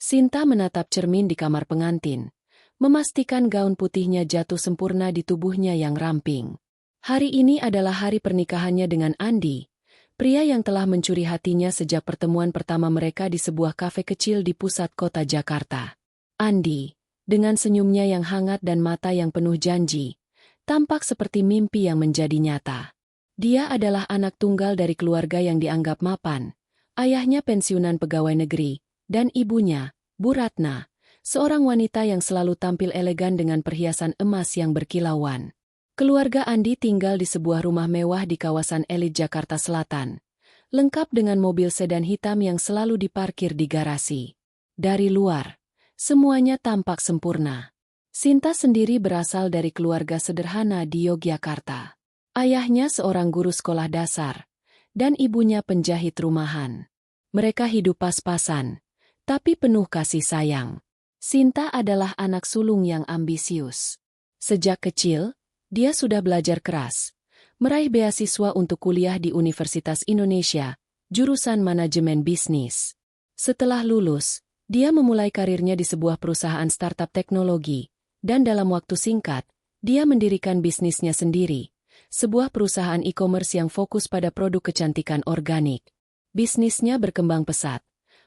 Sinta menatap cermin di kamar pengantin, memastikan gaun putihnya jatuh sempurna di tubuhnya yang ramping. Hari ini adalah hari pernikahannya dengan Andi, pria yang telah mencuri hatinya sejak pertemuan pertama mereka di sebuah kafe kecil di pusat kota Jakarta. Andi, dengan senyumnya yang hangat dan mata yang penuh janji, tampak seperti mimpi yang menjadi nyata. Dia adalah anak tunggal dari keluarga yang dianggap mapan. Ayahnya pensiunan pegawai negeri, dan ibunya, Bu Ratna, seorang wanita yang selalu tampil elegan dengan perhiasan emas yang berkilauan. Keluarga Andi tinggal di sebuah rumah mewah di kawasan elit Jakarta Selatan, lengkap dengan mobil sedan hitam yang selalu diparkir di garasi. Dari luar, semuanya tampak sempurna. Sinta sendiri berasal dari keluarga sederhana di Yogyakarta. Ayahnya seorang guru sekolah dasar, dan ibunya penjahit rumahan. Mereka hidup pas-pasan, tapi penuh kasih sayang. Sinta adalah anak sulung yang ambisius. Sejak kecil, dia sudah belajar keras, meraih beasiswa untuk kuliah di Universitas Indonesia, jurusan manajemen bisnis. Setelah lulus, dia memulai karirnya di sebuah perusahaan startup teknologi, dan dalam waktu singkat, dia mendirikan bisnisnya sendiri, sebuah perusahaan e-commerce yang fokus pada produk kecantikan organik. Bisnisnya berkembang pesat,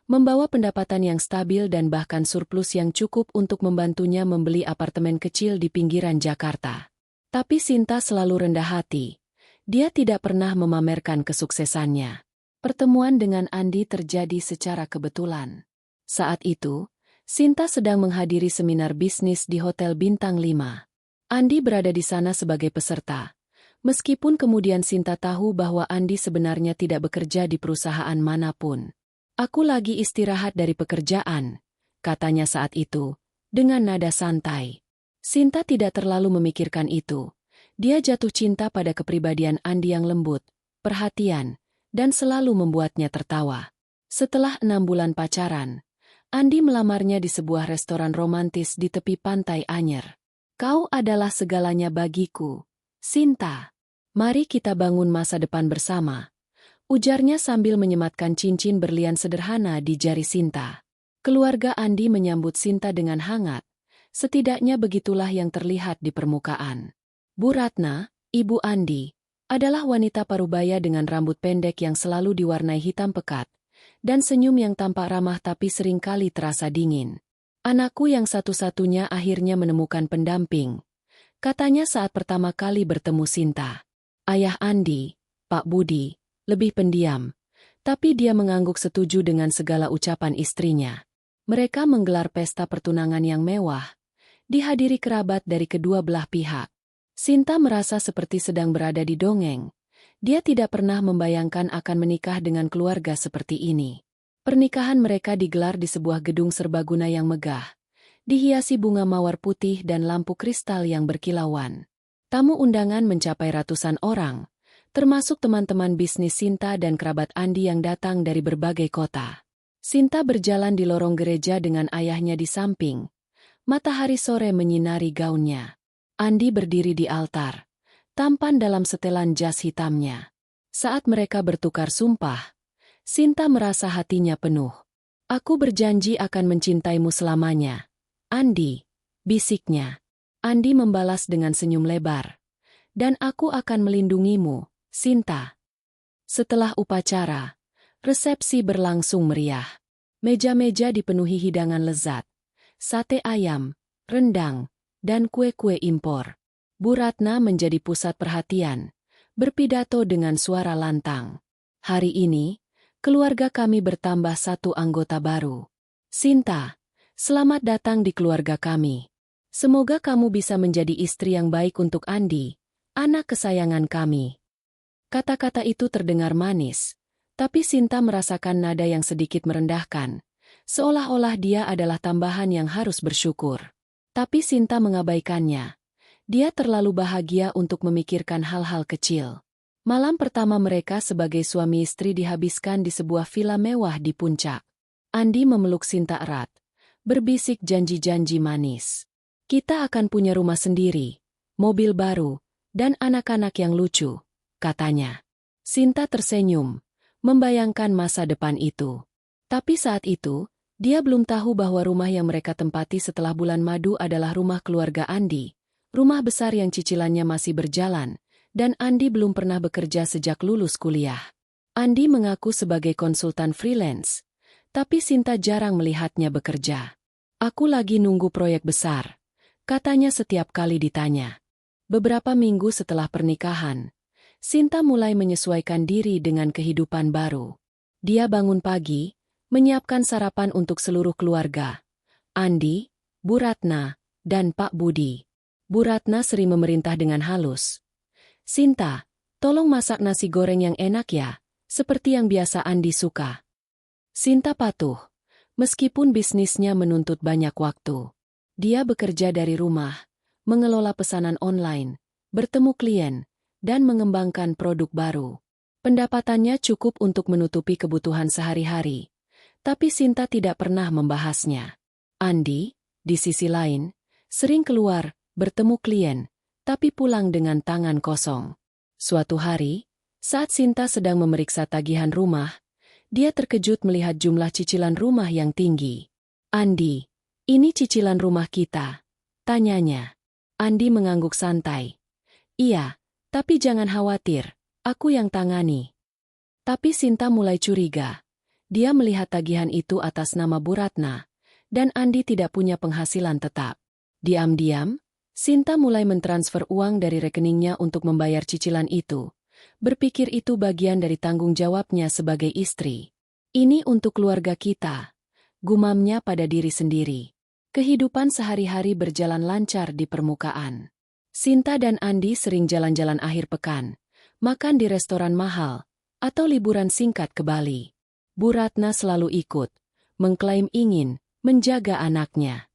membawa pendapatan yang stabil dan bahkan surplus yang cukup untuk membantunya membeli apartemen kecil di pinggiran Jakarta. Tapi Sinta selalu rendah hati. Dia tidak pernah memamerkan kesuksesannya. Pertemuan dengan Andi terjadi secara kebetulan. Saat itu, Sinta sedang menghadiri seminar bisnis di Hotel Bintang 5. Andi berada di sana sebagai peserta. Meskipun kemudian Sinta tahu bahwa Andi sebenarnya tidak bekerja di perusahaan manapun. "Aku lagi istirahat dari pekerjaan," katanya saat itu, dengan nada santai. Sinta tidak terlalu memikirkan itu. Dia jatuh cinta pada kepribadian Andi yang lembut, perhatian, dan selalu membuatnya tertawa. Setelah 6 bulan pacaran, Andi melamarnya di sebuah restoran romantis di tepi pantai Anyer. "Kau adalah segalanya bagiku, Sinta. Mari kita bangun masa depan bersama," ujarnya sambil menyematkan cincin berlian sederhana di jari Sinta. Keluarga Andi menyambut Sinta dengan hangat, setidaknya begitulah yang terlihat di permukaan. Bu Ratna, ibu Andi, adalah wanita parubaya dengan rambut pendek yang selalu diwarnai hitam pekat, dan senyum yang tampak ramah tapi seringkali terasa dingin. "Anakku yang satu-satunya akhirnya menemukan pendamping," katanya saat pertama kali bertemu Sinta. Ayah Andi, Pak Budi, lebih pendiam, tapi dia mengangguk setuju dengan segala ucapan istrinya. Mereka menggelar pesta pertunangan yang mewah, dihadiri kerabat dari kedua belah pihak. Sinta merasa seperti sedang berada di dongeng. Dia tidak pernah membayangkan akan menikah dengan keluarga seperti ini. Pernikahan mereka digelar di sebuah gedung serbaguna yang megah, dihiasi bunga mawar putih dan lampu kristal yang berkilauan. Tamu undangan mencapai ratusan orang, termasuk teman-teman bisnis Sinta dan kerabat Andi yang datang dari berbagai kota. Sinta berjalan di lorong gereja dengan ayahnya di samping. Matahari sore menyinari gaunnya. Andi berdiri di altar, tampan dalam setelan jas hitamnya. Saat mereka bertukar sumpah, Sinta merasa hatinya penuh. "Aku berjanji akan mencintaimu selamanya, Andi," bisiknya. Andi membalas dengan senyum lebar. "Dan aku akan melindungimu, Sinta." Setelah upacara, resepsi berlangsung meriah. Meja-meja dipenuhi hidangan lezat, sate ayam, rendang, dan kue-kue impor. Bu Ratna menjadi pusat perhatian, berpidato dengan suara lantang. "Hari ini, keluarga kami bertambah 1 anggota baru. Sinta, selamat datang di keluarga kami. Semoga kamu bisa menjadi istri yang baik untuk Andi, anak kesayangan kami." Kata-kata itu terdengar manis, tapi Sinta merasakan nada yang sedikit merendahkan, seolah-olah dia adalah tambahan yang harus bersyukur. Tapi Sinta mengabaikannya. Dia terlalu bahagia untuk memikirkan hal-hal kecil. Malam pertama mereka sebagai suami istri dihabiskan di sebuah villa mewah di puncak. Andi memeluk Sinta erat, berbisik janji-janji manis. "Kita akan punya rumah sendiri, mobil baru, dan anak-anak yang lucu," katanya. Sinta tersenyum, membayangkan masa depan itu. Tapi saat itu, Dia belum tahu bahwa rumah yang mereka tempati setelah bulan madu adalah rumah keluarga Andi, rumah besar yang cicilannya masih berjalan, dan Andi belum pernah bekerja sejak lulus kuliah. Andi mengaku sebagai konsultan freelance, tapi Sinta jarang melihatnya bekerja. Aku lagi nunggu proyek besar, katanya setiap kali ditanya. Beberapa minggu setelah pernikahan, Sinta mulai menyesuaikan diri dengan kehidupan baru. Dia bangun pagi, menyiapkan sarapan untuk seluruh keluarga. Andi, Bu Ratna, dan Pak Budi. Bu Ratna sering memerintah dengan halus. Sinta, tolong masak nasi goreng yang enak ya, seperti yang biasa Andi suka. Sinta patuh, meskipun bisnisnya menuntut banyak waktu. Dia bekerja dari rumah, mengelola pesanan online, bertemu klien, dan mengembangkan produk baru. Pendapatannya cukup untuk menutupi kebutuhan sehari-hari, tapi Sinta tidak pernah membahasnya. Andi, di sisi lain, sering keluar, bertemu klien, tapi pulang dengan tangan kosong. Suatu hari, saat Sinta sedang memeriksa tagihan rumah, dia terkejut melihat jumlah cicilan rumah yang tinggi. Andi, ini cicilan rumah kita, tanyanya. Andi mengangguk santai. Iya, tapi jangan khawatir, aku yang tangani. Tapi Sinta mulai curiga. Dia melihat tagihan itu atas nama Bu Ratna, dan Andi tidak punya penghasilan tetap. Diam-diam, Sinta mulai mentransfer uang dari rekeningnya untuk membayar cicilan itu. Berpikir itu bagian dari tanggung jawabnya sebagai istri. Ini untuk keluarga kita, gumamnya pada diri sendiri. Kehidupan sehari-hari berjalan lancar di permukaan. Sinta dan Andi sering jalan-jalan akhir pekan, makan di restoran mahal, atau liburan singkat ke Bali. Bu Ratna selalu ikut, mengklaim ingin menjaga anaknya.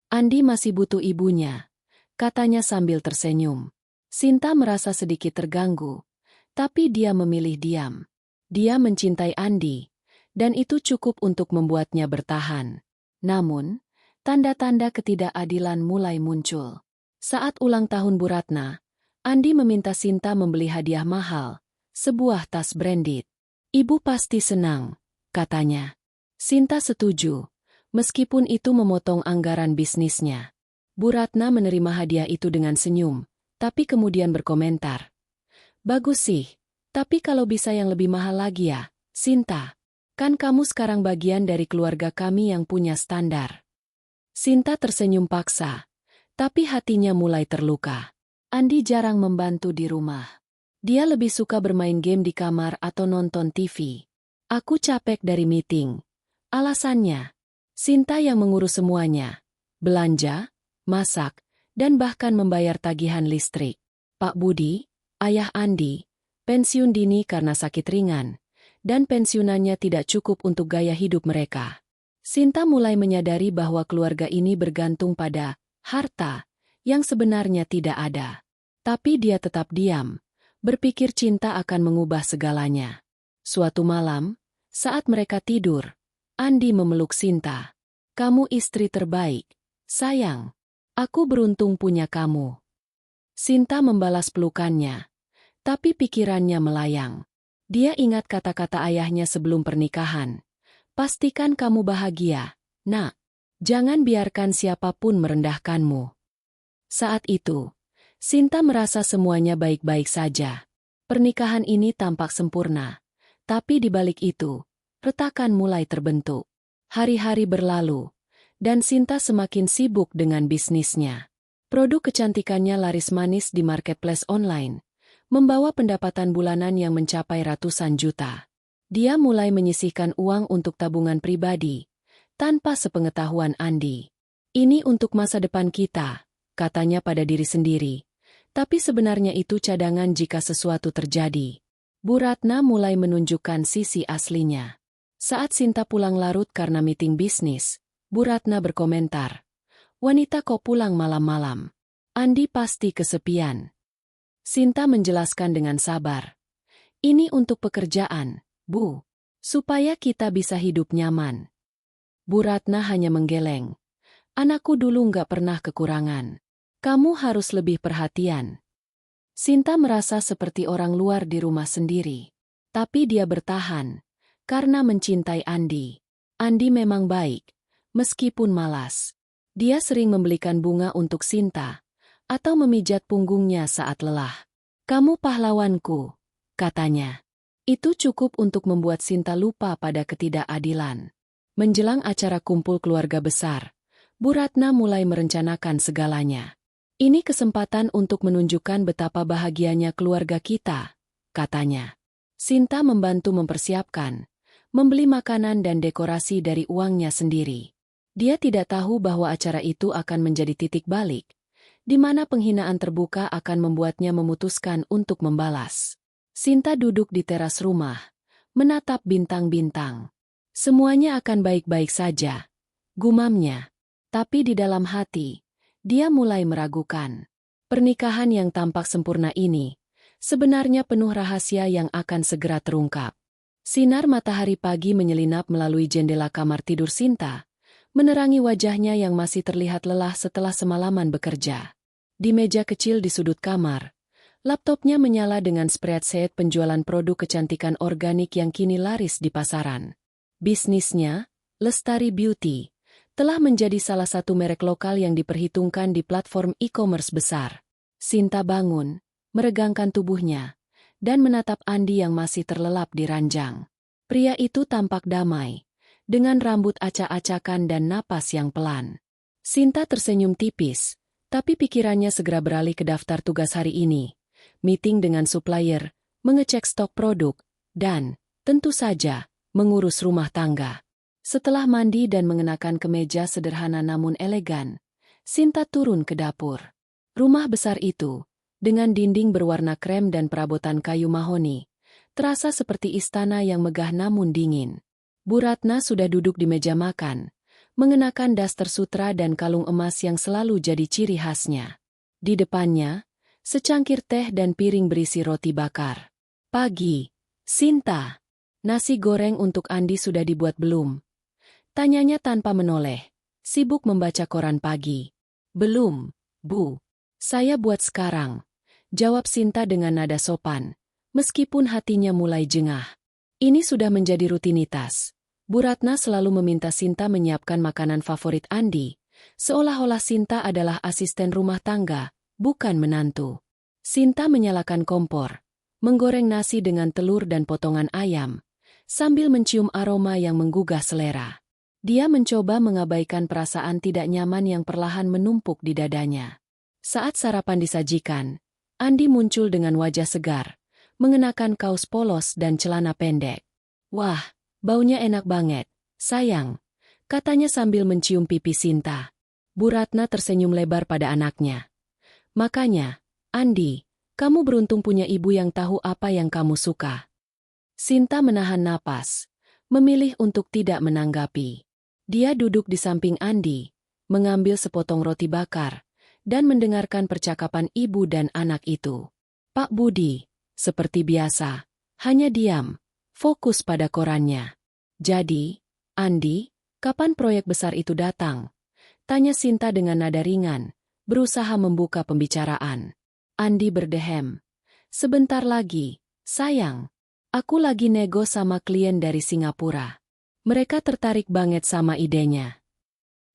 Andi masih butuh ibunya, katanya sambil tersenyum. Sinta merasa sedikit terganggu, tapi dia memilih diam. Dia mencintai Andi, dan itu cukup untuk membuatnya bertahan. Namun, tanda-tanda ketidakadilan mulai muncul. Saat ulang tahun Bu Ratna, Andi meminta Sinta membeli hadiah mahal, sebuah tas branded. Ibu pasti senang, katanya. Sinta setuju, meskipun itu memotong anggaran bisnisnya. Bu Ratna menerima hadiah itu dengan senyum, tapi kemudian berkomentar. Bagus sih, tapi kalau bisa yang lebih mahal lagi ya, Sinta. Kan kamu sekarang bagian dari keluarga kami yang punya standar. Sinta tersenyum paksa, tapi hatinya mulai terluka. Andi jarang membantu di rumah. Dia lebih suka bermain game di kamar atau nonton TV. Aku capek dari meeting. Alasannya, Sinta yang mengurus semuanya. Belanja, masak, dan bahkan membayar tagihan listrik. Pak Budi, ayah Andi, pensiun dini karena sakit ringan, dan pensiunannya tidak cukup untuk gaya hidup mereka. Sinta mulai menyadari bahwa keluarga ini bergantung pada harta yang sebenarnya tidak ada. Tapi dia tetap diam, berpikir cinta akan mengubah segalanya. Suatu malam, saat mereka tidur, Andi memeluk Sinta. Kamu istri terbaik, sayang. Aku beruntung punya kamu. Sinta membalas pelukannya, tapi pikirannya melayang. Dia ingat kata-kata ayahnya sebelum pernikahan. Pastikan kamu bahagia, nak. Jangan biarkan siapapun merendahkanmu. Saat itu, Sinta merasa semuanya baik-baik saja. Pernikahan ini tampak sempurna, tapi di balik itu, retakan mulai terbentuk. Hari-hari berlalu, dan Sinta semakin sibuk dengan bisnisnya. Produk kecantikannya laris manis di marketplace online, membawa pendapatan bulanan yang mencapai ratusan juta. Dia mulai menyisihkan uang untuk tabungan pribadi, tanpa sepengetahuan Andi. Ini untuk masa depan kita, katanya pada diri sendiri. Tapi sebenarnya itu cadangan jika sesuatu terjadi. Bu Ratna mulai menunjukkan sisi aslinya. Saat Sinta pulang larut karena meeting bisnis, Bu Ratna berkomentar, wanita kok pulang malam-malam? Andi pasti kesepian. Sinta menjelaskan dengan sabar. Ini untuk pekerjaan, Bu. Supaya kita bisa hidup nyaman. Bu Ratna hanya menggeleng. Anakku dulu nggak pernah kekurangan. Kamu harus lebih perhatian. Sinta merasa seperti orang luar di rumah sendiri. Tapi dia bertahan, karena mencintai Andi. Andi memang baik, meskipun malas. Dia sering membelikan bunga untuk Sinta, atau memijat punggungnya saat lelah. Kamu pahlawanku, katanya. Itu cukup untuk membuat Sinta lupa pada ketidakadilan. Menjelang acara kumpul keluarga besar, Bu Ratna mulai merencanakan segalanya. Ini kesempatan untuk menunjukkan betapa bahagianya keluarga kita, katanya. Sinta membantu mempersiapkan, membeli makanan dan dekorasi dari uangnya sendiri. Dia tidak tahu bahwa acara itu akan menjadi titik balik, di mana penghinaan terbuka akan membuatnya memutuskan untuk membalas. Sinta duduk di teras rumah, menatap bintang-bintang. Semuanya akan baik-baik saja, gumamnya. Tapi di dalam hati, dia mulai meragukan. Pernikahan yang tampak sempurna ini, sebenarnya penuh rahasia yang akan segera terungkap. Sinar matahari pagi menyelinap melalui jendela kamar tidur Sinta, menerangi wajahnya yang masih terlihat lelah setelah semalaman bekerja. Di meja kecil di sudut kamar, laptopnya menyala dengan spreadsheet penjualan produk kecantikan organik yang kini laris di pasaran. Bisnisnya, Lestari Beauty, telah menjadi salah satu merek lokal yang diperhitungkan di platform e-commerce besar. Sinta bangun, meregangkan tubuhnya, dan menatap Andi yang masih terlelap di ranjang. Pria itu tampak damai, dengan rambut acak-acakan dan napas yang pelan. Sinta tersenyum tipis, tapi pikirannya segera beralih ke daftar tugas hari ini. Meeting dengan supplier, mengecek stok produk, dan, tentu saja, mengurus rumah tangga. Setelah mandi dan mengenakan kemeja sederhana namun elegan, Sinta turun ke dapur. Rumah besar itu, dengan dinding berwarna krem dan perabotan kayu mahoni, terasa seperti istana yang megah namun dingin. Bu Ratna sudah duduk di meja makan, mengenakan daster sutra dan kalung emas yang selalu jadi ciri khasnya. Di depannya, secangkir teh dan piring berisi roti bakar. Pagi, Sinta. Nasi goreng untuk Andi sudah dibuat belum? Tanyanya tanpa menoleh, sibuk membaca koran pagi. Belum, Bu. Saya buat sekarang, jawab Sinta dengan nada sopan, meskipun hatinya mulai jengah. Ini sudah menjadi rutinitas. Bu Ratna selalu meminta Sinta menyiapkan makanan favorit Andi, seolah-olah Sinta adalah asisten rumah tangga, bukan menantu. Sinta menyalakan kompor, menggoreng nasi dengan telur dan potongan ayam, sambil mencium aroma yang menggugah selera. Dia mencoba mengabaikan perasaan tidak nyaman yang perlahan menumpuk di dadanya. Saat sarapan disajikan, Andi muncul dengan wajah segar, mengenakan kaos polos dan celana pendek. Wah, baunya enak banget, sayang, katanya sambil mencium pipi Sinta. Bu Ratna tersenyum lebar pada anaknya. Makanya, Andi, kamu beruntung punya ibu yang tahu apa yang kamu suka. Sinta menahan napas, memilih untuk tidak menanggapi. Dia duduk di samping Andi, mengambil sepotong roti bakar, dan mendengarkan percakapan ibu dan anak itu. Pak Budi, seperti biasa, hanya diam, fokus pada korannya. Jadi, Andi, kapan proyek besar itu datang? Tanya Sinta dengan nada ringan, berusaha membuka pembicaraan. Andi berdehem. Sebentar lagi, sayang. Aku lagi nego sama klien dari Singapura. Mereka tertarik banget sama idenya.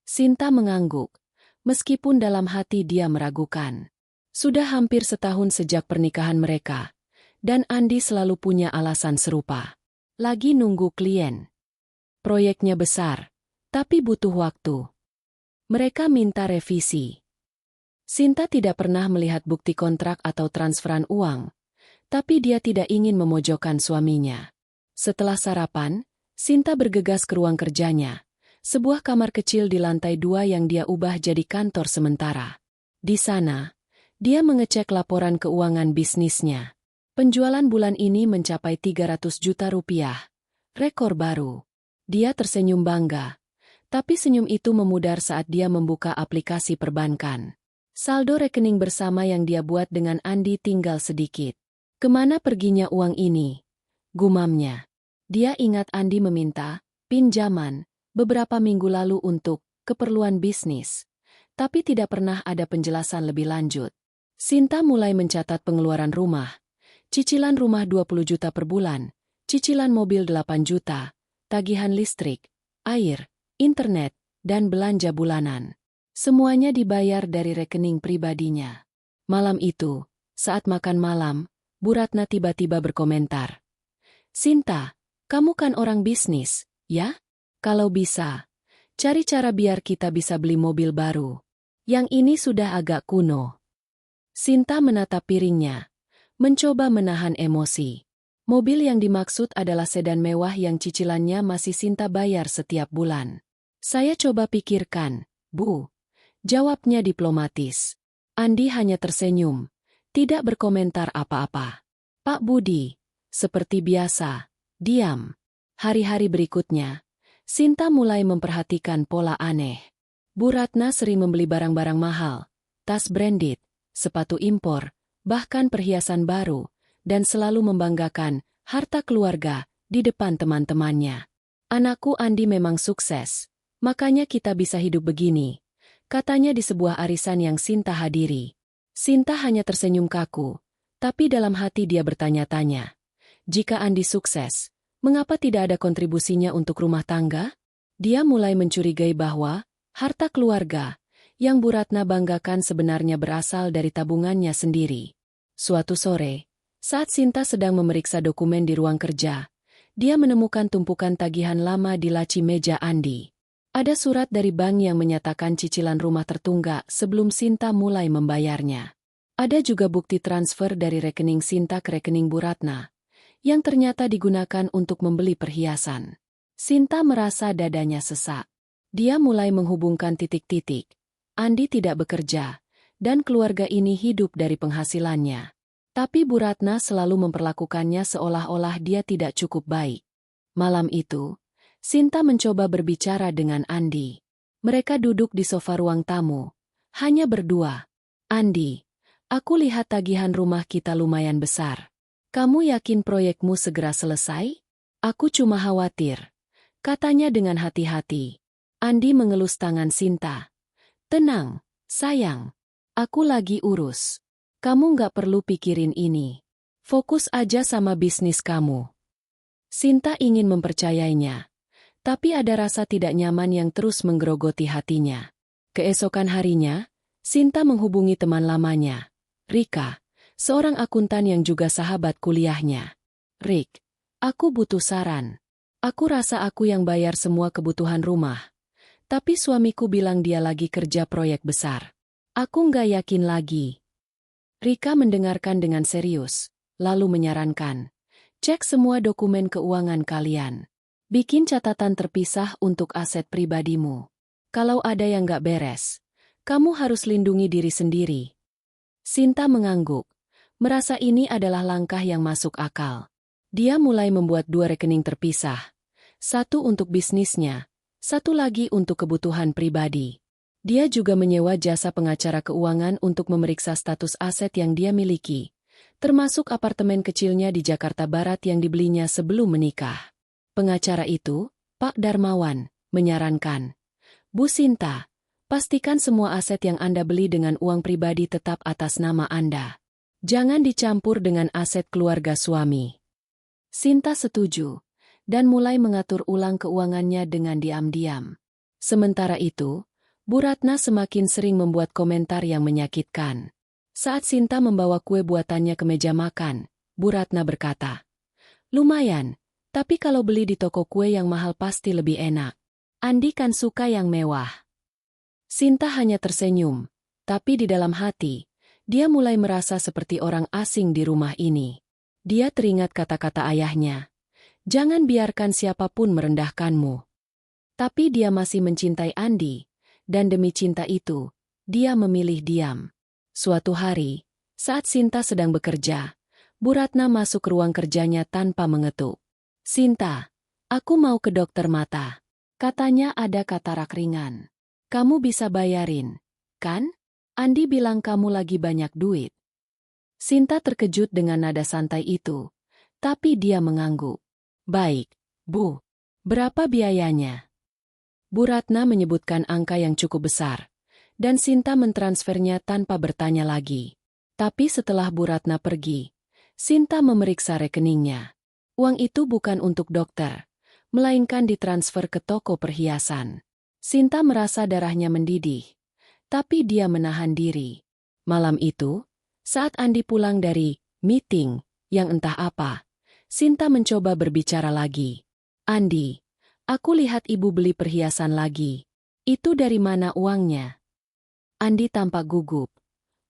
Sinta mengangguk, meskipun dalam hati dia meragukan. Sudah hampir setahun sejak pernikahan mereka, dan Andi selalu punya alasan serupa. Lagi nunggu klien. Proyeknya besar, tapi butuh waktu. Mereka minta revisi. Sinta tidak pernah melihat bukti kontrak atau transferan uang, tapi dia tidak ingin memojokkan suaminya. Setelah sarapan, Sinta bergegas ke ruang kerjanya, sebuah kamar kecil di lantai 2 yang dia ubah jadi kantor sementara. Di sana, dia mengecek laporan keuangan bisnisnya. Penjualan bulan ini mencapai 300 juta rupiah, rekor baru. Dia tersenyum bangga, tapi senyum itu memudar saat dia membuka aplikasi perbankan. Saldo rekening bersama yang dia buat dengan Andi tinggal sedikit. Kemana perginya uang ini? Gumamnya. Dia ingat Andi meminta pinjaman beberapa minggu lalu untuk keperluan bisnis, tapi tidak pernah ada penjelasan lebih lanjut. Sinta mulai mencatat pengeluaran rumah, cicilan rumah 20 juta per bulan, cicilan mobil 8 juta, tagihan listrik, air, internet, dan belanja bulanan. Semuanya dibayar dari rekening pribadinya. Malam itu, saat makan malam, Bu Ratna tiba-tiba berkomentar. "Sinta, kamu kan orang bisnis, ya? Kalau bisa, cari cara biar kita bisa beli mobil baru. Yang ini sudah agak kuno." Sinta menatap piringnya, mencoba menahan emosi. Mobil yang dimaksud adalah sedan mewah yang cicilannya masih Sinta bayar setiap bulan. "Saya coba pikirkan, Bu," jawabnya diplomatis. Andi hanya tersenyum, tidak berkomentar apa-apa. Pak Budi, seperti biasa, diam. Hari-hari berikutnya, Sinta mulai memperhatikan pola aneh. Bu Ratna sering membeli barang-barang mahal, tas branded, sepatu impor, bahkan perhiasan baru, dan selalu membanggakan harta keluarga di depan teman-temannya. "Anakku Andi memang sukses, makanya kita bisa hidup begini," katanya di sebuah arisan yang Sinta hadiri. Sinta hanya tersenyum kaku, tapi dalam hati dia bertanya-tanya. Jika Andi sukses, mengapa tidak ada kontribusinya untuk rumah tangga? Dia mulai mencurigai bahwa harta keluarga yang Bu Ratna banggakan sebenarnya berasal dari tabungannya sendiri. Suatu sore, saat Sinta sedang memeriksa dokumen di ruang kerja, dia menemukan tumpukan tagihan lama di laci meja Andi. Ada surat dari bank yang menyatakan cicilan rumah tertunggak sebelum Sinta mulai membayarnya. Ada juga bukti transfer dari rekening Sinta ke rekening Bu Ratna, yang ternyata digunakan untuk membeli perhiasan. Sinta merasa dadanya sesak. Dia mulai menghubungkan titik-titik. Andi tidak bekerja, dan keluarga ini hidup dari penghasilannya. Tapi Bu Ratna selalu memperlakukannya seolah-olah dia tidak cukup baik. Malam itu, Sinta mencoba berbicara dengan Andi. Mereka duduk di sofa ruang tamu, hanya berdua. "Andi, aku lihat tagihan rumah kita lumayan besar. Kamu yakin proyekmu segera selesai? Aku cuma khawatir," katanya dengan hati-hati. Andi mengelus tangan Sinta. "Tenang, sayang. Aku lagi urus. Kamu nggak perlu pikirin ini. Fokus aja sama bisnis kamu." Sinta ingin mempercayainya, tapi ada rasa tidak nyaman yang terus menggerogoti hatinya. Keesokan harinya, Sinta menghubungi teman lamanya, Rika, seorang akuntan yang juga sahabat kuliahnya. "Rik, aku butuh saran. Aku rasa aku yang bayar semua kebutuhan rumah. Tapi suamiku bilang dia lagi kerja proyek besar. Aku nggak yakin lagi." Rika mendengarkan dengan serius, lalu menyarankan, "Cek semua dokumen keuangan kalian. Bikin catatan terpisah untuk aset pribadimu. Kalau ada yang nggak beres, kamu harus lindungi diri sendiri." Sinta mengangguk, merasa ini adalah langkah yang masuk akal. Dia mulai membuat 2 rekening terpisah. Satu untuk bisnisnya, satu lagi untuk kebutuhan pribadi. Dia juga menyewa jasa pengacara keuangan untuk memeriksa status aset yang dia miliki, termasuk apartemen kecilnya di Jakarta Barat yang dibelinya sebelum menikah. Pengacara itu, Pak Darmawan, menyarankan, "Bu Sinta, pastikan semua aset yang Anda beli dengan uang pribadi tetap atas nama Anda. Jangan dicampur dengan aset keluarga suami." Sinta setuju, dan mulai mengatur ulang keuangannya dengan diam-diam. Sementara itu, Bu Ratna semakin sering membuat komentar yang menyakitkan. Saat Sinta membawa kue buatannya ke meja makan, Bu Ratna berkata, "Lumayan, tapi kalau beli di toko kue yang mahal pasti lebih enak. Andi kan suka yang mewah." Sinta hanya tersenyum, tapi di dalam hati, dia mulai merasa seperti orang asing di rumah ini. Dia teringat kata-kata ayahnya, "Jangan biarkan siapapun merendahkanmu." Tapi dia masih mencintai Andi, dan demi cinta itu, dia memilih diam. Suatu hari, saat Sinta sedang bekerja, Bu Ratna masuk ke ruang kerjanya tanpa mengetuk. "Sinta, aku mau ke dokter mata. Katanya ada katarak ringan. Kamu bisa bayarin, kan? Andi bilang kamu lagi banyak duit." Sinta terkejut dengan nada santai itu, tapi dia mengangguk. "Baik, Bu. Berapa biayanya?" Bu Ratna menyebutkan angka yang cukup besar, dan Sinta mentransfernya tanpa bertanya lagi. Tapi setelah Bu Ratna pergi, Sinta memeriksa rekeningnya. Uang itu bukan untuk dokter, melainkan ditransfer ke toko perhiasan. Sinta merasa darahnya mendidih, tapi dia menahan diri. Malam itu, saat Andi pulang dari meeting yang entah apa, Sinta mencoba berbicara lagi. Andi, aku lihat ibu beli perhiasan lagi. Itu dari mana uangnya? Andi tampak gugup.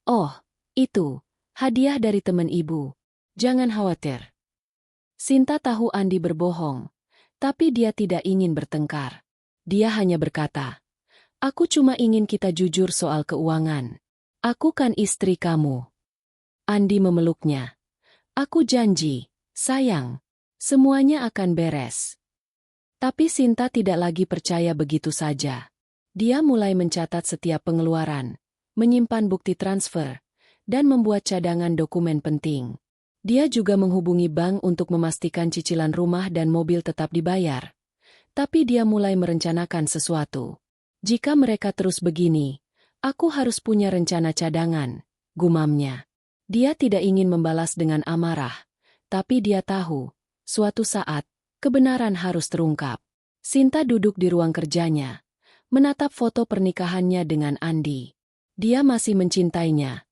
Oh, itu hadiah dari teman ibu. Jangan khawatir. Sinta tahu Andi berbohong, tapi dia tidak ingin bertengkar. Dia hanya berkata, aku cuma ingin kita jujur soal keuangan. Aku kan istri kamu. Andi memeluknya. Aku janji, sayang, semuanya akan beres. Tapi Sinta tidak lagi percaya begitu saja. Dia mulai mencatat setiap pengeluaran, menyimpan bukti transfer, dan membuat cadangan dokumen penting. Dia juga menghubungi bank untuk memastikan cicilan rumah dan mobil tetap dibayar. Tapi dia mulai merencanakan sesuatu. Jika mereka terus begini, aku harus punya rencana cadangan, gumamnya. Dia tidak ingin membalas dengan amarah, tapi dia tahu, suatu saat, kebenaran harus terungkap. Sinta duduk di ruang kerjanya, menatap foto pernikahannya dengan Andi. Dia masih mencintainya,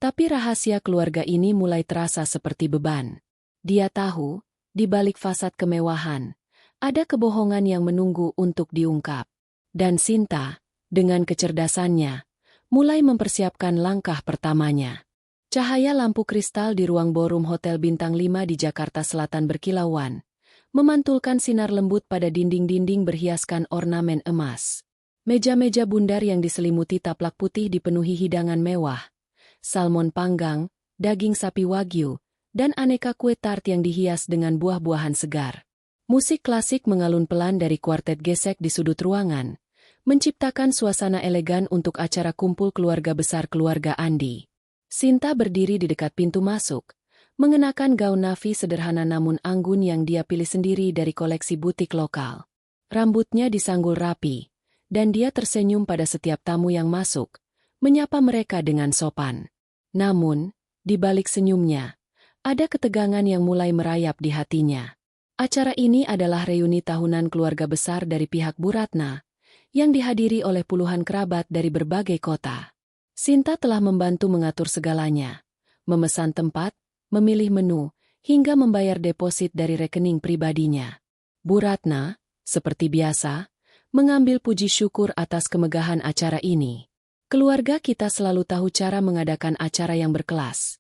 tapi rahasia keluarga ini mulai terasa seperti beban. Dia tahu, di balik fasad kemewahan, ada kebohongan yang menunggu untuk diungkap. Dan Sinta, dengan kecerdasannya, mulai mempersiapkan langkah pertamanya. Cahaya lampu kristal di ruang ballroom Hotel Bintang 5 di Jakarta Selatan berkilauan, memantulkan sinar lembut pada dinding-dinding berhiaskan ornamen emas. Meja-meja bundar yang diselimuti taplak putih dipenuhi hidangan mewah, salmon panggang, daging sapi wagyu, dan aneka kue tart yang dihias dengan buah-buahan segar. Musik klasik mengalun pelan dari kuartet gesek di sudut ruangan, menciptakan suasana elegan untuk acara kumpul keluarga besar keluarga Andi. Sinta berdiri di dekat pintu masuk, mengenakan gaun navy sederhana namun anggun yang dia pilih sendiri dari koleksi butik lokal. Rambutnya disanggul rapi, dan dia tersenyum pada setiap tamu yang masuk, menyapa mereka dengan sopan. Namun, di balik senyumnya, ada ketegangan yang mulai merayap di hatinya. Acara ini adalah reuni tahunan keluarga besar dari pihak Bu Ratna, yang dihadiri oleh puluhan kerabat dari berbagai kota. Sinta telah membantu mengatur segalanya, memesan tempat, memilih menu, hingga membayar deposit dari rekening pribadinya. Bu Ratna, seperti biasa, mengambil puji syukur atas kemegahan acara ini. Keluarga kita selalu tahu cara mengadakan acara yang berkelas,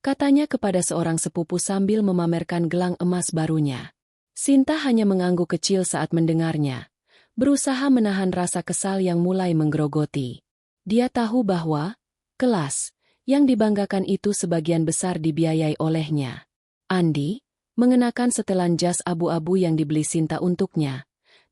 katanya kepada seorang sepupu sambil memamerkan gelang emas barunya. Sinta hanya mengangguk kecil saat mendengarnya, berusaha menahan rasa kesal yang mulai menggerogoti. Dia tahu bahwa kelas yang dibanggakan itu sebagian besar dibiayai olehnya. Andi, mengenakan setelan jas abu-abu yang dibeli Sinta untuknya,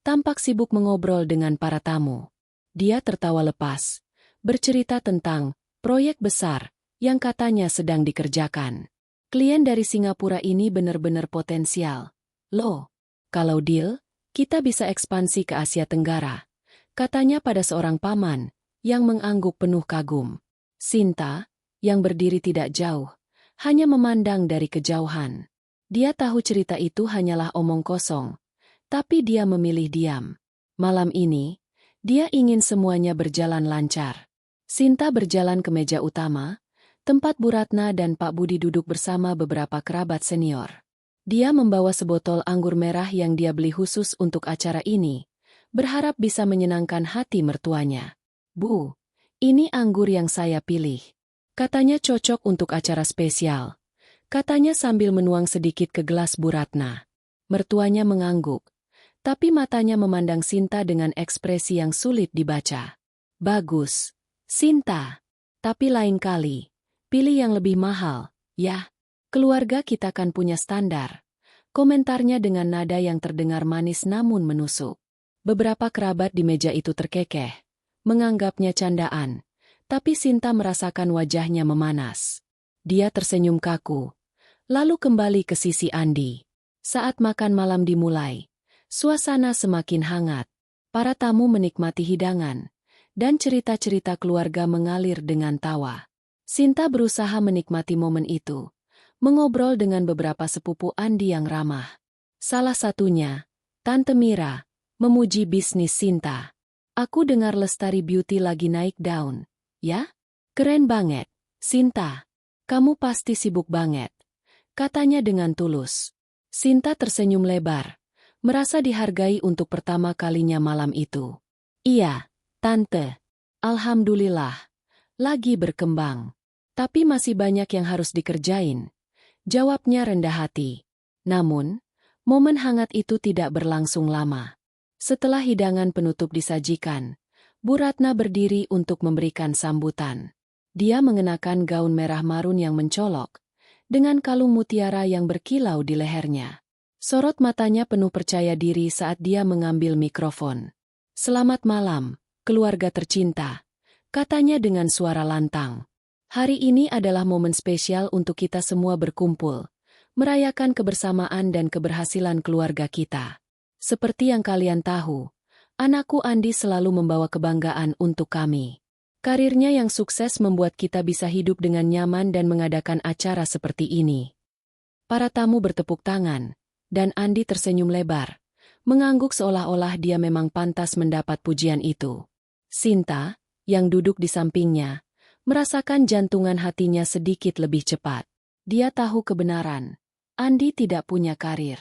tampak sibuk mengobrol dengan para tamu. Dia tertawa lepas, bercerita tentang proyek besar yang katanya sedang dikerjakan. Klien dari Singapura ini benar-benar potensial. Loh, kalau deal, kita bisa ekspansi ke Asia Tenggara, katanya pada seorang paman yang mengangguk penuh kagum. Sinta, yang berdiri tidak jauh, hanya memandang dari kejauhan. Dia tahu cerita itu hanyalah omong kosong, tapi dia memilih diam. Malam ini, dia ingin semuanya berjalan lancar. Sinta berjalan ke meja utama, tempat Bu Ratna dan Pak Budi duduk bersama beberapa kerabat senior. Dia membawa sebotol anggur merah yang dia beli khusus untuk acara ini, berharap bisa menyenangkan hati mertuanya. Bu, ini anggur yang saya pilih. Katanya cocok untuk acara spesial. Katanya sambil menuang sedikit ke gelas Bu Ratna. Mertuanya mengangguk, tapi matanya memandang Sinta dengan ekspresi yang sulit dibaca. Bagus, Sinta. Tapi lain kali, pilih yang lebih mahal, ya. Keluarga kita kan punya standar. Komentarnya dengan nada yang terdengar manis namun menusuk. Beberapa kerabat di meja itu terkekeh, menganggapnya candaan, tapi Sinta merasakan wajahnya memanas. Dia tersenyum kaku, lalu kembali ke sisi Andi. Saat makan malam dimulai, suasana semakin hangat. Para tamu menikmati hidangan, dan cerita-cerita keluarga mengalir dengan tawa. Sinta berusaha menikmati momen itu, mengobrol dengan beberapa sepupu Andi yang ramah. Salah satunya, Tante Mira, memuji bisnis Sinta. Aku dengar Lestari Beauty lagi naik daun, ya? Keren banget, Sinta. Kamu pasti sibuk banget, katanya dengan tulus. Sinta tersenyum lebar, merasa dihargai untuk pertama kalinya malam itu. Iya, Tante. Alhamdulillah, lagi berkembang. Tapi masih banyak yang harus dikerjain, jawabnya rendah hati. Namun, momen hangat itu tidak berlangsung lama. Setelah hidangan penutup disajikan, Bu Ratna berdiri untuk memberikan sambutan. Dia mengenakan gaun merah marun yang mencolok, dengan kalung mutiara yang berkilau di lehernya. Sorot matanya penuh percaya diri saat dia mengambil mikrofon. Selamat malam, keluarga tercinta, katanya dengan suara lantang. Hari ini adalah momen spesial untuk kita semua berkumpul, merayakan kebersamaan dan keberhasilan keluarga kita. Seperti yang kalian tahu, anakku Andi selalu membawa kebanggaan untuk kami. Karirnya yang sukses membuat kita bisa hidup dengan nyaman dan mengadakan acara seperti ini. Para tamu bertepuk tangan, dan Andi tersenyum lebar, mengangguk seolah-olah dia memang pantas mendapat pujian itu. Sinta, yang duduk di sampingnya, merasakan jantungan hatinya sedikit lebih cepat. Dia tahu kebenaran. Andi tidak punya karir.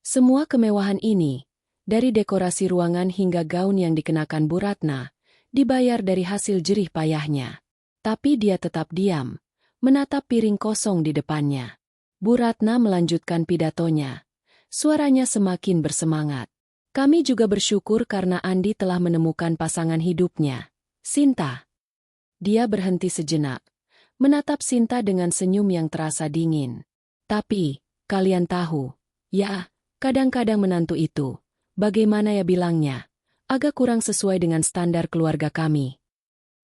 Semua kemewahan ini, dari dekorasi ruangan hingga gaun yang dikenakan Bu Ratna, dibayar dari hasil jerih payahnya. Tapi dia tetap diam, menatap piring kosong di depannya. Bu Ratna melanjutkan pidatonya. Suaranya semakin bersemangat. Kami juga bersyukur karena Andi telah menemukan pasangan hidupnya, Sinta. Dia berhenti sejenak, menatap Sinta dengan senyum yang terasa dingin. Tapi, kalian tahu, ya, kadang-kadang menantu itu, bagaimana ya bilangnya, agak kurang sesuai dengan standar keluarga kami.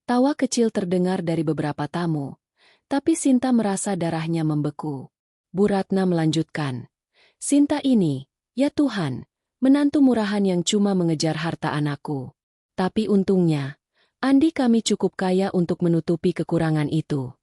Tawa kecil terdengar dari beberapa tamu, tapi Sinta merasa darahnya membeku. Bu Ratna melanjutkan, Sinta ini, ya Tuhan, menantu murahan yang cuma mengejar harta anakku. Tapi untungnya, Andi kami cukup kaya untuk menutupi kekurangan itu.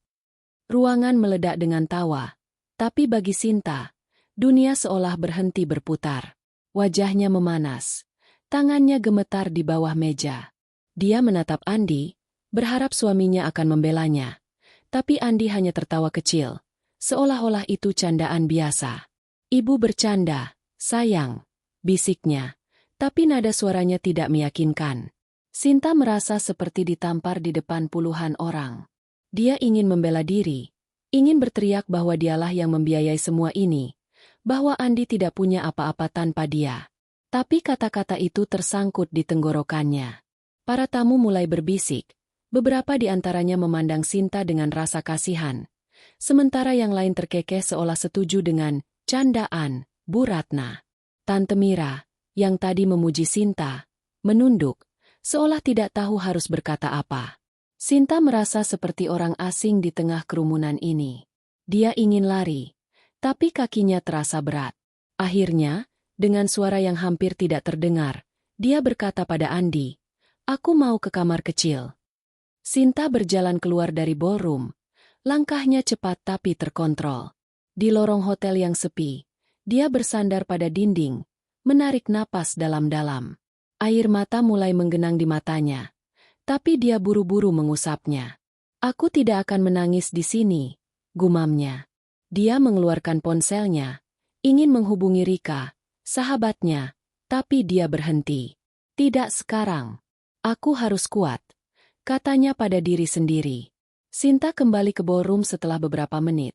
Ruangan meledak dengan tawa, tapi bagi Sinta, dunia seolah berhenti berputar. Wajahnya memanas, tangannya gemetar di bawah meja. Dia menatap Andi, berharap suaminya akan membelanya. Tapi Andi hanya tertawa kecil, seolah-olah itu candaan biasa. Ibu bercanda, sayang, bisiknya, tapi nada suaranya tidak meyakinkan. Sinta merasa seperti ditampar di depan puluhan orang. Dia ingin membela diri, ingin berteriak bahwa dialah yang membiayai semua ini, bahwa Andi tidak punya apa-apa tanpa dia. Tapi kata-kata itu tersangkut di tenggorokannya. Para tamu mulai berbisik, beberapa di antaranya memandang Sinta dengan rasa kasihan, sementara yang lain terkekeh seolah setuju dengan candaan Bu Ratna. Tante Mira, yang tadi memuji Sinta, menunduk, seolah tidak tahu harus berkata apa. Sinta merasa seperti orang asing di tengah kerumunan ini. Dia ingin lari, tapi kakinya terasa berat. Akhirnya, dengan suara yang hampir tidak terdengar, dia berkata pada Andi, "Aku mau ke kamar kecil." Sinta berjalan keluar dari ballroom. Langkahnya cepat tapi terkontrol. Di lorong hotel yang sepi, dia bersandar pada dinding, menarik napas dalam-dalam. Air mata mulai menggenang di matanya, tapi dia buru-buru mengusapnya. "Aku tidak akan menangis di sini," gumamnya. Dia mengeluarkan ponselnya, ingin menghubungi Rika, sahabatnya, tapi dia berhenti. "Tidak sekarang. Aku harus kuat," katanya pada diri sendiri. Sinta kembali ke ballroom setelah beberapa menit,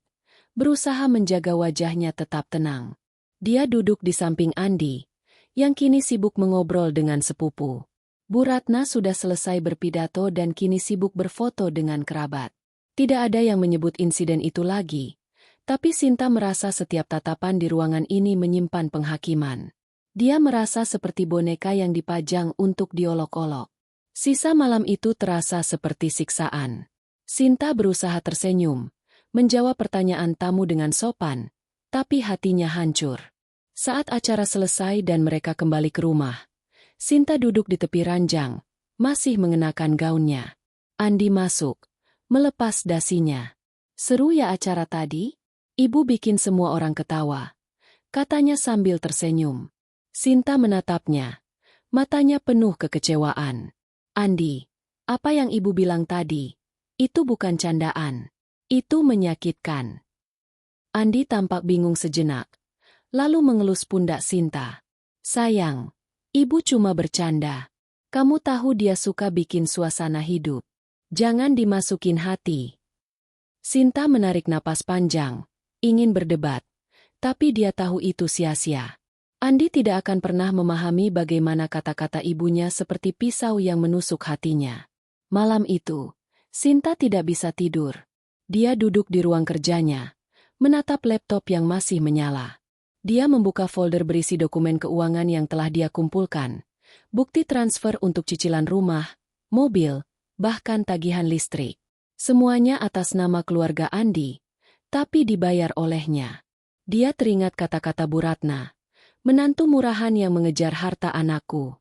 berusaha menjaga wajahnya tetap tenang. Dia duduk di samping Andi, yang kini sibuk mengobrol dengan sepupu. Bu Ratna sudah selesai berpidato dan kini sibuk berfoto dengan kerabat. Tidak ada yang menyebut insiden itu lagi, tapi Sinta merasa setiap tatapan di ruangan ini menyimpan penghakiman. Dia merasa seperti boneka yang dipajang untuk diolok-olok. Sisa malam itu terasa seperti siksaan. Sinta berusaha tersenyum, menjawab pertanyaan tamu dengan sopan, tapi hatinya hancur. Saat acara selesai dan mereka kembali ke rumah, Sinta duduk di tepi ranjang, masih mengenakan gaunnya. Andi masuk, melepas dasinya. "Seru ya acara tadi? Ibu bikin semua orang ketawa," katanya sambil tersenyum. Sinta menatapnya. Matanya penuh kekecewaan. Andi, apa yang ibu bilang tadi? Itu bukan candaan. Itu menyakitkan. Andi tampak bingung sejenak, lalu mengelus pundak Sinta. Sayang, ibu cuma bercanda. Kamu tahu dia suka bikin suasana hidup. Jangan dimasukin hati. Sinta menarik napas panjang, ingin berdebat, tapi dia tahu itu sia-sia. Andi tidak akan pernah memahami bagaimana kata-kata ibunya seperti pisau yang menusuk hatinya. Malam itu, Sinta tidak bisa tidur. Dia duduk di ruang kerjanya, menatap laptop yang masih menyala. Dia membuka folder berisi dokumen keuangan yang telah dia kumpulkan, bukti transfer untuk cicilan rumah, mobil, bahkan tagihan listrik. Semuanya atas nama keluarga Andi, tapi dibayar olehnya. Dia teringat kata-kata Bu Ratna, menantu murahan yang mengejar harta anakku.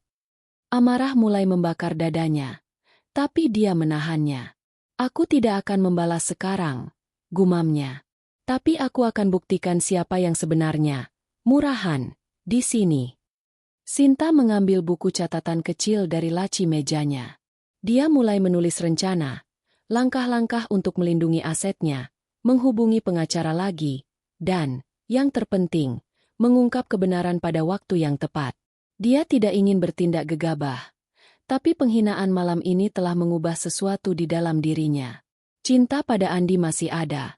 Amarah mulai membakar dadanya, tapi dia menahannya. Aku tidak akan membalas sekarang, gumamnya. Tapi aku akan buktikan siapa yang sebenarnya. Murahan, di sini. Sinta mengambil buku catatan kecil dari laci mejanya. Dia mulai menulis rencana, langkah-langkah untuk melindungi asetnya, menghubungi pengacara lagi, dan, yang terpenting, mengungkap kebenaran pada waktu yang tepat. Dia tidak ingin bertindak gegabah, tapi penghinaan malam ini telah mengubah sesuatu di dalam dirinya. Cinta pada Andi masih ada,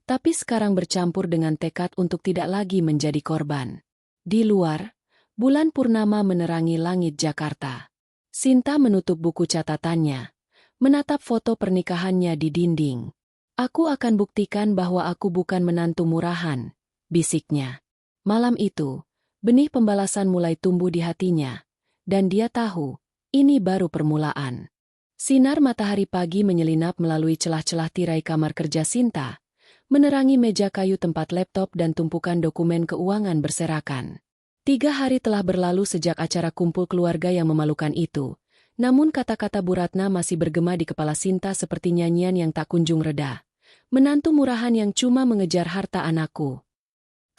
tapi sekarang bercampur dengan tekad untuk tidak lagi menjadi korban. Di luar, bulan purnama menerangi langit Jakarta. Sinta menutup buku catatannya, menatap foto pernikahannya di dinding. Aku akan buktikan bahwa aku bukan menantu murahan, bisiknya. Malam itu, benih pembalasan mulai tumbuh di hatinya, dan dia tahu, ini baru permulaan. Sinar matahari pagi menyelinap melalui celah-celah tirai kamar kerja Sinta, menerangi meja kayu tempat laptop dan tumpukan dokumen keuangan berserakan. 3 hari telah berlalu sejak acara kumpul keluarga yang memalukan itu, namun kata-kata Bu Ratna masih bergema di kepala Sinta seperti nyanyian yang tak kunjung reda. Menantu murahan yang cuma mengejar harta anakku.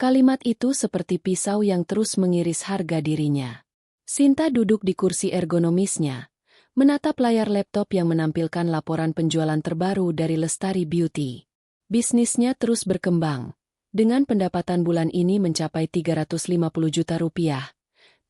Kalimat itu seperti pisau yang terus mengiris harga dirinya. Sinta duduk di kursi ergonomisnya, menatap layar laptop yang menampilkan laporan penjualan terbaru dari Lestari Beauty. Bisnisnya terus berkembang, dengan pendapatan bulan ini mencapai 350 juta rupiah.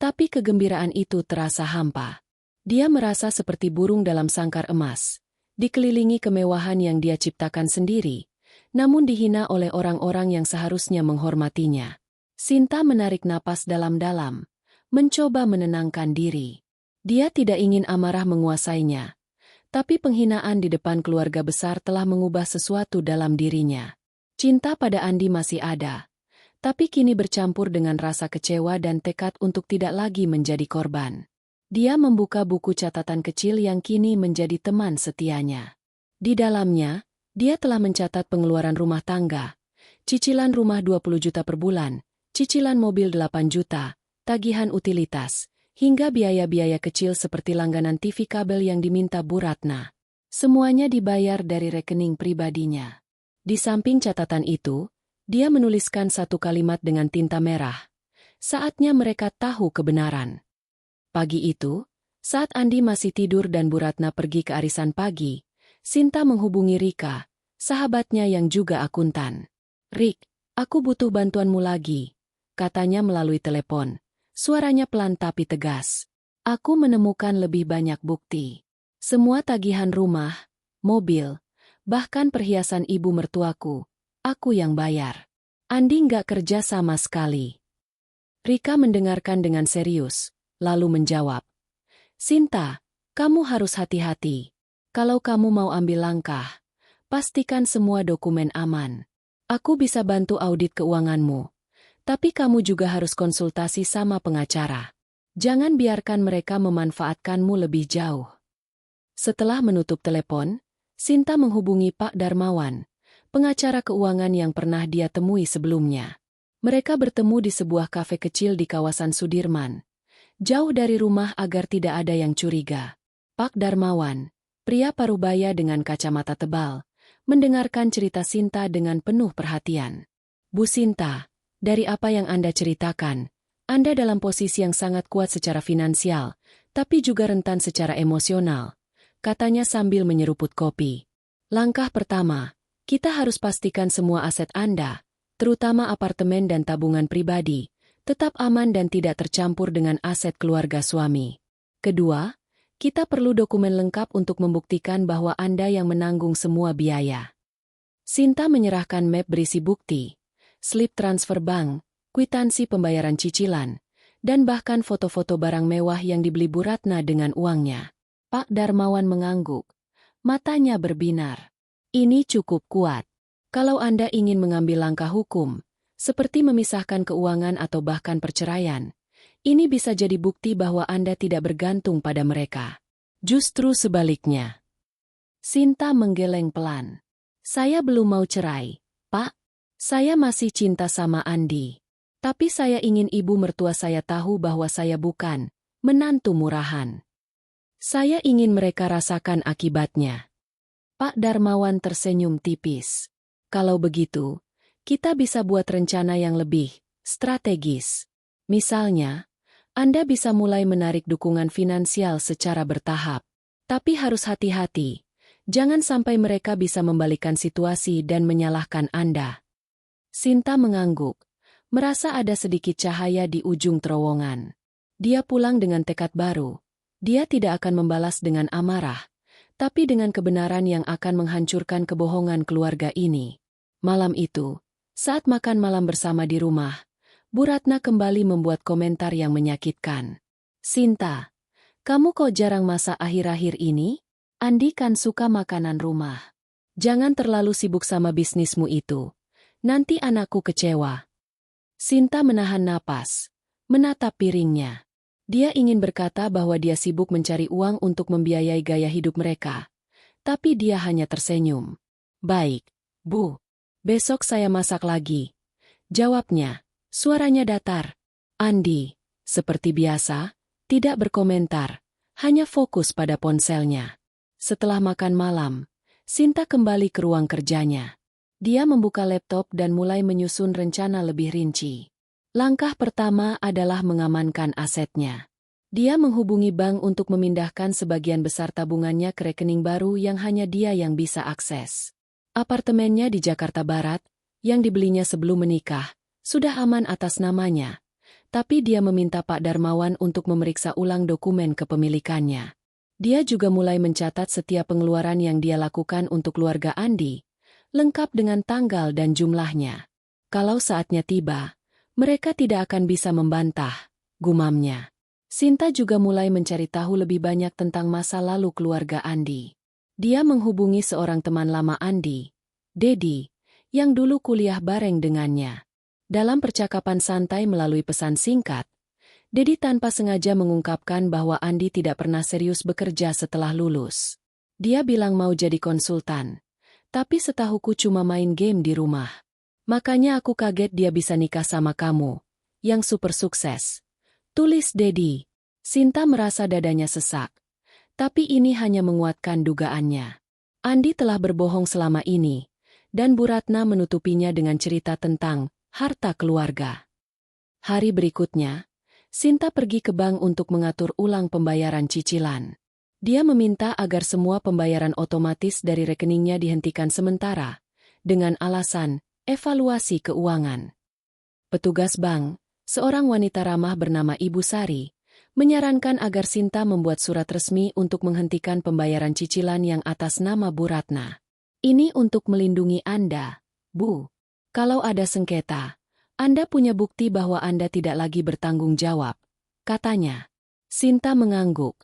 Tapi kegembiraan itu terasa hampa. Dia merasa seperti burung dalam sangkar emas, dikelilingi kemewahan yang dia ciptakan sendiri, namun dihina oleh orang-orang yang seharusnya menghormatinya. Sinta menarik napas dalam-dalam, mencoba menenangkan diri. Dia tidak ingin amarah menguasainya, tapi penghinaan di depan keluarga besar telah mengubah sesuatu dalam dirinya. Cinta pada Andi masih ada, tapi kini bercampur dengan rasa kecewa dan tekad untuk tidak lagi menjadi korban. Dia membuka buku catatan kecil yang kini menjadi teman setianya. Di dalamnya, dia telah mencatat pengeluaran rumah tangga, cicilan rumah 20 juta per bulan, cicilan mobil 8 juta, tagihan utilitas, hingga biaya-biaya kecil seperti langganan TV kabel yang diminta Bu Ratna. Semuanya dibayar dari rekening pribadinya. Di samping catatan itu, dia menuliskan satu kalimat dengan tinta merah. Saatnya mereka tahu kebenaran. Pagi itu, saat Andi masih tidur dan Bu Ratna pergi ke arisan pagi, Sinta menghubungi Rika, sahabatnya yang juga akuntan. "Rik, aku butuh bantuanmu lagi," katanya melalui telepon. Suaranya pelan tapi tegas. "Aku menemukan lebih banyak bukti. Semua tagihan rumah, mobil, bahkan perhiasan ibu mertuaku, aku yang bayar. Andi nggak kerja sama sekali." Rika mendengarkan dengan serius, lalu menjawab, "Sinta, kamu harus hati-hati. Kalau kamu mau ambil langkah, pastikan semua dokumen aman. Aku bisa bantu audit keuanganmu, tapi kamu juga harus konsultasi sama pengacara. Jangan biarkan mereka memanfaatkanmu lebih jauh." Setelah menutup telepon, Sinta menghubungi Pak Darmawan, pengacara keuangan yang pernah dia temui sebelumnya. Mereka bertemu di sebuah kafe kecil di kawasan Sudirman, jauh dari rumah agar tidak ada yang curiga. Pak Darmawan, pria parubaya dengan kacamata tebal, mendengarkan cerita Sinta dengan penuh perhatian. "Bu Sinta, dari apa yang Anda ceritakan, Anda dalam posisi yang sangat kuat secara finansial, tapi juga rentan secara emosional, katanya sambil menyeruput kopi. Langkah pertama, kita harus pastikan semua aset Anda, terutama apartemen dan tabungan pribadi, tetap aman dan tidak tercampur dengan aset keluarga suami. Kedua, kita perlu dokumen lengkap untuk membuktikan bahwa Anda yang menanggung semua biaya. Sinta menyerahkan map berisi bukti, slip transfer bank, kwitansi pembayaran cicilan, dan bahkan foto-foto barang mewah yang dibeli Bu Ratna dengan uangnya. Pak Darmawan mengangguk. Matanya berbinar. Ini cukup kuat. Kalau Anda ingin mengambil langkah hukum, seperti memisahkan keuangan atau bahkan perceraian, ini bisa jadi bukti bahwa Anda tidak bergantung pada mereka. Justru sebaliknya. Sinta menggeleng pelan. Saya belum mau cerai, Pak. Saya masih cinta sama Andi. Tapi saya ingin ibu mertua saya tahu bahwa saya bukan menantu murahan. Saya ingin mereka rasakan akibatnya. Pak Darmawan tersenyum tipis. Kalau begitu, kita bisa buat rencana yang lebih strategis. Misalnya, Anda bisa mulai menarik dukungan finansial secara bertahap. Tapi harus hati-hati. Jangan sampai mereka bisa membalikkan situasi dan menyalahkan Anda. Sinta mengangguk. Merasa ada sedikit cahaya di ujung terowongan. Dia pulang dengan tekad baru. Dia tidak akan membalas dengan amarah, tapi dengan kebenaran yang akan menghancurkan kebohongan keluarga ini. Malam itu, saat makan malam bersama di rumah, Bu Ratna kembali membuat komentar yang menyakitkan. Sinta, kamu kok jarang masak akhir-akhir ini? Andi kan suka makanan rumah. Jangan terlalu sibuk sama bisnismu itu. Nanti anakku kecewa. Sinta menahan napas, menatap piringnya. Dia ingin berkata bahwa dia sibuk mencari uang untuk membiayai gaya hidup mereka. Tapi dia hanya tersenyum. Baik, Bu. Besok saya masak lagi. Jawabnya, suaranya datar. Andi, seperti biasa, tidak berkomentar, hanya fokus pada ponselnya. Setelah makan malam, Sinta kembali ke ruang kerjanya. Dia membuka laptop dan mulai menyusun rencana lebih rinci. Langkah pertama adalah mengamankan asetnya. Dia menghubungi bank untuk memindahkan sebagian besar tabungannya ke rekening baru yang hanya dia yang bisa akses. Apartemennya di Jakarta Barat, yang dibelinya sebelum menikah, sudah aman atas namanya. Tapi dia meminta Pak Darmawan untuk memeriksa ulang dokumen kepemilikannya. Dia juga mulai mencatat setiap pengeluaran yang dia lakukan untuk keluarga Andi, lengkap dengan tanggal dan jumlahnya. Kalau saatnya tiba, mereka tidak akan bisa membantah, gumamnya. Sinta juga mulai mencari tahu lebih banyak tentang masa lalu keluarga Andi. Dia menghubungi seorang teman lama Andi, Dedi, yang dulu kuliah bareng dengannya. Dalam percakapan santai melalui pesan singkat, Dedi tanpa sengaja mengungkapkan bahwa Andi tidak pernah serius bekerja setelah lulus. Dia bilang mau jadi konsultan. Tapi setahuku cuma main game di rumah. Makanya aku kaget dia bisa nikah sama kamu, yang super sukses. Tulis Dedi. Sinta merasa dadanya sesak. Tapi ini hanya menguatkan dugaannya. Andi telah berbohong selama ini, dan Bu Ratna menutupinya dengan cerita tentang harta keluarga. Hari berikutnya, Sinta pergi ke bank untuk mengatur ulang pembayaran cicilan. Dia meminta agar semua pembayaran otomatis dari rekeningnya dihentikan sementara, dengan alasan evaluasi keuangan. Petugas bank, seorang wanita ramah bernama Ibu Sari, menyarankan agar Sinta membuat surat resmi untuk menghentikan pembayaran cicilan yang atas nama Bu Ratna. Ini untuk melindungi Anda, Bu. Kalau ada sengketa, Anda punya bukti bahwa Anda tidak lagi bertanggung jawab, katanya. Sinta mengangguk.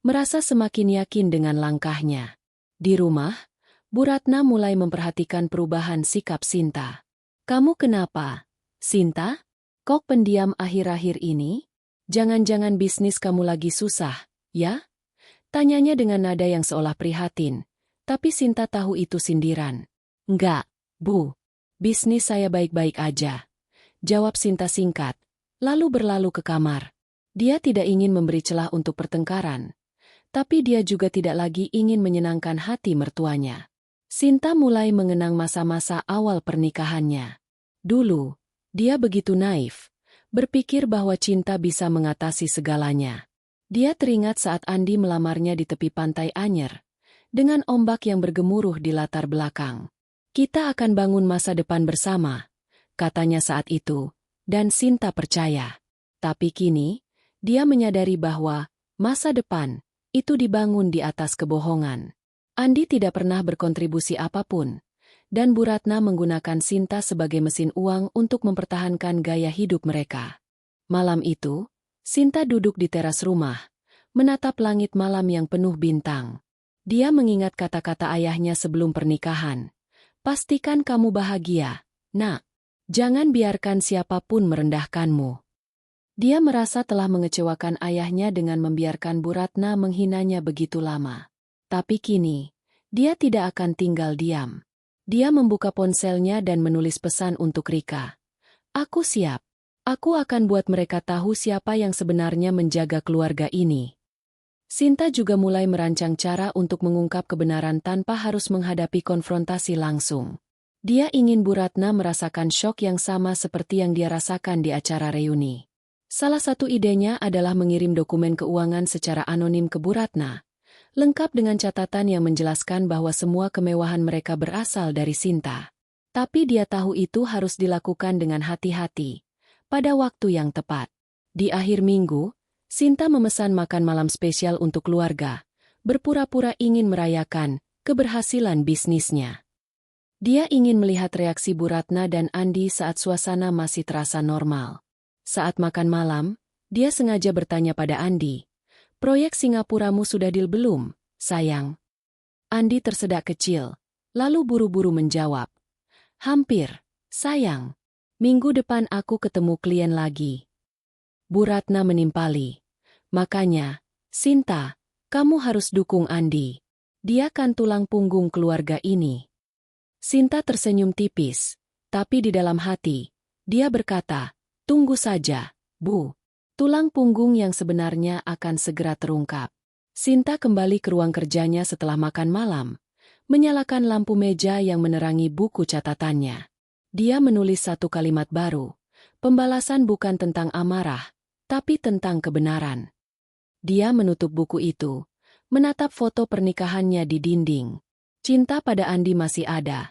Merasa semakin yakin dengan langkahnya. Di rumah, Bu Ratna mulai memperhatikan perubahan sikap Sinta. Kamu kenapa, Sinta? Kok pendiam akhir-akhir ini? Jangan-jangan bisnis kamu lagi susah, ya? Tanyanya dengan nada yang seolah prihatin, tapi Sinta tahu itu sindiran. Enggak, Bu. Bisnis saya baik-baik aja. Jawab Sinta singkat, lalu berlalu ke kamar. Dia tidak ingin memberi celah untuk pertengkaran. Tapi dia juga tidak lagi ingin menyenangkan hati mertuanya. Sinta mulai mengenang masa-masa awal pernikahannya. Dulu, dia begitu naif, berpikir bahwa cinta bisa mengatasi segalanya. Dia teringat saat Andi melamarnya di tepi pantai Anyer, dengan ombak yang bergemuruh di latar belakang. "Kita akan bangun masa depan bersama," katanya saat itu, dan Sinta percaya. Tapi kini, dia menyadari bahwa masa depan itu dibangun di atas kebohongan. Andi tidak pernah berkontribusi apapun, dan Bu Ratna menggunakan Sinta sebagai mesin uang untuk mempertahankan gaya hidup mereka. Malam itu, Sinta duduk di teras rumah, menatap langit malam yang penuh bintang. Dia mengingat kata-kata ayahnya sebelum pernikahan. "Pastikan kamu bahagia, Nak. Jangan biarkan siapapun merendahkanmu." Dia merasa telah mengecewakan ayahnya dengan membiarkan Bu Ratna menghinanya begitu lama. Tapi kini, dia tidak akan tinggal diam. Dia membuka ponselnya dan menulis pesan untuk Rika. "Aku siap. Aku akan buat mereka tahu siapa yang sebenarnya menjaga keluarga ini." Sinta juga mulai merancang cara untuk mengungkap kebenaran tanpa harus menghadapi konfrontasi langsung. Dia ingin Bu Ratna merasakan syok yang sama seperti yang dia rasakan di acara reuni. Salah satu idenya adalah mengirim dokumen keuangan secara anonim ke Bu Ratna, lengkap dengan catatan yang menjelaskan bahwa semua kemewahan mereka berasal dari Sinta. Tapi dia tahu itu harus dilakukan dengan hati-hati, pada waktu yang tepat. Di akhir minggu, Sinta memesan makan malam spesial untuk keluarga, berpura-pura ingin merayakan keberhasilan bisnisnya. Dia ingin melihat reaksi Bu Ratna dan Andi saat suasana masih terasa normal. Saat makan malam, dia sengaja bertanya pada Andi, "Proyek Singapuramu sudah deal belum, sayang?" Andi tersedak kecil, lalu buru-buru menjawab, "Hampir, sayang. Minggu depan aku ketemu klien lagi." Bu Ratna menimpali, "Makanya, Sinta, kamu harus dukung Andi. Dia kan tulang punggung keluarga ini." Sinta tersenyum tipis, tapi di dalam hati, dia berkata, "Tunggu saja, Bu. Tulang punggung yang sebenarnya akan segera terungkap." Sinta kembali ke ruang kerjanya setelah makan malam, menyalakan lampu meja yang menerangi buku catatannya. Dia menulis satu kalimat baru, pembalasan bukan tentang amarah, tapi tentang kebenaran. Dia menutup buku itu, menatap foto pernikahannya di dinding. Cinta pada Andi masih ada,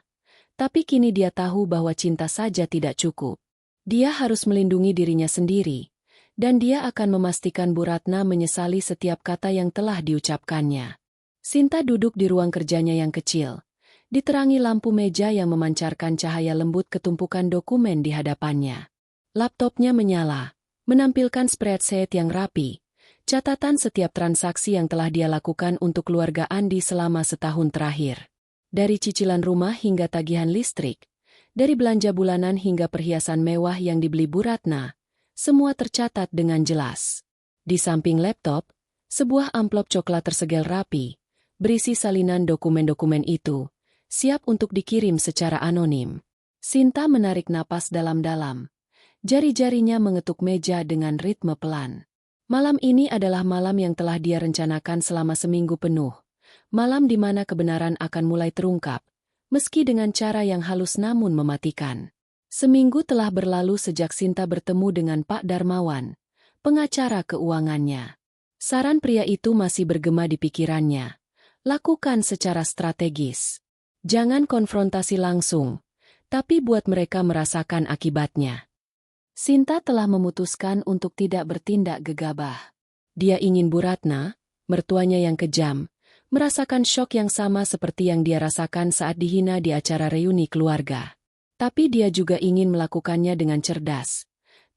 tapi kini dia tahu bahwa cinta saja tidak cukup. Dia harus melindungi dirinya sendiri, dan dia akan memastikan Bu Ratna menyesali setiap kata yang telah diucapkannya. Sinta duduk di ruang kerjanya yang kecil, diterangi lampu meja yang memancarkan cahaya lembut ketumpukan dokumen di hadapannya. Laptopnya menyala, menampilkan spreadsheet yang rapi, catatan setiap transaksi yang telah dia lakukan untuk keluarga Andi selama setahun terakhir. Dari cicilan rumah hingga tagihan listrik, dari belanja bulanan hingga perhiasan mewah yang dibeli Bu Ratna, semua tercatat dengan jelas. Di samping laptop, sebuah amplop coklat tersegel rapi, berisi salinan dokumen-dokumen itu, siap untuk dikirim secara anonim. Sinta menarik napas dalam-dalam. Jari-jarinya mengetuk meja dengan ritme pelan. Malam ini adalah malam yang telah dia rencanakan selama seminggu penuh. Malam di mana kebenaran akan mulai terungkap, meski dengan cara yang halus namun mematikan. Seminggu telah berlalu sejak Sinta bertemu dengan Pak Darmawan, pengacara keuangannya. Saran pria itu masih bergema di pikirannya. Lakukan secara strategis. Jangan konfrontasi langsung, tapi buat mereka merasakan akibatnya. Sinta telah memutuskan untuk tidak bertindak gegabah. Dia ingin Bu Ratna, mertuanya yang kejam, merasakan syok yang sama seperti yang dia rasakan saat dihina di acara reuni keluarga. Tapi dia juga ingin melakukannya dengan cerdas,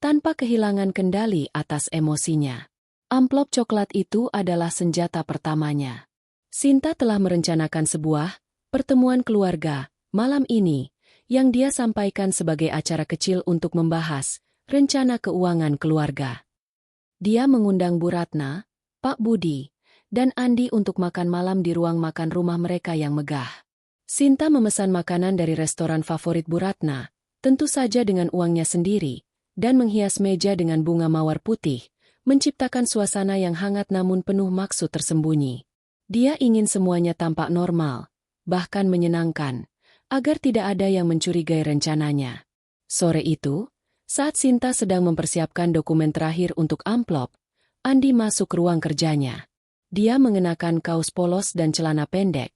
tanpa kehilangan kendali atas emosinya. Amplop coklat itu adalah senjata pertamanya. Sinta telah merencanakan sebuah pertemuan keluarga malam ini, yang dia sampaikan sebagai acara kecil untuk membahas rencana keuangan keluarga. Dia mengundang Bu Ratna, Pak Budi, dan Andi untuk makan malam di ruang makan rumah mereka yang megah. Sinta memesan makanan dari restoran favorit Bu Ratna, tentu saja dengan uangnya sendiri, dan menghias meja dengan bunga mawar putih, menciptakan suasana yang hangat namun penuh maksud tersembunyi. Dia ingin semuanya tampak normal, bahkan menyenangkan, agar tidak ada yang mencurigai rencananya. Sore itu, Saat Sinta sedang mempersiapkan dokumen terakhir untuk amplop, Andi masuk ruang kerjanya. Dia mengenakan kaos polos dan celana pendek.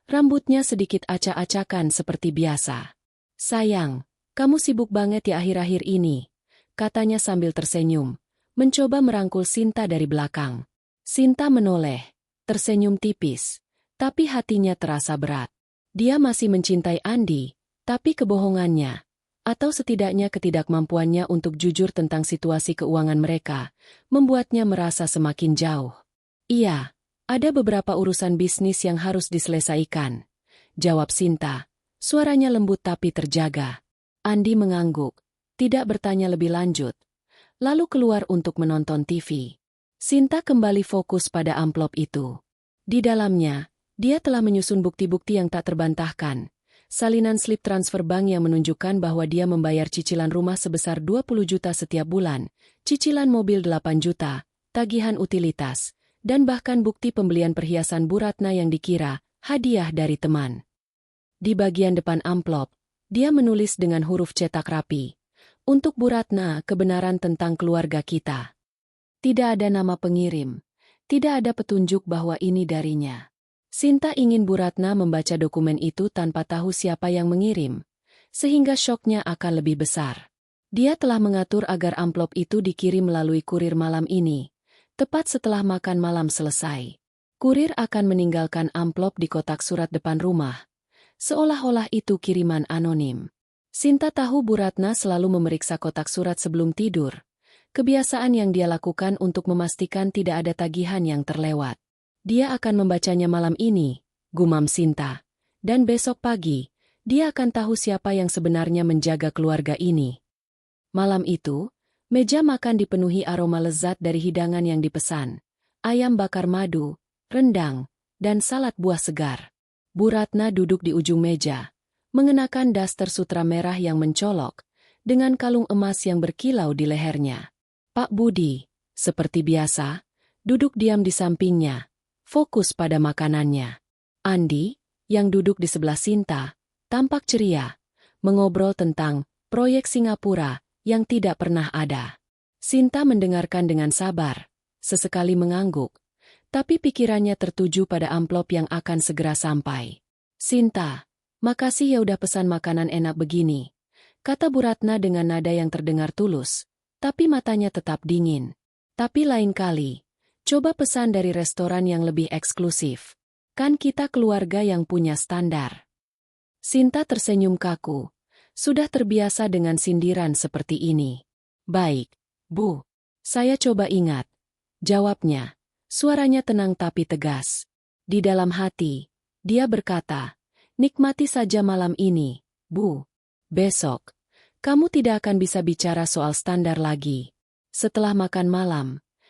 Rambutnya sedikit acak-acakan seperti biasa. "Sayang, kamu sibuk banget ya akhir-akhir ini," katanya sambil tersenyum, mencoba merangkul Sinta dari belakang. Sinta menoleh, tersenyum tipis, tapi hatinya terasa berat. Dia masih mencintai Andi, tapi kebohongannya, atau setidaknya ketidakmampuannya untuk jujur tentang situasi keuangan mereka, membuatnya merasa semakin jauh. "Iya, ada beberapa urusan bisnis yang harus diselesaikan," jawab Sinta, suaranya lembut tapi terjaga. Andi mengangguk, tidak bertanya lebih lanjut, lalu keluar untuk menonton TV. Sinta kembali fokus pada amplop itu. Di dalamnya, dia telah menyusun bukti-bukti yang tak terbantahkan. Salinan slip transfer bank yang menunjukkan bahwa dia membayar cicilan rumah sebesar 20 juta setiap bulan, cicilan mobil 8 juta, tagihan utilitas, dan bahkan bukti pembelian perhiasan Bu Ratna yang dikira hadiah dari teman. Di bagian depan amplop, dia menulis dengan huruf cetak rapi, "Untuk Bu Ratna, kebenaran tentang keluarga kita." Tidak ada nama pengirim, tidak ada petunjuk bahwa ini darinya. Sinta ingin Bu Ratna membaca dokumen itu tanpa tahu siapa yang mengirim, sehingga syoknya akan lebih besar. Dia telah mengatur agar amplop itu dikirim melalui kurir malam ini, tepat setelah makan malam selesai. Kurir akan meninggalkan amplop di kotak surat depan rumah, seolah-olah itu kiriman anonim. Sinta tahu Bu Ratna selalu memeriksa kotak surat sebelum tidur, kebiasaan yang dia lakukan untuk memastikan tidak ada tagihan yang terlewat. Dia akan membacanya malam ini, gumam Sinta. Dan besok pagi, dia akan tahu siapa yang sebenarnya menjaga keluarga ini. Malam itu, meja makan dipenuhi aroma lezat dari hidangan yang dipesan. Ayam bakar madu, rendang, dan salad buah segar. Bu Ratna duduk di ujung meja, mengenakan daster sutra merah yang mencolok, dengan kalung emas yang berkilau di lehernya. Pak Budi, seperti biasa, duduk diam di sampingnya, fokus pada makanannya. Andi, yang duduk di sebelah Sinta, tampak ceria, mengobrol tentang proyek Singapura yang tidak pernah ada. Sinta mendengarkan dengan sabar, sesekali mengangguk, tapi pikirannya tertuju pada amplop yang akan segera sampai. "Sinta, makasih ya udah pesan makanan enak begini," kata Bu Ratna dengan nada yang terdengar tulus, tapi matanya tetap dingin. "Tapi lain kali, coba pesan dari restoran yang lebih eksklusif. Kan kita keluarga yang punya standar." Sinta tersenyum kaku. Sudah terbiasa dengan sindiran seperti ini. "Baik, Bu. Saya coba ingat," jawabnya. Suaranya tenang tapi tegas. Di dalam hati, dia berkata, "Nikmati saja malam ini, Bu. Besok, kamu tidak akan bisa bicara soal standar lagi." Setelah makan malam,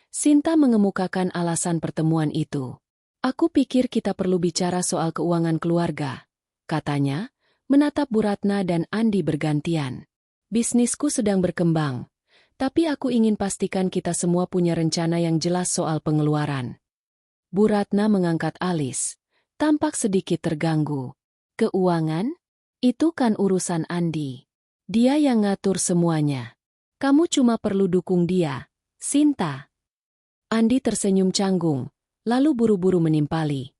Sinta mengemukakan alasan pertemuan itu. "Aku pikir kita perlu bicara soal keuangan keluarga," katanya, menatap Bu Ratna dan Andi bergantian. "Bisnisku sedang berkembang, tapi aku ingin pastikan kita semua punya rencana yang jelas soal pengeluaran." Bu Ratna mengangkat alis, tampak sedikit terganggu. "Keuangan? Itu kan urusan Andi. Dia yang ngatur semuanya. Kamu cuma perlu dukung dia, Sinta." Andi tersenyum canggung, lalu buru-buru menimpali.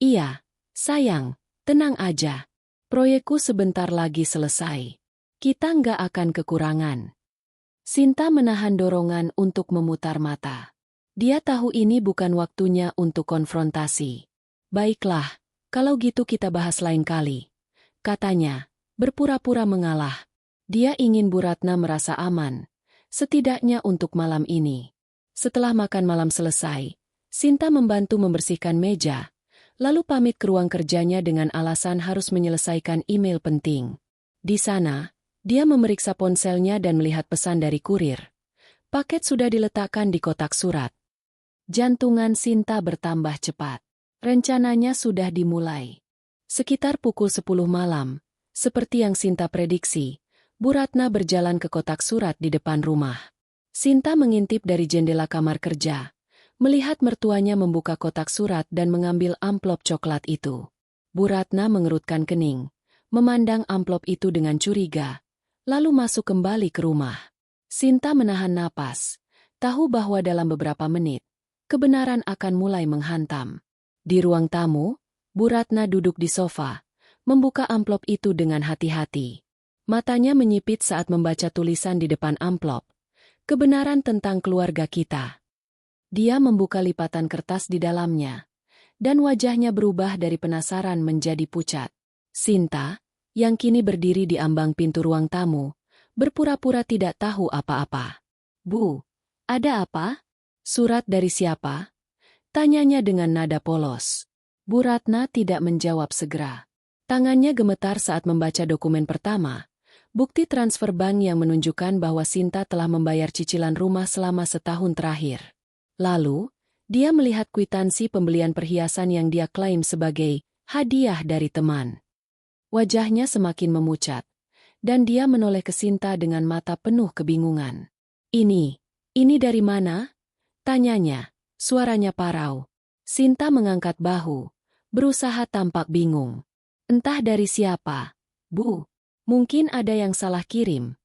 "Iya, sayang, tenang aja. Proyekku sebentar lagi selesai. Kita nggak akan kekurangan." Sinta menahan dorongan untuk memutar mata. Dia tahu ini bukan waktunya untuk konfrontasi. "Baiklah, kalau gitu kita bahas lain kali," katanya, berpura-pura mengalah. Dia ingin Bu Ratna merasa aman, setidaknya untuk malam ini. Setelah makan malam selesai, Sinta membantu membersihkan meja, lalu pamit ke ruang kerjanya dengan alasan harus menyelesaikan email penting. Di sana, dia memeriksa ponselnya dan melihat pesan dari kurir. Paket sudah diletakkan di kotak surat. Jantungan Sinta bertambah cepat. Rencananya sudah dimulai. Sekitar pukul 10 malam, seperti yang Sinta prediksi, Bu Ratna berjalan ke kotak surat di depan rumah. Sinta mengintip dari jendela kamar kerja, melihat mertuanya membuka kotak surat dan mengambil amplop coklat itu. Bu Ratna mengerutkan kening, memandang amplop itu dengan curiga, lalu masuk kembali ke rumah. Sinta menahan napas, tahu bahwa dalam beberapa menit, kebenaran akan mulai menghantam. Di ruang tamu, Bu Ratna duduk di sofa, membuka amplop itu dengan hati-hati. Matanya menyipit saat membaca tulisan di depan amplop. Kebenaran tentang keluarga kita. Dia membuka lipatan kertas di dalamnya, dan wajahnya berubah dari penasaran menjadi pucat. Sinta, yang kini berdiri di ambang pintu ruang tamu, berpura-pura tidak tahu apa-apa. "Bu, ada apa? Surat dari siapa?" tanyanya dengan nada polos. Bu Ratna tidak menjawab segera. Tangannya gemetar saat membaca dokumen pertama, bukti transfer bank yang menunjukkan bahwa Sinta telah membayar cicilan rumah selama setahun terakhir. Lalu, dia melihat kwitansi pembelian perhiasan yang dia klaim sebagai hadiah dari teman. Wajahnya semakin memucat, dan dia menoleh ke Sinta dengan mata penuh kebingungan. Ini dari mana?" tanyanya, suaranya parau. Sinta mengangkat bahu, berusaha tampak bingung. "Entah dari siapa, Bu. Mungkin ada yang salah kirim."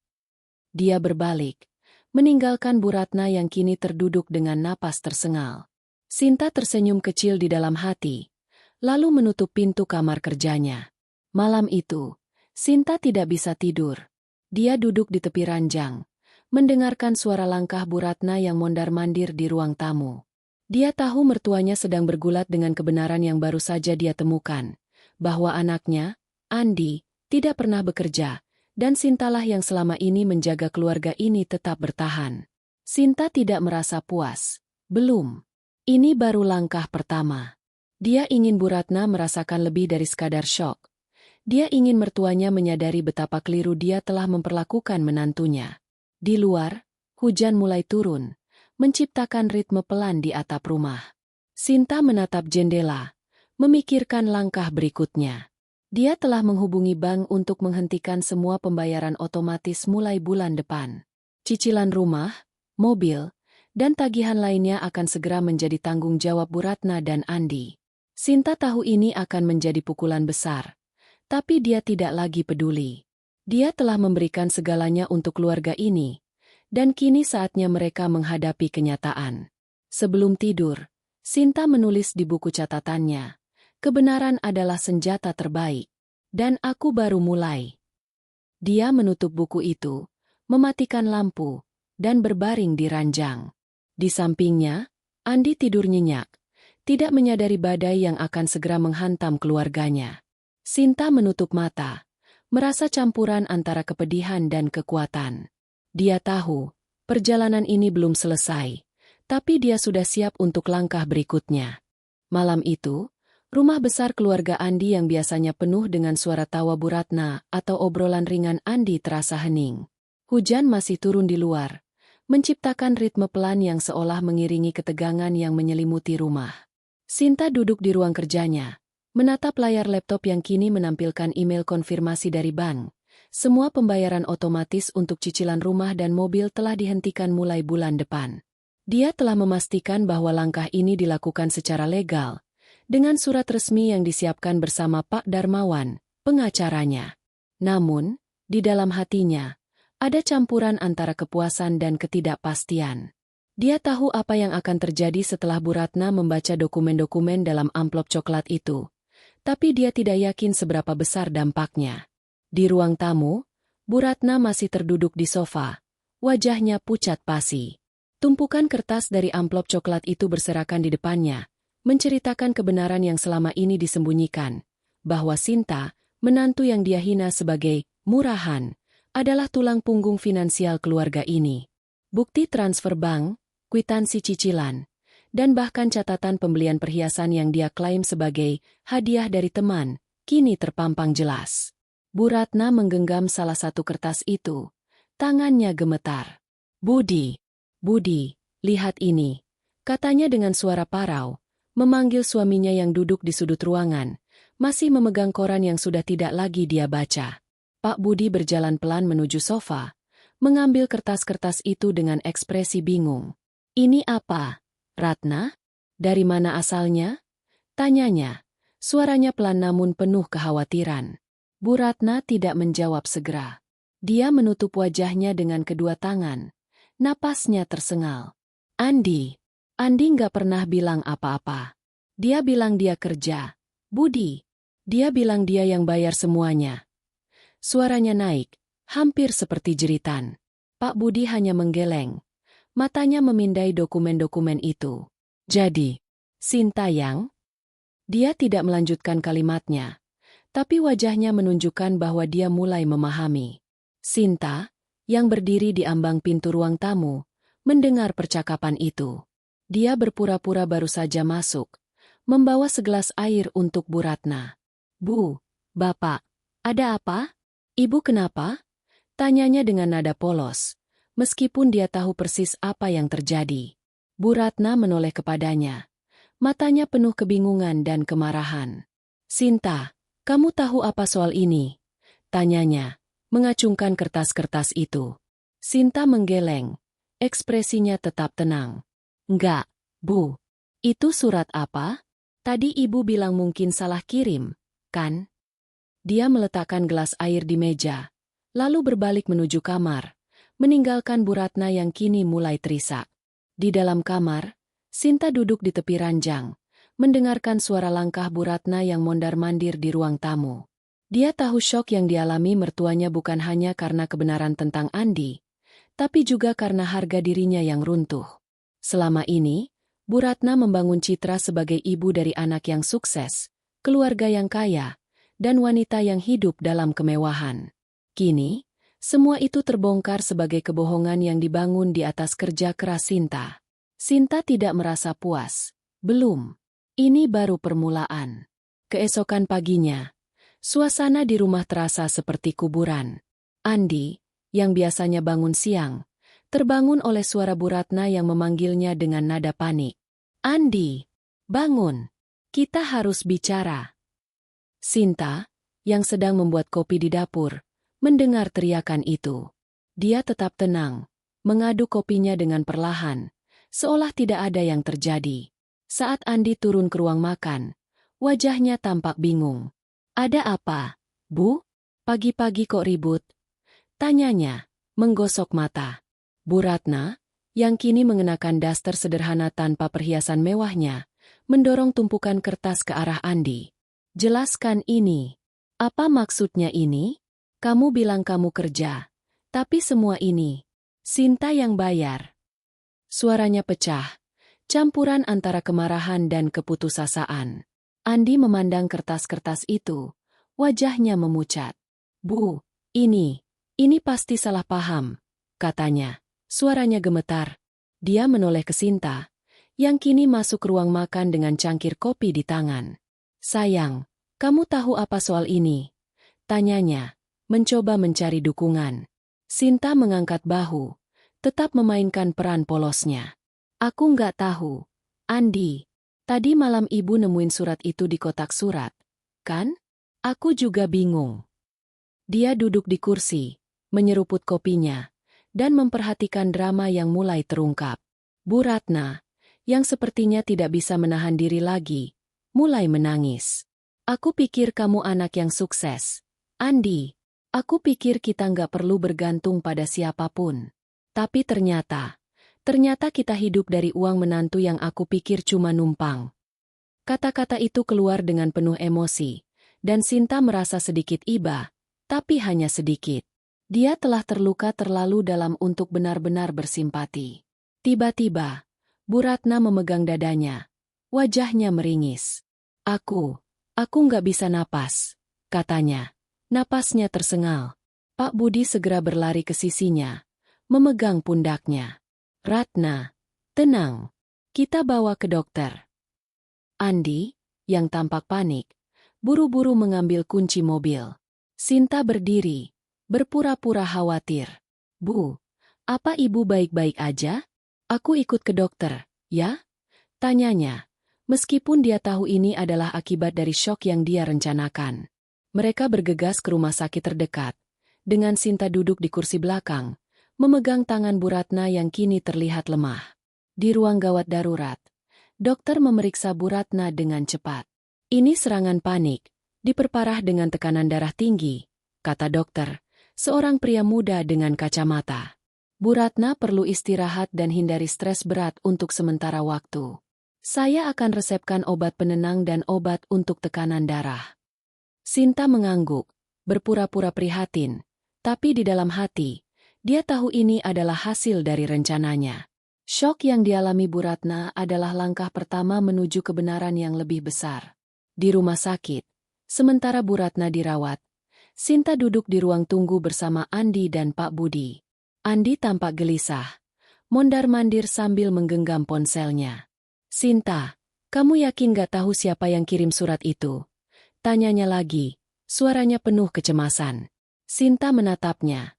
Dia berbalik, meninggalkan Bu Ratna yang kini terduduk dengan napas tersengal. Sinta tersenyum kecil di dalam hati, lalu menutup pintu kamar kerjanya. Malam itu, Sinta tidak bisa tidur. Dia duduk di tepi ranjang, mendengarkan suara langkah Bu Ratna yang mondar-mandir di ruang tamu. Dia tahu mertuanya sedang bergulat dengan kebenaran yang baru saja dia temukan, bahwa anaknya, Andi, tidak pernah bekerja, dan Sintalah yang selama ini menjaga keluarga ini tetap bertahan. Sinta tidak merasa puas. Belum. Ini baru langkah pertama. Dia ingin Bu Ratna merasakan lebih dari sekadar syok. Dia ingin mertuanya menyadari betapa keliru dia telah memperlakukan menantunya. Di luar, hujan mulai turun, menciptakan ritme pelan di atap rumah. Sinta menatap jendela, memikirkan langkah berikutnya. Dia telah menghubungi bank untuk menghentikan semua pembayaran otomatis mulai bulan depan. Cicilan rumah, mobil, dan tagihan lainnya akan segera menjadi tanggung jawab Bu Ratna dan Andi. Sinta tahu ini akan menjadi pukulan besar, tapi dia tidak lagi peduli. Dia telah memberikan segalanya untuk keluarga ini, dan kini saatnya mereka menghadapi kenyataan. Sebelum tidur, Sinta menulis di buku catatannya, "Kebenaran adalah senjata terbaik. Dan aku baru mulai." Dia menutup buku itu, mematikan lampu, dan berbaring di ranjang. Di sampingnya, Andi tidur nyenyak, tidak menyadari badai yang akan segera menghantam keluarganya. Sinta menutup mata, merasa campuran antara kepedihan dan kekuatan. Dia tahu, perjalanan ini belum selesai, tapi dia sudah siap untuk langkah berikutnya. Malam itu, rumah besar keluarga Andi yang biasanya penuh dengan suara tawa Bu Ratna atau obrolan ringan Andi terasa hening. Hujan masih turun di luar, menciptakan ritme pelan yang seolah mengiringi ketegangan yang menyelimuti rumah. Sinta duduk di ruang kerjanya, menatap layar laptop yang kini menampilkan email konfirmasi dari bank. Semua pembayaran otomatis untuk cicilan rumah dan mobil telah dihentikan mulai bulan depan. Dia telah memastikan bahwa langkah ini dilakukan secara legal, dengan surat resmi yang disiapkan bersama Pak Darmawan, pengacaranya. Namun, di dalam hatinya, ada campuran antara kepuasan dan ketidakpastian. Dia tahu apa yang akan terjadi setelah Bu Ratna membaca dokumen-dokumen dalam amplop coklat itu, tapi dia tidak yakin seberapa besar dampaknya. Di ruang tamu, Bu Ratna masih terduduk di sofa, wajahnya pucat pasi. Tumpukan kertas dari amplop coklat itu berserakan di depannya, menceritakan kebenaran yang selama ini disembunyikan, bahwa Sinta, menantu yang dia hina sebagai murahan, adalah tulang punggung finansial keluarga ini. Bukti transfer bank, kwitansi cicilan, dan bahkan catatan pembelian perhiasan yang dia klaim sebagai hadiah dari teman, kini terpampang jelas. Bu Ratna menggenggam salah satu kertas itu, tangannya gemetar. Budi, lihat ini," katanya dengan suara parau, memanggil suaminya yang duduk di sudut ruangan, masih memegang koran yang sudah tidak lagi dia baca. Pak Budi berjalan pelan menuju sofa, mengambil kertas-kertas itu dengan ekspresi bingung. "Ini apa, Ratna? Dari mana asalnya?" tanyanya, suaranya pelan namun penuh kekhawatiran. Bu Ratna tidak menjawab segera. Dia menutup wajahnya dengan kedua tangan. Napasnya tersengal. Andi nggak pernah bilang apa-apa. Dia bilang dia kerja. Budi. Dia bilang dia yang bayar semuanya. Suaranya naik, hampir seperti jeritan. Pak Budi hanya menggeleng. Matanya memindai dokumen-dokumen itu. Jadi, Sintayang? Dia tidak melanjutkan kalimatnya. Tapi wajahnya menunjukkan bahwa dia mulai memahami. Sinta, yang berdiri di ambang pintu ruang tamu, mendengar percakapan itu. Dia berpura-pura baru saja masuk, membawa segelas air untuk Bu Ratna. Bu, Bapak, ada apa? Ibu kenapa? Tanyanya dengan nada polos, meskipun dia tahu persis apa yang terjadi. Bu Ratna menoleh kepadanya. Matanya penuh kebingungan dan kemarahan. Sinta, kamu tahu apa soal ini? Tanyanya, mengacungkan kertas-kertas itu. Sinta menggeleng, ekspresinya tetap tenang. Enggak, Bu. Itu surat apa? Tadi Ibu bilang mungkin salah kirim, kan? Dia meletakkan gelas air di meja, lalu berbalik menuju kamar, meninggalkan Bu Ratna yang kini mulai terisak. Di dalam kamar, Sinta duduk di tepi ranjang, mendengarkan suara langkah Bu Ratna yang mondar-mandir di ruang tamu. Dia tahu syok yang dialami mertuanya bukan hanya karena kebenaran tentang Andi, tapi juga karena harga dirinya yang runtuh. Selama ini, Bu Ratna membangun citra sebagai ibu dari anak yang sukses, keluarga yang kaya, dan wanita yang hidup dalam kemewahan. Kini, semua itu terbongkar sebagai kebohongan yang dibangun di atas kerja keras Sinta. Sinta tidak merasa puas. Belum. Ini baru permulaan. Keesokan paginya, suasana di rumah terasa seperti kuburan. Andi, yang biasanya bangun siang, terbangun oleh suara Bu Ratna yang memanggilnya dengan nada panik. Andi, bangun. Kita harus bicara. Sinta, yang sedang membuat kopi di dapur, mendengar teriakan itu. Dia tetap tenang, mengaduk kopinya dengan perlahan, seolah tidak ada yang terjadi. Saat Andi turun ke ruang makan, wajahnya tampak bingung. Ada apa, Bu? Pagi-pagi kok ribut? Tanyanya, menggosok mata. Bu Ratna, yang kini mengenakan daster sederhana tanpa perhiasan mewahnya, mendorong tumpukan kertas ke arah Andi. Jelaskan ini. Apa maksudnya ini? Kamu bilang kamu kerja. Tapi semua ini, Sinta yang bayar. Suaranya pecah, campuran antara kemarahan dan keputusasaan. Andi memandang kertas-kertas itu, wajahnya memucat. Bu, ini pasti salah paham, katanya. Suaranya gemetar. Dia menoleh ke Sinta, yang kini masuk ruang makan dengan cangkir kopi di tangan. Sayang, kamu tahu apa soal ini? Tanyanya, mencoba mencari dukungan. Sinta mengangkat bahu, tetap memainkan peran polosnya. Aku nggak tahu. Andi, tadi malam ibu nemuin surat itu di kotak surat, kan? Aku juga bingung. Dia duduk di kursi, menyeruput kopinya, dan memperhatikan drama yang mulai terungkap. Bu Ratna, yang sepertinya tidak bisa menahan diri lagi, mulai menangis. Aku pikir kamu anak yang sukses. Andi, aku pikir kita nggak perlu bergantung pada siapapun. Tapi ternyata kita hidup dari uang menantu yang aku pikir cuma numpang. Kata-kata itu keluar dengan penuh emosi, dan Sinta merasa sedikit iba, tapi hanya sedikit. Dia telah terluka terlalu dalam untuk benar-benar bersimpati. Tiba-tiba, Bu Ratna memegang dadanya. Wajahnya meringis. Aku nggak bisa napas, katanya. Napasnya tersengal. Pak Budi segera berlari ke sisinya, memegang pundaknya. Ratna, tenang. Kita bawa ke dokter. Andi, yang tampak panik, buru-buru mengambil kunci mobil. Sinta berdiri, berpura-pura khawatir. Bu, apa ibu baik-baik aja? Aku ikut ke dokter, ya? Tanyanya, meskipun dia tahu ini adalah akibat dari syok yang dia rencanakan. Mereka bergegas ke rumah sakit terdekat, dengan Sinta duduk di kursi belakang, memegang tangan Bu Ratna yang kini terlihat lemah. Di ruang gawat darurat, dokter memeriksa Bu Ratna dengan cepat. Ini serangan panik, diperparah dengan tekanan darah tinggi, kata dokter, seorang pria muda dengan kacamata. Bu Ratna perlu istirahat dan hindari stres berat untuk sementara waktu. Saya akan resepkan obat penenang dan obat untuk tekanan darah. Sinta mengangguk, berpura-pura prihatin, tapi di dalam hati, dia tahu ini adalah hasil dari rencananya. Syok yang dialami Bu Ratna adalah langkah pertama menuju kebenaran yang lebih besar. Di rumah sakit, sementara Bu Ratna dirawat, Sinta duduk di ruang tunggu bersama Andi dan Pak Budi. Andi tampak gelisah, mondar-mandir sambil menggenggam ponselnya. Sinta, kamu yakin gak tahu siapa yang kirim surat itu? Tanyanya lagi, suaranya penuh kecemasan. Sinta menatapnya,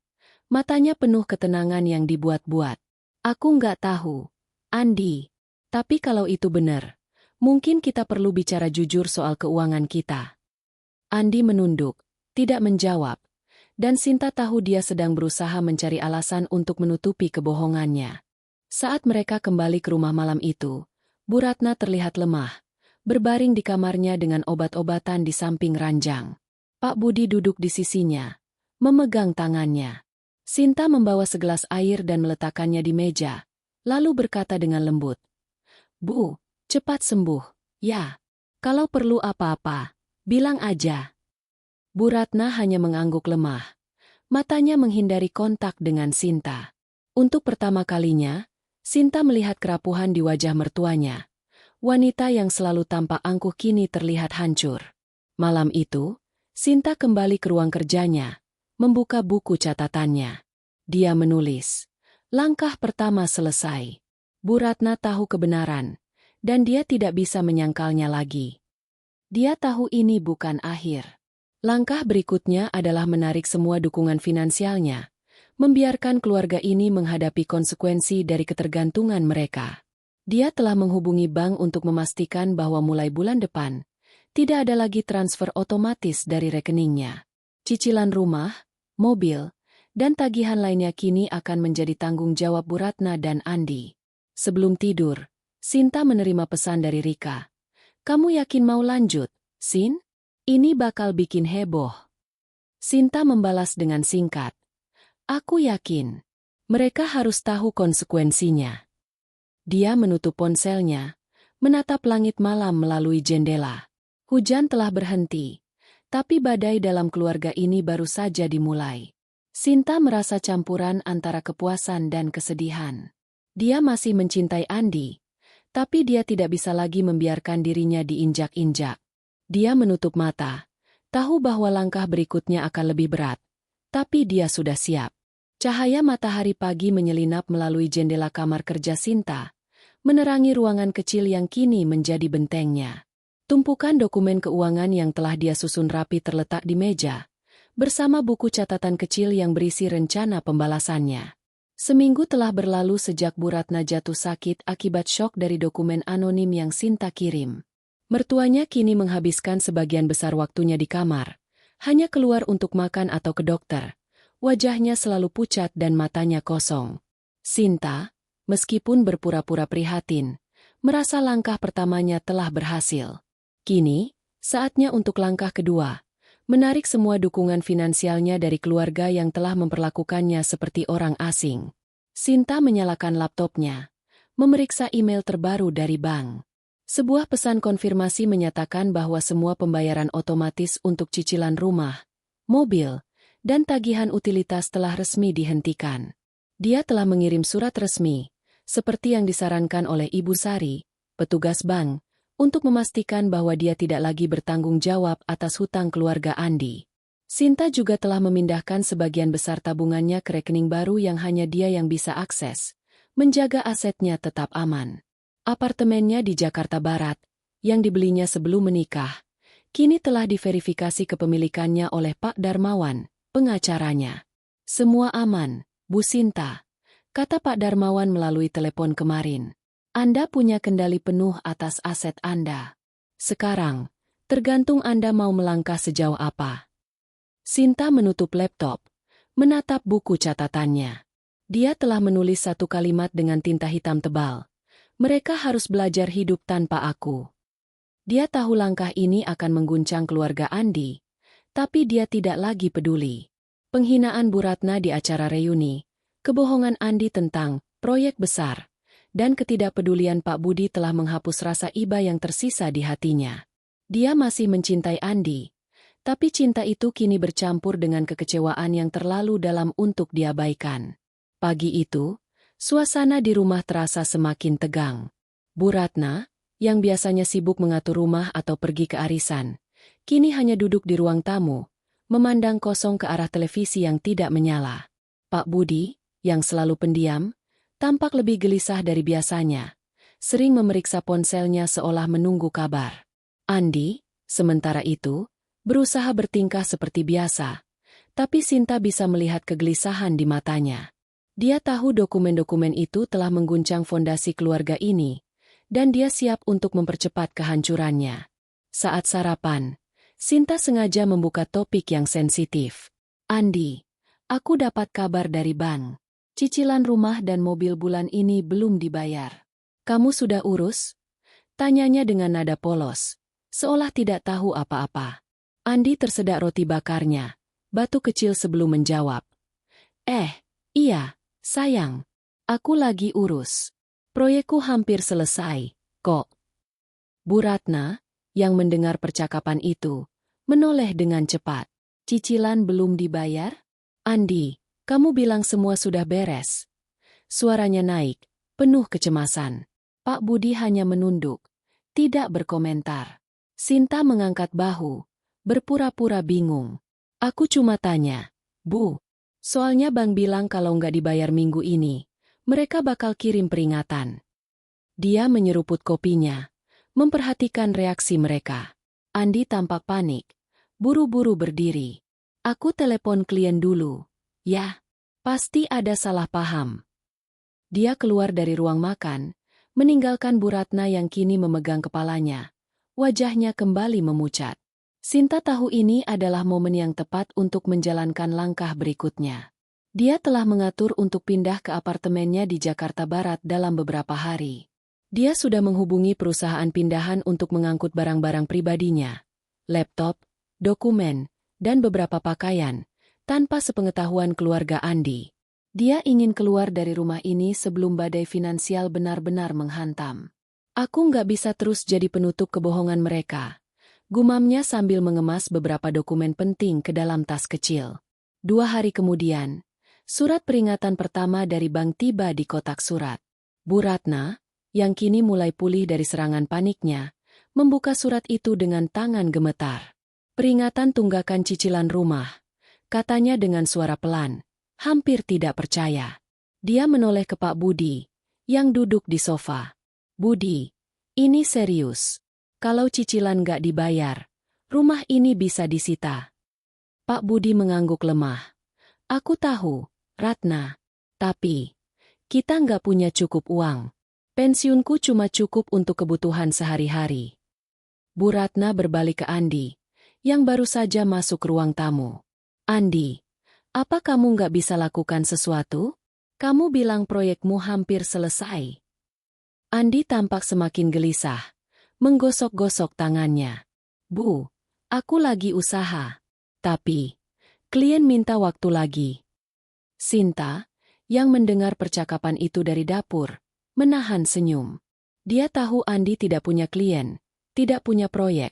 matanya penuh ketenangan yang dibuat-buat. Aku nggak tahu, Andi. Tapi kalau itu benar, mungkin kita perlu bicara jujur soal keuangan kita. Andi menunduk, tidak menjawab, dan Sinta tahu dia sedang berusaha mencari alasan untuk menutupi kebohongannya. Saat mereka kembali ke rumah malam itu, Bu Ratna terlihat lemah, berbaring di kamarnya dengan obat-obatan di samping ranjang. Pak Budi duduk di sisinya, memegang tangannya. Sinta membawa segelas air dan meletakkannya di meja, lalu berkata dengan lembut, "Bu, cepat sembuh, ya. Kalau perlu apa-apa, bilang aja." Bu Ratna hanya mengangguk lemah. Matanya menghindari kontak dengan Sinta. Untuk pertama kalinya, Sinta melihat kerapuhan di wajah mertuanya. Wanita yang selalu tampak angkuh kini terlihat hancur. Malam itu, Sinta kembali ke ruang kerjanya, membuka buku catatannya. Dia menulis, langkah pertama selesai. Bu Ratna tahu kebenaran, dan dia tidak bisa menyangkalnya lagi. Dia tahu ini bukan akhir. Langkah berikutnya adalah menarik semua dukungan finansialnya, membiarkan keluarga ini menghadapi konsekuensi dari ketergantungan mereka. Dia telah menghubungi bank untuk memastikan bahwa mulai bulan depan, tidak ada lagi transfer otomatis dari rekeningnya. Cicilan rumah, mobil, dan tagihan lainnya kini akan menjadi tanggung jawab Bu Ratna dan Andi. Sebelum tidur, Sinta menerima pesan dari Rika. "Kamu yakin mau lanjut, Sin? Ini bakal bikin heboh." Sinta membalas dengan singkat. "Aku yakin. Mereka harus tahu konsekuensinya." Dia menutup ponselnya, menatap langit malam melalui jendela. Hujan telah berhenti, tapi badai dalam keluarga ini baru saja dimulai. Sinta merasa campuran antara kepuasan dan kesedihan. Dia masih mencintai Andi, tapi dia tidak bisa lagi membiarkan dirinya diinjak-injak. Dia menutup mata, tahu bahwa langkah berikutnya akan lebih berat, tapi dia sudah siap. Cahaya matahari pagi menyelinap melalui jendela kamar kerja Sinta, menerangi ruangan kecil yang kini menjadi bentengnya. Tumpukan dokumen keuangan yang telah dia susun rapi terletak di meja, bersama buku catatan kecil yang berisi rencana pembalasannya. Seminggu telah berlalu sejak Bu Ratna jatuh sakit akibat syok dari dokumen anonim yang Sinta kirim. Mertuanya kini menghabiskan sebagian besar waktunya di kamar, hanya keluar untuk makan atau ke dokter. Wajahnya selalu pucat dan matanya kosong. Sinta, meskipun berpura-pura prihatin, merasa langkah pertamanya telah berhasil. Kini, saatnya untuk langkah kedua. Menarik semua dukungan finansialnya dari keluarga yang telah memperlakukannya seperti orang asing. Sinta menyalakan laptopnya, memeriksa email terbaru dari bank. Sebuah pesan konfirmasi menyatakan bahwa semua pembayaran otomatis untuk cicilan rumah, mobil, dan tagihan utilitas telah resmi dihentikan. Dia telah mengirim surat resmi, seperti yang disarankan oleh Ibu Sari, petugas bank, untuk memastikan bahwa dia tidak lagi bertanggung jawab atas hutang keluarga Andi. Sinta juga telah memindahkan sebagian besar tabungannya ke rekening baru yang hanya dia yang bisa akses, menjaga asetnya tetap aman. Apartemennya di Jakarta Barat, yang dibelinya sebelum menikah, kini telah diverifikasi kepemilikannya oleh Pak Darmawan, pengacaranya. "Semua aman, Bu Sinta," kata Pak Darmawan melalui telepon kemarin. "Anda punya kendali penuh atas aset Anda. Sekarang, tergantung Anda mau melangkah sejauh apa." Sinta menutup laptop, menatap buku catatannya. Dia telah menulis satu kalimat dengan tinta hitam tebal. "Mereka harus belajar hidup tanpa aku." Dia tahu langkah ini akan mengguncang keluarga Andi, tapi dia tidak lagi peduli. Penghinaan Bu Ratna di acara reuni, kebohongan Andi tentang proyek besar, dan ketidakpedulian Pak Budi telah menghapus rasa iba yang tersisa di hatinya. Dia masih mencintai Andi, tapi cinta itu kini bercampur dengan kekecewaan yang terlalu dalam untuk diabaikan. Pagi itu, suasana di rumah terasa semakin tegang. Bu Ratna, yang biasanya sibuk mengatur rumah atau pergi ke arisan, kini hanya duduk di ruang tamu, memandang kosong ke arah televisi yang tidak menyala. Pak Budi, yang selalu pendiam, tampak lebih gelisah dari biasanya, sering memeriksa ponselnya seolah menunggu kabar. Andi, sementara itu, berusaha bertingkah seperti biasa, tapi Sinta bisa melihat kegelisahan di matanya. Dia tahu dokumen-dokumen itu telah mengguncang fondasi keluarga ini, dan dia siap untuk mempercepat kehancurannya. Saat sarapan, Sinta sengaja membuka topik yang sensitif. Andi, aku dapat kabar dari bank. Cicilan rumah dan mobil bulan ini belum dibayar. Kamu sudah urus? Tanyanya dengan nada polos, seolah tidak tahu apa-apa. Andi tersedak roti bakarnya, batu kecil sebelum menjawab. Iya, sayang. Aku lagi urus. Proyekku hampir selesai, kok. Bu Ratna, yang mendengar percakapan itu, menoleh dengan cepat. Cicilan belum dibayar? Andi, kamu bilang semua sudah beres. Suaranya naik, penuh kecemasan. Pak Budi hanya menunduk, tidak berkomentar. Sinta mengangkat bahu, berpura-pura bingung. Aku cuma tanya, Bu. Soalnya Bang bilang kalau nggak dibayar minggu ini, mereka bakal kirim peringatan. Dia menyeruput kopinya, memperhatikan reaksi mereka. Andi tampak panik, buru-buru berdiri. Aku telepon klien dulu. Ya, pasti ada salah paham. Dia keluar dari ruang makan, meninggalkan Bu Ratna yang kini memegang kepalanya. Wajahnya kembali memucat. Sinta tahu ini adalah momen yang tepat untuk menjalankan langkah berikutnya. Dia telah mengatur untuk pindah ke apartemennya di Jakarta Barat dalam beberapa hari. Dia sudah menghubungi perusahaan pindahan untuk mengangkut barang-barang pribadinya, laptop, dokumen, dan beberapa pakaian, tanpa sepengetahuan keluarga Andi. Dia ingin keluar dari rumah ini sebelum badai finansial benar-benar menghantam. Aku nggak bisa terus jadi penutup kebohongan mereka. Gumamnya sambil mengemas beberapa dokumen penting ke dalam tas kecil. 2 hari kemudian, surat peringatan pertama dari bank tiba di kotak surat. Bu Ratna, yang kini mulai pulih dari serangan paniknya, membuka surat itu dengan tangan gemetar. Peringatan tunggakan cicilan rumah, katanya dengan suara pelan, hampir tidak percaya. Dia menoleh ke Pak Budi, yang duduk di sofa. Budi, ini serius. Kalau cicilan nggak dibayar, rumah ini bisa disita. Pak Budi mengangguk lemah. Aku tahu, Ratna. Tapi, kita nggak punya cukup uang. Pensiunku cuma cukup untuk kebutuhan sehari-hari. Bu Ratna berbalik ke Andi, yang baru saja masuk ruang tamu. Andi, apa kamu nggak bisa lakukan sesuatu? Kamu bilang proyekmu hampir selesai. Andi tampak semakin gelisah. Menggosok-gosok tangannya. Bu, aku lagi usaha. Tapi, klien minta waktu lagi. Sinta, yang mendengar percakapan itu dari dapur, menahan senyum. Dia tahu Andi tidak punya klien, tidak punya proyek,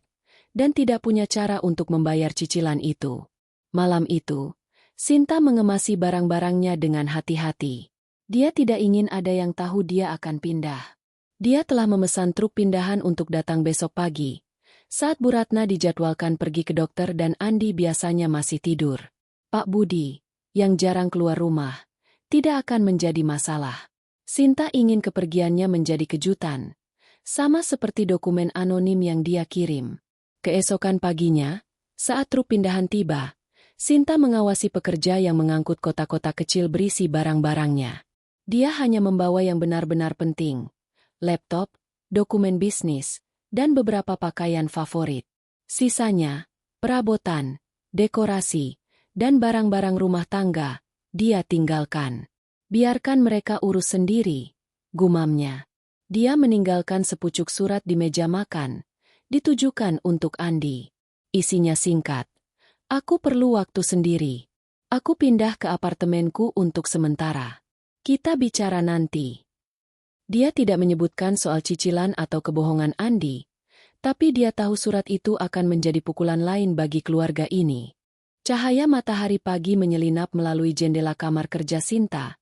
dan tidak punya cara untuk membayar cicilan itu. Malam itu, Sinta mengemasi barang-barangnya dengan hati-hati. Dia tidak ingin ada yang tahu dia akan pindah. Dia telah memesan truk pindahan untuk datang besok pagi, saat Bu Ratna dijadwalkan pergi ke dokter dan Andi biasanya masih tidur. Pak Budi, yang jarang keluar rumah, tidak akan menjadi masalah. Sinta ingin kepergiannya menjadi kejutan, sama seperti dokumen anonim yang dia kirim. Keesokan paginya, saat truk pindahan tiba, Sinta mengawasi pekerja yang mengangkut kotak-kotak kecil berisi barang-barangnya. Dia hanya membawa yang benar-benar penting. Laptop, dokumen bisnis, dan beberapa pakaian favorit. Sisanya, perabotan, dekorasi, dan barang-barang rumah tangga, dia tinggalkan. Biarkan mereka urus sendiri, gumamnya. Dia meninggalkan sepucuk surat di meja makan, ditujukan untuk Andi. Isinya singkat. Aku perlu waktu sendiri. Aku pindah ke apartemenku untuk sementara. Kita bicara nanti. Dia tidak menyebutkan soal cicilan atau kebohongan Andi, tapi dia tahu surat itu akan menjadi pukulan lain bagi keluarga ini. Cahaya matahari pagi menyelinap melalui jendela kamar kerja Sinta,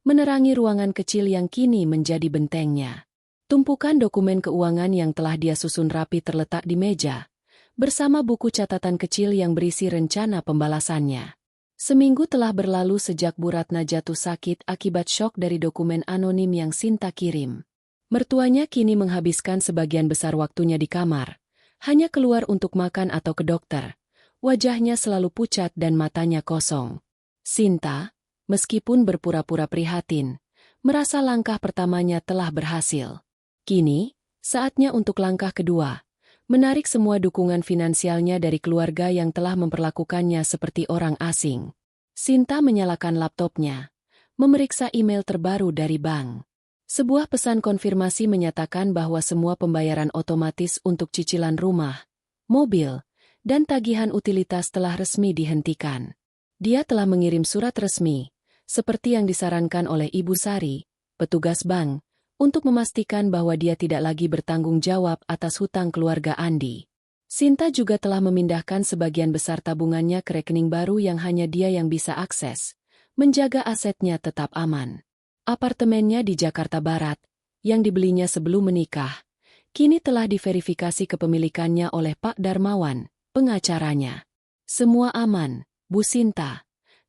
menerangi ruangan kecil yang kini menjadi bentengnya. Tumpukan dokumen keuangan yang telah dia susun rapi terletak di meja, bersama buku catatan kecil yang berisi rencana pembalasannya. Seminggu telah berlalu sejak Bu Ratna jatuh sakit akibat syok dari dokumen anonim yang Sinta kirim. Mertuanya kini menghabiskan sebagian besar waktunya di kamar, hanya keluar untuk makan atau ke dokter. Wajahnya selalu pucat dan matanya kosong. Sinta, meskipun berpura-pura prihatin, merasa langkah pertamanya telah berhasil. Kini, saatnya untuk langkah kedua, menarik semua dukungan finansialnya dari keluarga yang telah memperlakukannya seperti orang asing. Sinta menyalakan laptopnya, memeriksa email terbaru dari bank. Sebuah pesan konfirmasi menyatakan bahwa semua pembayaran otomatis untuk cicilan rumah, mobil, dan tagihan utilitas telah resmi dihentikan. Dia telah mengirim surat resmi, seperti yang disarankan oleh Ibu Sari, petugas bank, untuk memastikan bahwa dia tidak lagi bertanggung jawab atas hutang keluarga Andi. Sinta juga telah memindahkan sebagian besar tabungannya ke rekening baru yang hanya dia yang bisa akses, menjaga asetnya tetap aman. Apartemennya di Jakarta Barat, yang dibelinya sebelum menikah, kini telah diverifikasi kepemilikannya oleh Pak Darmawan, pengacaranya. Semua aman, Bu Sinta,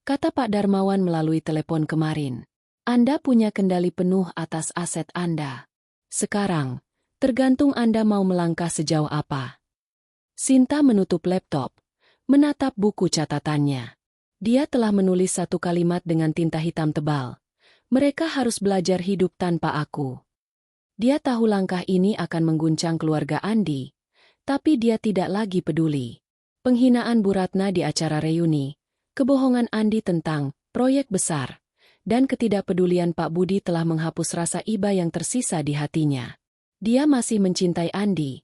kata Pak Darmawan melalui telepon kemarin. Anda punya kendali penuh atas aset Anda. Sekarang, tergantung Anda mau melangkah sejauh apa. Sinta menutup laptop, menatap buku catatannya. Dia telah menulis satu kalimat dengan tinta hitam tebal. Mereka harus belajar hidup tanpa aku. Dia tahu langkah ini akan mengguncang keluarga Andi, tapi dia tidak lagi peduli. Penghinaan Bu Ratna di acara reuni, kebohongan Andi tentang proyek besar, dan ketidakpedulian Pak Budi telah menghapus rasa iba yang tersisa di hatinya. Dia masih mencintai Andi,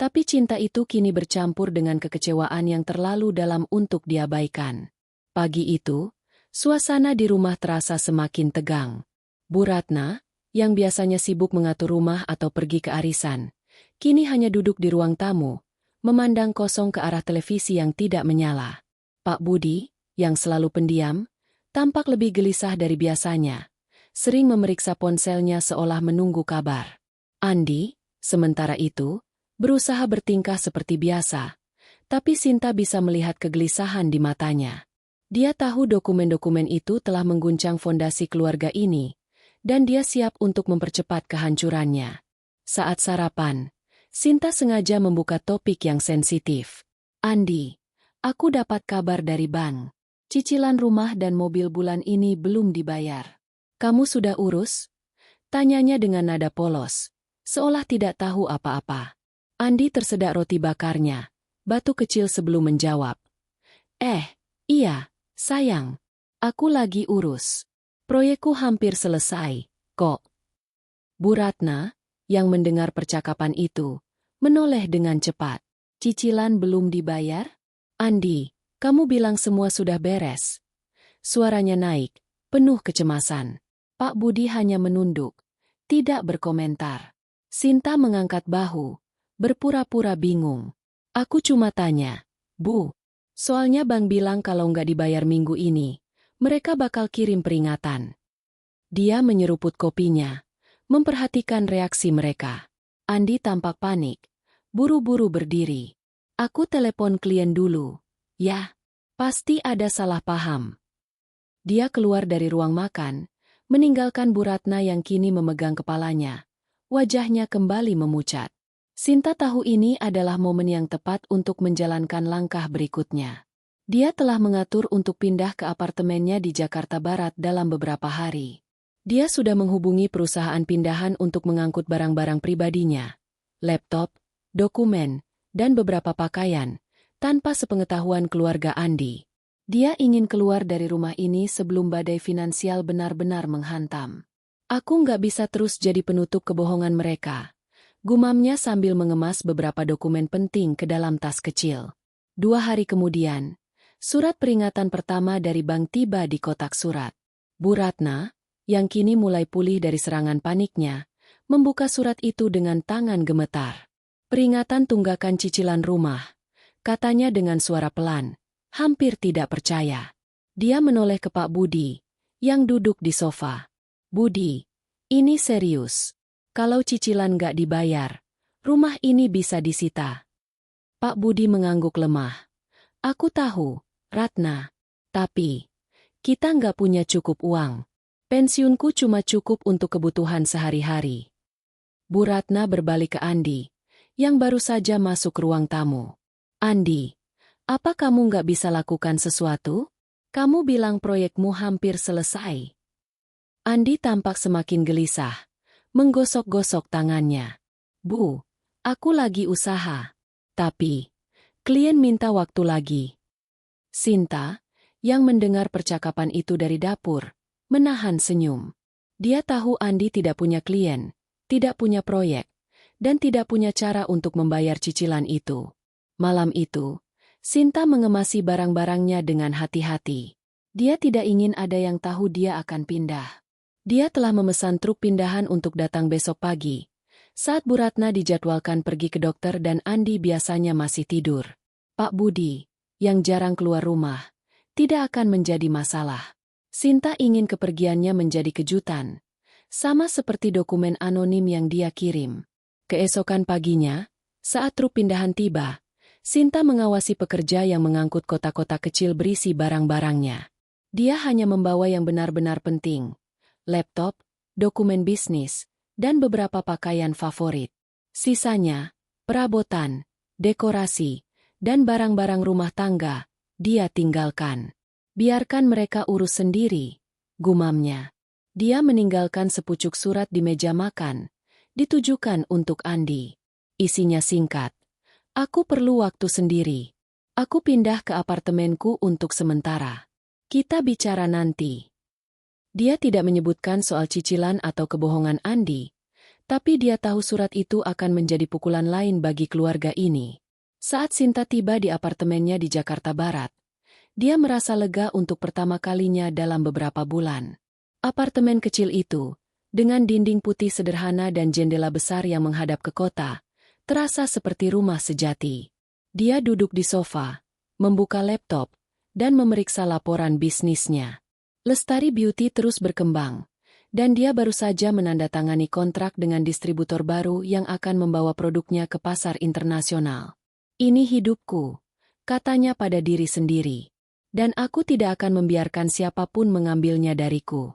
tapi cinta itu kini bercampur dengan kekecewaan yang terlalu dalam untuk diabaikan. Pagi itu, suasana di rumah terasa semakin tegang. Bu Ratna, yang biasanya sibuk mengatur rumah atau pergi ke arisan, kini hanya duduk di ruang tamu, memandang kosong ke arah televisi yang tidak menyala. Pak Budi, yang selalu pendiam, tampak lebih gelisah dari biasanya, sering memeriksa ponselnya seolah menunggu kabar. Andi, sementara itu, berusaha bertingkah seperti biasa, tapi Sinta bisa melihat kegelisahan di matanya. Dia tahu dokumen-dokumen itu telah mengguncang fondasi keluarga ini, dan dia siap untuk mempercepat kehancurannya. Saat sarapan, Sinta sengaja membuka topik yang sensitif. Andi, aku dapat kabar dari bank. Cicilan rumah dan mobil bulan ini belum dibayar. Kamu sudah urus? Tanyanya dengan nada polos, seolah tidak tahu apa-apa. Andi tersedak roti bakarnya, batu kecil sebelum menjawab. Iya, sayang. Aku lagi urus. Proyekku hampir selesai, kok. Bu Ratna, yang mendengar percakapan itu, menoleh dengan cepat. Cicilan belum dibayar? Andi, kamu bilang semua sudah beres. Suaranya naik, penuh kecemasan. Pak Budi hanya menunduk, tidak berkomentar. Sinta mengangkat bahu, berpura-pura bingung. Aku cuma tanya, Bu, soalnya bank bilang kalau nggak dibayar minggu ini, mereka bakal kirim peringatan. Dia menyeruput kopinya, memperhatikan reaksi mereka. Andi tampak panik, buru-buru berdiri. Aku telepon klien dulu. Ya, pasti ada salah paham. Dia keluar dari ruang makan, meninggalkan Bu Ratna yang kini memegang kepalanya. Wajahnya kembali memucat. Sinta tahu ini adalah momen yang tepat untuk menjalankan langkah berikutnya. Dia telah mengatur untuk pindah ke apartemennya di Jakarta Barat dalam beberapa hari. Dia sudah menghubungi perusahaan pindahan untuk mengangkut barang-barang pribadinya, laptop, dokumen, dan beberapa pakaian, tanpa sepengetahuan keluarga Andi. Dia ingin keluar dari rumah ini sebelum badai finansial benar-benar menghantam. Aku nggak bisa terus jadi penutup kebohongan mereka, gumamnya sambil mengemas beberapa dokumen penting ke dalam tas kecil. 2 hari kemudian, Surat peringatan pertama dari bank tiba di kotak surat. Bu Ratna, yang kini mulai pulih dari serangan paniknya, membuka surat itu dengan tangan gemetar. Peringatan tunggakan cicilan rumah, katanya dengan suara pelan, hampir tidak percaya. Dia menoleh ke Pak Budi, yang duduk di sofa. Budi, ini serius. Kalau cicilan nggak dibayar, rumah ini bisa disita. Pak Budi mengangguk lemah. Aku tahu, Ratna. Tapi, kita nggak punya cukup uang. Pensiunku cuma cukup untuk kebutuhan sehari-hari. Bu Ratna berbalik ke Andi, yang baru saja masuk ruang tamu. Andi, apa kamu nggak bisa lakukan sesuatu? Kamu bilang proyekmu hampir selesai. Andi tampak semakin gelisah, menggosok-gosok tangannya. Bu, aku lagi usaha. Tapi, klien minta waktu lagi. Sinta, yang mendengar percakapan itu dari dapur, menahan senyum. Dia tahu Andi tidak punya klien, tidak punya proyek, dan tidak punya cara untuk membayar cicilan itu. Malam itu, Sinta mengemasi barang-barangnya dengan hati-hati. Dia tidak ingin ada yang tahu dia akan pindah. Dia telah memesan truk pindahan untuk datang besok pagi. Saat Bu Ratna dijadwalkan pergi ke dokter dan Andi biasanya masih tidur. Pak Budi, yang jarang keluar rumah, tidak akan menjadi masalah. Sinta ingin kepergiannya menjadi kejutan, sama seperti dokumen anonim yang dia kirim. Keesokan paginya, saat truk pindahan tiba, Sinta mengawasi pekerja yang mengangkut kotak-kotak kecil berisi barang-barangnya. Dia hanya membawa yang benar-benar penting, laptop, dokumen bisnis, dan beberapa pakaian favorit. Sisanya, perabotan, dekorasi, dan barang-barang rumah tangga, dia tinggalkan. Biarkan mereka urus sendiri, gumamnya. Dia meninggalkan sepucuk surat di meja makan, ditujukan untuk Andi. Isinya singkat. Aku perlu waktu sendiri. Aku pindah ke apartemenku untuk sementara. Kita bicara nanti. Dia tidak menyebutkan soal cicilan atau kebohongan Andi, tapi dia tahu surat itu akan menjadi pukulan lain bagi keluarga ini. Saat Sinta tiba di apartemennya di Jakarta Barat, dia merasa lega untuk pertama kalinya dalam beberapa bulan. Apartemen kecil itu, dengan dinding putih sederhana dan jendela besar yang menghadap ke kota, terasa seperti rumah sejati. Dia duduk di sofa, membuka laptop, dan memeriksa laporan bisnisnya. Lestari Beauty terus berkembang, dan dia baru saja menandatangani kontrak dengan distributor baru yang akan membawa produknya ke pasar internasional. Ini hidupku, katanya pada diri sendiri, dan aku tidak akan membiarkan siapapun mengambilnya dariku.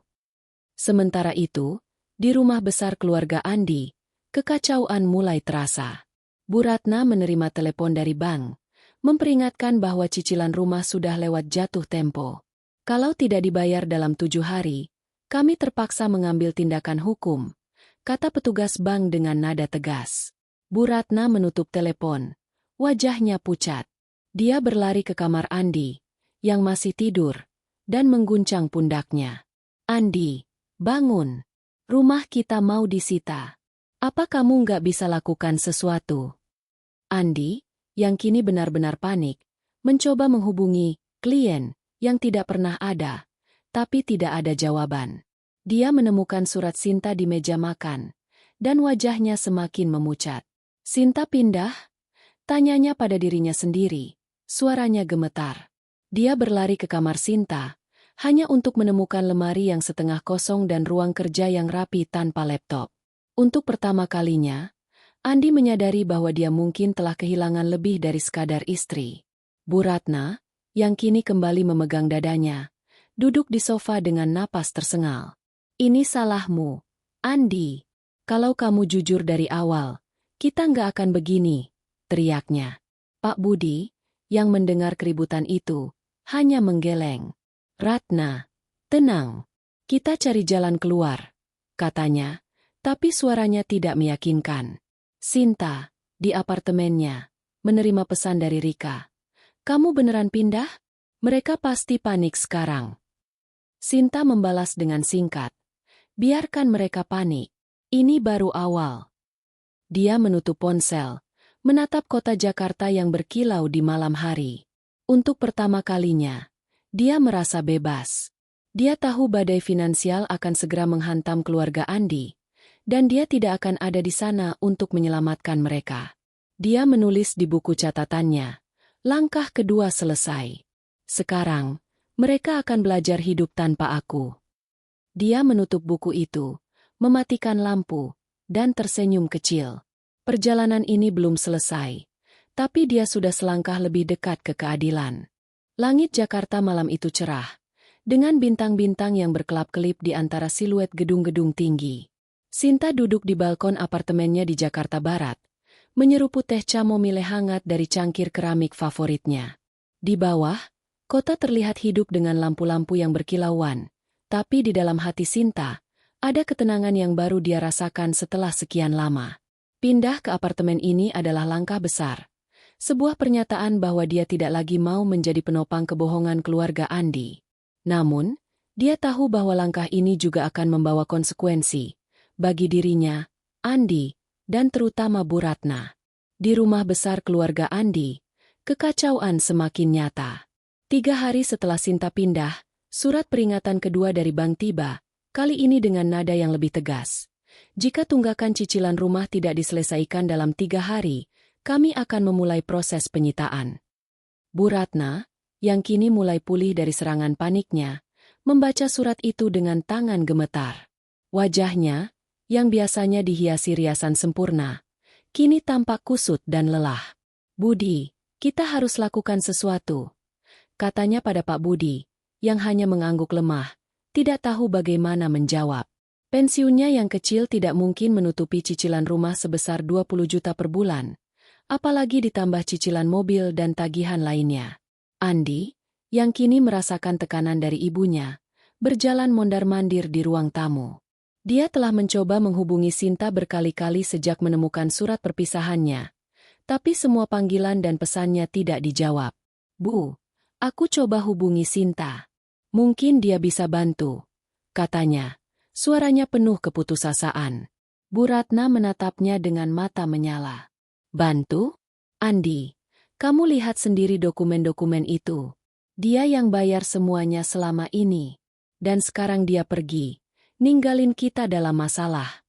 Sementara itu, di rumah besar keluarga Andi, kekacauan mulai terasa. Bu Ratna menerima telepon dari bank, memperingatkan bahwa cicilan rumah sudah lewat jatuh tempo. Kalau tidak dibayar dalam 7 hari, kami terpaksa mengambil tindakan hukum, kata petugas bank dengan nada tegas. Bu Ratna menutup telepon, wajahnya pucat. Dia berlari ke kamar Andi, yang masih tidur, dan mengguncang pundaknya. Andi, bangun. Rumah kita mau disita. Apa kamu nggak bisa lakukan sesuatu? Andi, yang kini benar-benar panik, mencoba menghubungi klien yang tidak pernah ada, tapi tidak ada jawaban. Dia menemukan surat Sinta di meja makan, dan wajahnya semakin memucat. Sinta pindah? Tanyanya pada dirinya sendiri, suaranya gemetar. Dia berlari ke kamar Sinta, hanya untuk menemukan lemari yang setengah kosong dan ruang kerja yang rapi tanpa laptop. Untuk pertama kalinya, Andi menyadari bahwa dia mungkin telah kehilangan lebih dari sekadar istri. Bu Ratna, yang kini kembali memegang dadanya, duduk di sofa dengan napas tersengal. Ini salahmu, Andi. Kalau kamu jujur dari awal, kita nggak akan begini, teriaknya. Pak Budi, yang mendengar keributan itu, hanya menggeleng. Ratna, tenang. Kita cari jalan keluar, katanya, tapi suaranya tidak meyakinkan. Sinta, di apartemennya, menerima pesan dari Rika. Kamu beneran pindah? Mereka pasti panik sekarang. Sinta membalas dengan singkat. Biarkan mereka panik. Ini baru awal. Dia menutup ponsel, menatap kota Jakarta yang berkilau di malam hari. Untuk pertama kalinya, dia merasa bebas. Dia tahu badai finansial akan segera menghantam keluarga Andi, dan dia tidak akan ada di sana untuk menyelamatkan mereka. Dia menulis di buku catatannya, langkah kedua selesai. Sekarang, mereka akan belajar hidup tanpa aku. Dia menutup buku itu, mematikan lampu, dan tersenyum kecil. Perjalanan ini belum selesai, tapi dia sudah selangkah lebih dekat ke keadilan. Langit Jakarta malam itu cerah, dengan bintang-bintang yang berkelap-kelip di antara siluet gedung-gedung tinggi. Sinta duduk di balkon apartemennya di Jakarta Barat, menyeruput teh chamomile hangat dari cangkir keramik favoritnya. Di bawah, kota terlihat hidup dengan lampu-lampu yang berkilauan, tapi di dalam hati Sinta, ada ketenangan yang baru dia rasakan setelah sekian lama. Pindah ke apartemen ini adalah langkah besar. Sebuah pernyataan bahwa dia tidak lagi mau menjadi penopang kebohongan keluarga Andi. Namun, dia tahu bahwa langkah ini juga akan membawa konsekuensi bagi dirinya, Andi, dan terutama Bu Ratna. Di rumah besar keluarga Andi, kekacauan semakin nyata. 3 hari setelah Sinta pindah, surat peringatan kedua dari bank tiba, kali ini dengan nada yang lebih tegas. Jika tunggakan cicilan rumah tidak diselesaikan dalam 3 hari, kami akan memulai proses penyitaan. Bu Ratna, yang kini mulai pulih dari serangan paniknya, membaca surat itu dengan tangan gemetar. Wajahnya, yang biasanya dihiasi riasan sempurna, kini tampak kusut dan lelah. Budi, kita harus lakukan sesuatu, katanya pada Pak Budi, yang hanya mengangguk lemah, tidak tahu bagaimana menjawab. Pensiunnya yang kecil tidak mungkin menutupi cicilan rumah sebesar 20 juta per bulan, apalagi ditambah cicilan mobil dan tagihan lainnya. Andi, yang kini merasakan tekanan dari ibunya, berjalan mondar-mandir di ruang tamu. Dia telah mencoba menghubungi Sinta berkali-kali sejak menemukan surat perpisahannya, tapi semua panggilan dan pesannya tidak dijawab. Bu, aku coba hubungi Sinta. Mungkin dia bisa bantu, katanya. Suaranya penuh keputusasaan. Bu Ratna menatapnya dengan mata menyala. Bantu? Andi, kamu lihat sendiri dokumen-dokumen itu. Dia yang bayar semuanya selama ini. Dan sekarang dia pergi, ninggalin kita dalam masalah.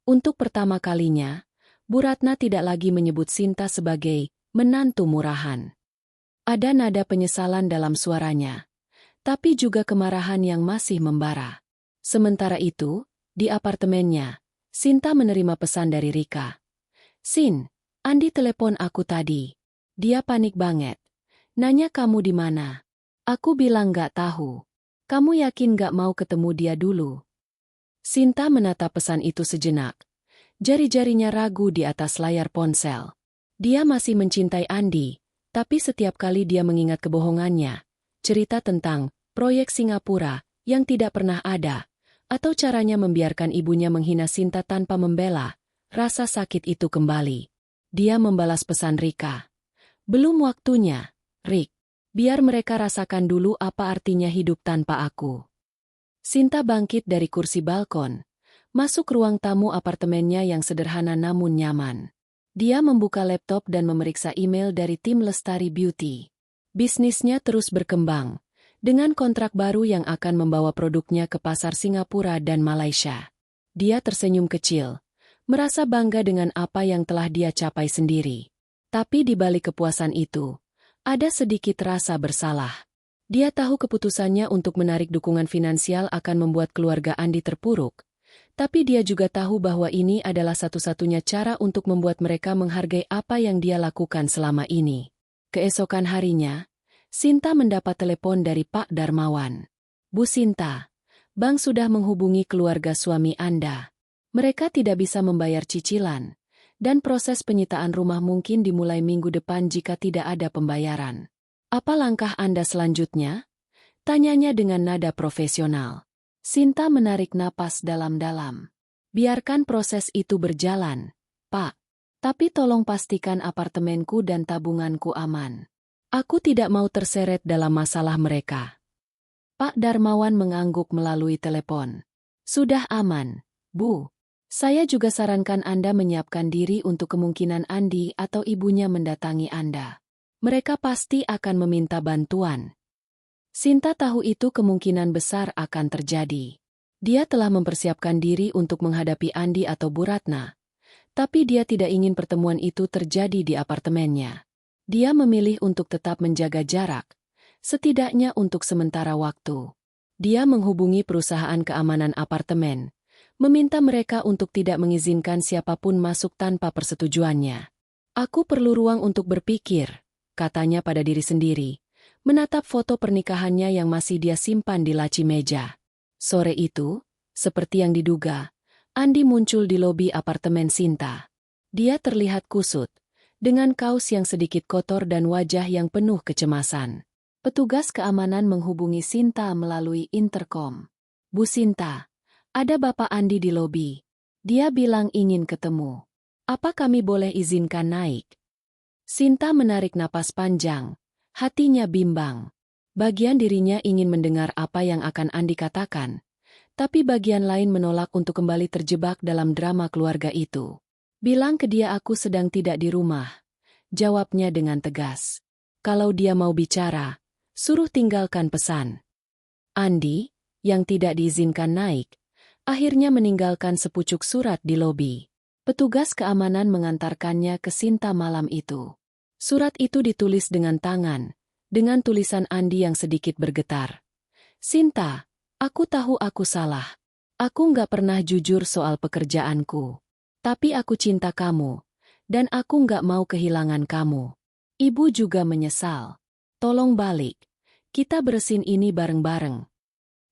Untuk pertama kalinya, Bu Ratna tidak lagi menyebut Sinta sebagai menantu murahan. Ada nada penyesalan dalam suaranya, tapi juga kemarahan yang masih membara. Sementara itu, di apartemennya, Sinta menerima pesan dari Rika. Sin, Andi telepon aku tadi. Dia panik banget. Nanya kamu di mana. Aku bilang gak tahu. Kamu yakin gak mau ketemu dia dulu? Sinta menatap pesan itu sejenak. Jari-jarinya ragu di atas layar ponsel. Dia masih mencintai Andi, tapi setiap kali dia mengingat kebohongannya, cerita tentang proyek Singapura yang tidak pernah ada, atau caranya membiarkan ibunya menghina Sinta tanpa membela, rasa sakit itu kembali. Dia membalas pesan Rika. Belum waktunya, Rik. Biar mereka rasakan dulu apa artinya hidup tanpa aku. Sinta bangkit dari kursi balkon, masuk ruang tamu apartemennya yang sederhana namun nyaman. Dia membuka laptop dan memeriksa email dari tim Lestari Beauty. Bisnisnya terus berkembang, dengan kontrak baru yang akan membawa produknya ke pasar Singapura dan Malaysia. Dia tersenyum kecil, merasa bangga dengan apa yang telah dia capai sendiri. Tapi di balik kepuasan itu, ada sedikit rasa bersalah. Dia tahu keputusannya untuk menarik dukungan finansial akan membuat keluarga Andi terpuruk, tapi dia juga tahu bahwa ini adalah satu-satunya cara untuk membuat mereka menghargai apa yang dia lakukan selama ini. Keesokan harinya, Sinta mendapat telepon dari Pak Darmawan. Bu Sinta, bank sudah menghubungi keluarga suami Anda. Mereka tidak bisa membayar cicilan, dan proses penyitaan rumah mungkin dimulai minggu depan jika tidak ada pembayaran. Apa langkah Anda selanjutnya? Tanyanya dengan nada profesional. Sinta menarik napas dalam-dalam. Biarkan proses itu berjalan, Pak. Tapi tolong pastikan apartemenku dan tabunganku aman. Aku tidak mau terseret dalam masalah mereka. Pak Darmawan mengangguk melalui telepon. Sudah aman, Bu. Saya juga sarankan Anda menyiapkan diri untuk kemungkinan Andi atau ibunya mendatangi Anda. Mereka pasti akan meminta bantuan. Sinta tahu itu kemungkinan besar akan terjadi. Dia telah mempersiapkan diri untuk menghadapi Andi atau Bu Ratna. Tapi dia tidak ingin pertemuan itu terjadi di apartemennya. Dia memilih untuk tetap menjaga jarak, setidaknya untuk sementara waktu. Dia menghubungi perusahaan keamanan apartemen, meminta mereka untuk tidak mengizinkan siapapun masuk tanpa persetujuannya. Aku perlu ruang untuk berpikir, katanya pada diri sendiri, menatap foto pernikahannya yang masih dia simpan di laci meja. Sore itu, seperti yang diduga, Andi muncul di lobi apartemen Sinta. Dia terlihat kusut, dengan kaos yang sedikit kotor dan wajah yang penuh kecemasan. Petugas keamanan menghubungi Sinta melalui interkom. Bu Sinta, ada Bapak Andi di lobi. Dia bilang ingin ketemu. Apa kami boleh izinkan naik? Sinta menarik napas panjang, hatinya bimbang. Bagian dirinya ingin mendengar apa yang akan Andi katakan, tapi bagian lain menolak untuk kembali terjebak dalam drama keluarga itu. Bilang ke dia aku sedang tidak di rumah, jawabnya dengan tegas. Kalau dia mau bicara, suruh tinggalkan pesan. Andi, yang tidak diizinkan naik, akhirnya meninggalkan sepucuk surat di lobi. Petugas keamanan mengantarkannya ke Sinta malam itu. Surat itu ditulis dengan tangan, dengan tulisan Andi yang sedikit bergetar. Sinta, aku tahu aku salah. Aku nggak pernah jujur soal pekerjaanku. Tapi aku cinta kamu, dan aku nggak mau kehilangan kamu. Ibu juga menyesal. Tolong balik. Kita beresin ini bareng-bareng.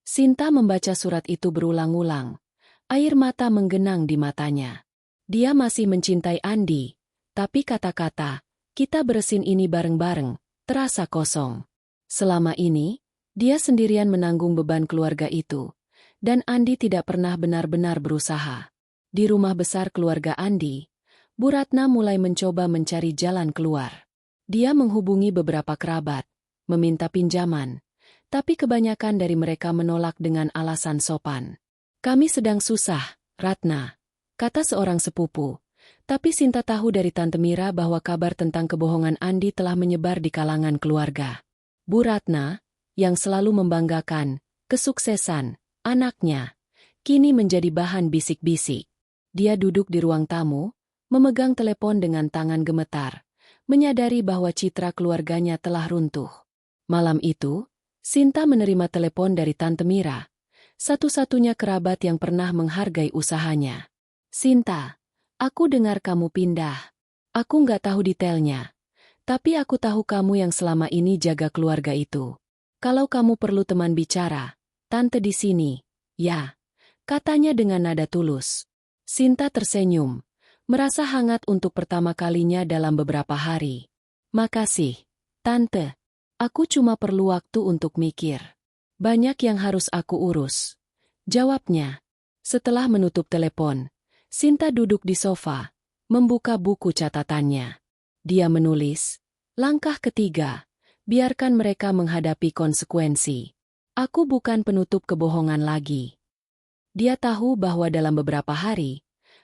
Sinta membaca surat itu berulang-ulang. Air mata menggenang di matanya. Dia masih mencintai Andi, tapi kata-kata, kita beresin ini bareng-bareng, terasa kosong. Selama ini, dia sendirian menanggung beban keluarga itu, dan Andi tidak pernah benar-benar berusaha. Di rumah besar keluarga Andi, Bu Ratna mulai mencoba mencari jalan keluar. Dia menghubungi beberapa kerabat, meminta pinjaman, tapi kebanyakan dari mereka menolak dengan alasan sopan. Kami sedang susah, Ratna, kata seorang sepupu. Tapi Sinta tahu dari Tante Mira bahwa kabar tentang kebohongan Andi telah menyebar di kalangan keluarga. Bu Ratna, yang selalu membanggakan kesuksesan anaknya, kini menjadi bahan bisik-bisik. Dia duduk di ruang tamu, memegang telepon dengan tangan gemetar, menyadari bahwa citra keluarganya telah runtuh. Malam itu, Sinta menerima telepon dari Tante Mira, satu-satunya kerabat yang pernah menghargai usahanya. Sinta, aku dengar kamu pindah. Aku nggak tahu detailnya. Tapi aku tahu kamu yang selama ini jaga keluarga itu. Kalau kamu perlu teman bicara, Tante di sini. Ya, katanya dengan nada tulus. Sinta tersenyum, merasa hangat untuk pertama kalinya dalam beberapa hari. Makasih, Tante. Aku cuma perlu waktu untuk mikir. Banyak yang harus aku urus. Jawabnya. Setelah menutup telepon, Sinta duduk di sofa, membuka buku catatannya. Dia menulis, langkah ketiga, biarkan mereka menghadapi konsekuensi. Aku bukan penutup kebohongan lagi. Dia tahu bahwa dalam beberapa hari,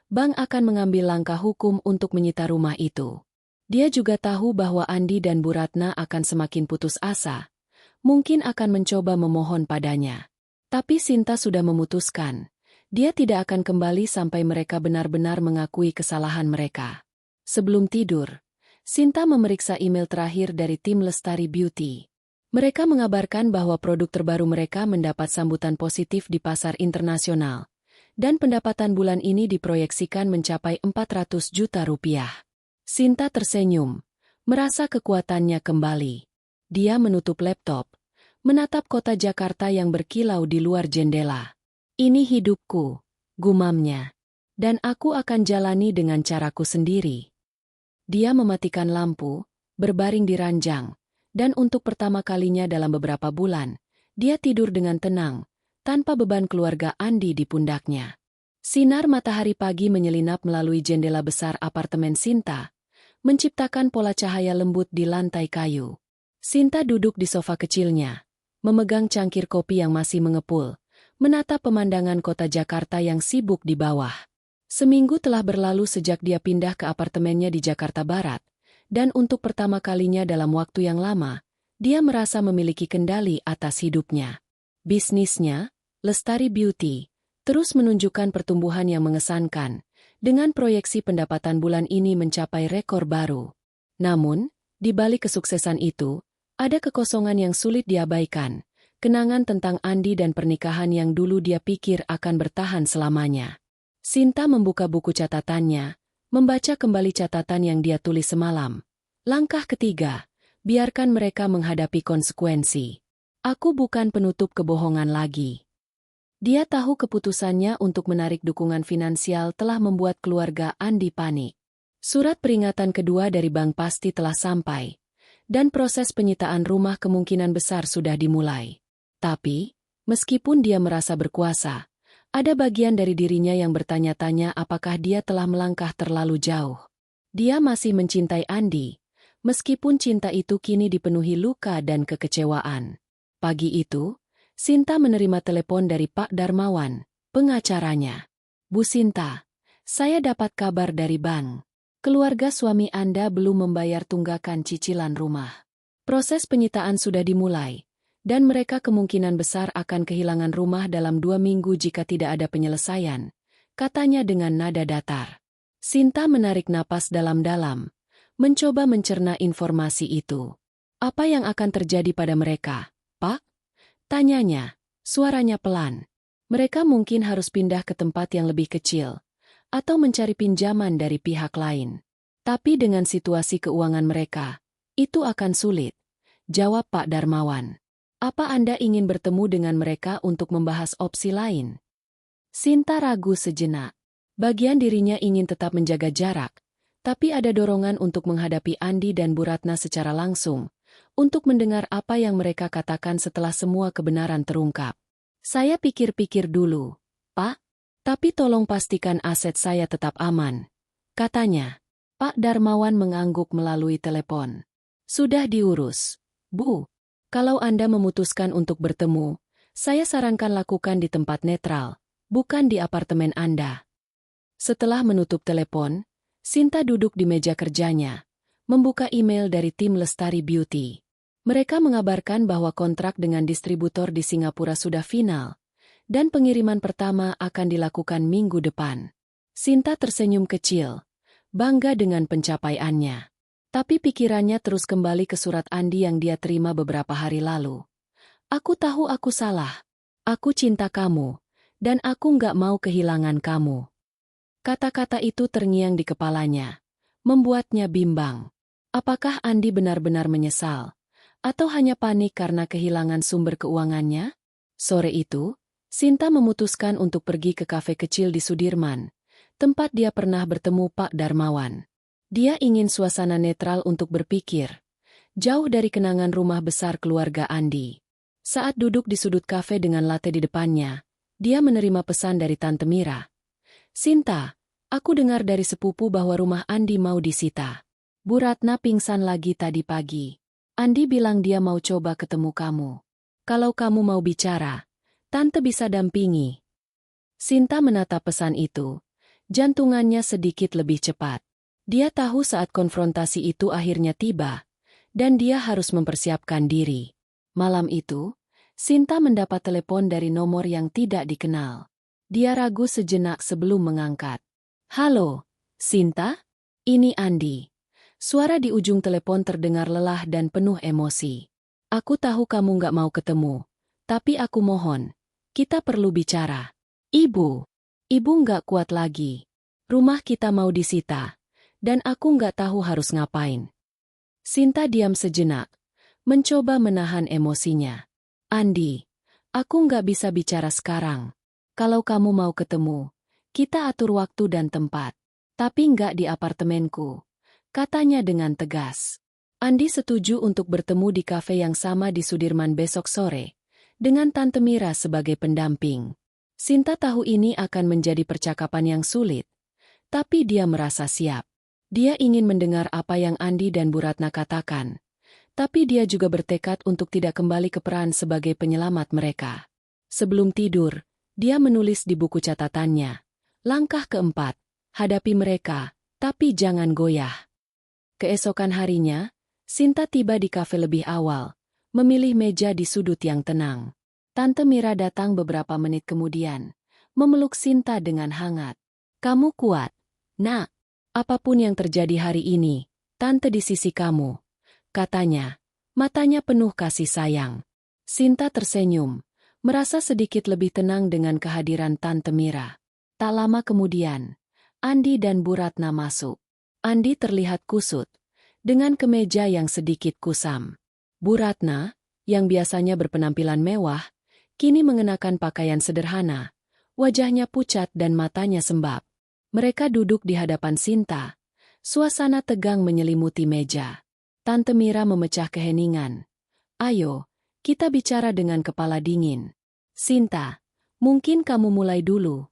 bank akan mengambil langkah hukum untuk menyita rumah itu. Dia juga tahu bahwa Andi dan Bu Ratna akan semakin putus asa, mungkin akan mencoba memohon padanya. Tapi Sinta sudah memutuskan. Dia tidak akan kembali sampai mereka benar-benar mengakui kesalahan mereka. Sebelum tidur, Sinta memeriksa email terakhir dari tim Lestari Beauty. Mereka mengabarkan bahwa produk terbaru mereka mendapat sambutan positif di pasar internasional, dan pendapatan bulan ini diproyeksikan mencapai 400 juta rupiah. Sinta tersenyum, merasa kekuatannya kembali. Dia menutup laptop, menatap kota Jakarta yang berkilau di luar jendela. Ini hidupku, gumamnya. Dan aku akan jalani dengan caraku sendiri. Dia mematikan lampu, berbaring di ranjang, dan untuk pertama kalinya dalam beberapa bulan, dia tidur dengan tenang, tanpa beban keluarga Andi di pundaknya. Sinar matahari pagi menyelinap melalui jendela besar apartemen Sinta, menciptakan pola cahaya lembut di lantai kayu. Sinta duduk di sofa kecilnya, memegang cangkir kopi yang masih mengepul, menatap pemandangan kota Jakarta yang sibuk di bawah. Seminggu telah berlalu sejak dia pindah ke apartemennya di Jakarta Barat, Dan untuk pertama kalinya dalam waktu yang lama, dia merasa memiliki kendali atas hidupnya. Bisnisnya, Lestari Beauty, terus menunjukkan pertumbuhan yang mengesankan, dengan proyeksi pendapatan bulan ini mencapai rekor baru. Namun, di balik kesuksesan itu, ada kekosongan yang sulit diabaikan, kenangan tentang Andi dan pernikahan yang dulu dia pikir akan bertahan selamanya. Sinta membuka buku catatannya, membaca kembali catatan yang dia tulis semalam. Langkah ketiga, biarkan mereka menghadapi konsekuensi. Aku bukan penutup kebohongan lagi. Dia tahu keputusannya untuk menarik dukungan finansial telah membuat keluarga Andi panik. Surat peringatan kedua dari bank pasti telah sampai, dan proses penyitaan rumah kemungkinan besar sudah dimulai. Tapi, meskipun dia merasa berkuasa, ada bagian dari dirinya yang bertanya-tanya apakah dia telah melangkah terlalu jauh. Dia masih mencintai Andi, meskipun cinta itu kini dipenuhi luka dan kekecewaan. Pagi itu, Sinta menerima telepon dari Pak Darmawan, pengacaranya. Bu Sinta, saya dapat kabar dari bank. Keluarga suami Anda belum membayar tunggakan cicilan rumah. Proses penyitaan sudah dimulai, dan mereka kemungkinan besar akan kehilangan rumah dalam 2 minggu jika tidak ada penyelesaian, katanya dengan nada datar. Sinta menarik napas dalam-dalam, mencoba mencerna informasi itu. Apa yang akan terjadi pada mereka, Pak? Tanyanya, suaranya pelan. Mereka mungkin harus pindah ke tempat yang lebih kecil, atau mencari pinjaman dari pihak lain. Tapi dengan situasi keuangan mereka, itu akan sulit, jawab Pak Darmawan. Apa Anda ingin bertemu dengan mereka untuk membahas opsi lain? Sinta ragu sejenak. Bagian dirinya ingin tetap menjaga jarak, tapi ada dorongan untuk menghadapi Andi dan Bu Ratna secara langsung, untuk mendengar apa yang mereka katakan setelah semua kebenaran terungkap. Saya pikir-pikir dulu, Pak, tapi tolong pastikan aset saya tetap aman, katanya. Pak Darmawan mengangguk melalui telepon. Sudah diurus, Bu. Kalau Anda memutuskan untuk bertemu, saya sarankan lakukan di tempat netral, bukan di apartemen Anda. Setelah menutup telepon, Sinta duduk di meja kerjanya, membuka email dari tim Lestari Beauty. Mereka mengabarkan bahwa kontrak dengan distributor di Singapura sudah final, dan pengiriman pertama akan dilakukan minggu depan. Sinta tersenyum kecil, bangga dengan pencapaiannya. Tapi pikirannya terus kembali ke surat Andi yang dia terima beberapa hari lalu. Aku tahu aku salah. Aku cinta kamu, dan aku nggak mau kehilangan kamu. Kata-kata itu terngiang di kepalanya, membuatnya bimbang. Apakah Andi benar-benar menyesal? Atau hanya panik karena kehilangan sumber keuangannya? Sore itu, Sinta memutuskan untuk pergi ke kafe kecil di Sudirman, tempat dia pernah bertemu Pak Darmawan. Dia ingin suasana netral untuk berpikir, jauh dari kenangan rumah besar keluarga Andi. Saat duduk di sudut kafe dengan latte di depannya, dia menerima pesan dari Tante Mira. Sinta, aku dengar dari sepupu bahwa rumah Andi mau disita. Bu Ratna pingsan lagi tadi pagi. Andi bilang dia mau coba ketemu kamu. Kalau kamu mau bicara, Tante bisa dampingi. Sinta menatap pesan itu. Jantungannya sedikit lebih cepat. Dia tahu saat konfrontasi itu akhirnya tiba, dan dia harus mempersiapkan diri. Malam itu, Sinta mendapat telepon dari nomor yang tidak dikenal. Dia ragu sejenak sebelum mengangkat. Halo, Sinta? Ini Andi. Suara di ujung telepon terdengar lelah dan penuh emosi. Aku tahu kamu nggak mau ketemu, tapi aku mohon, kita perlu bicara. Ibu nggak kuat lagi. Rumah kita mau disita, dan aku nggak tahu harus ngapain. Sinta diam sejenak, mencoba menahan emosinya. Andi, aku nggak bisa bicara sekarang. Kalau kamu mau ketemu, kita atur waktu dan tempat. Tapi nggak di apartemenku, katanya dengan tegas. Andi setuju untuk bertemu di kafe yang sama di Sudirman besok sore, dengan Tante Mira sebagai pendamping. Sinta tahu ini akan menjadi percakapan yang sulit, tapi dia merasa siap. Dia ingin mendengar apa yang Andi dan Bu Ratna katakan, tapi dia juga bertekad untuk tidak kembali ke peran sebagai penyelamat mereka. Sebelum tidur, dia menulis di buku catatannya, langkah keempat, hadapi mereka, tapi jangan goyah. Keesokan harinya, Sinta tiba di kafe lebih awal, memilih meja di sudut yang tenang. Tante Mira datang beberapa menit kemudian, memeluk Sinta dengan hangat. "Kamu kuat, Nak. Apapun yang terjadi hari ini, Tante di sisi kamu," katanya. Matanya penuh kasih sayang. Sinta tersenyum, merasa sedikit lebih tenang dengan kehadiran Tante Mira. Tak lama kemudian, Andi dan Bu Ratna masuk. Andi terlihat kusut, dengan kemeja yang sedikit kusam. Bu Ratna, yang biasanya berpenampilan mewah, kini mengenakan pakaian sederhana, wajahnya pucat dan matanya sembab. Mereka duduk di hadapan Sinta. Suasana tegang menyelimuti meja. Tante Mira memecah keheningan. "Ayo, kita bicara dengan kepala dingin. Sinta, mungkin kamu mulai dulu."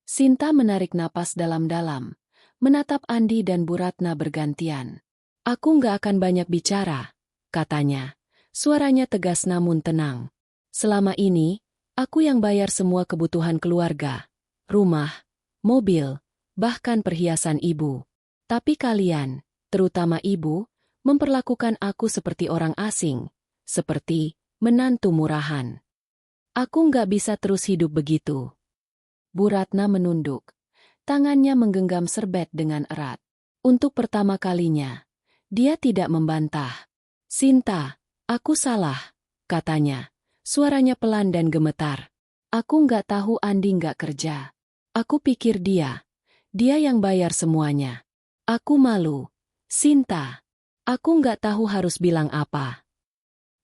Sinta menarik napas dalam-dalam, menatap Andi dan Bu Ratna bergantian. "Aku nggak akan banyak bicara," katanya. Suaranya tegas namun tenang. "Selama ini, aku yang bayar semua kebutuhan keluarga. Rumah, mobil, bahkan perhiasan ibu. Tapi kalian, terutama ibu, memperlakukan aku seperti orang asing, seperti menantu murahan. Aku nggak bisa terus hidup begitu." Bu Ratna menunduk. Tangannya menggenggam serbet dengan erat. Untuk pertama kalinya, dia tidak membantah. "Sinta, aku salah," katanya. Suaranya pelan dan gemetar. "Aku nggak tahu Andi nggak kerja. Aku pikir dia yang bayar semuanya. Aku malu. Sinta, aku nggak tahu harus bilang apa."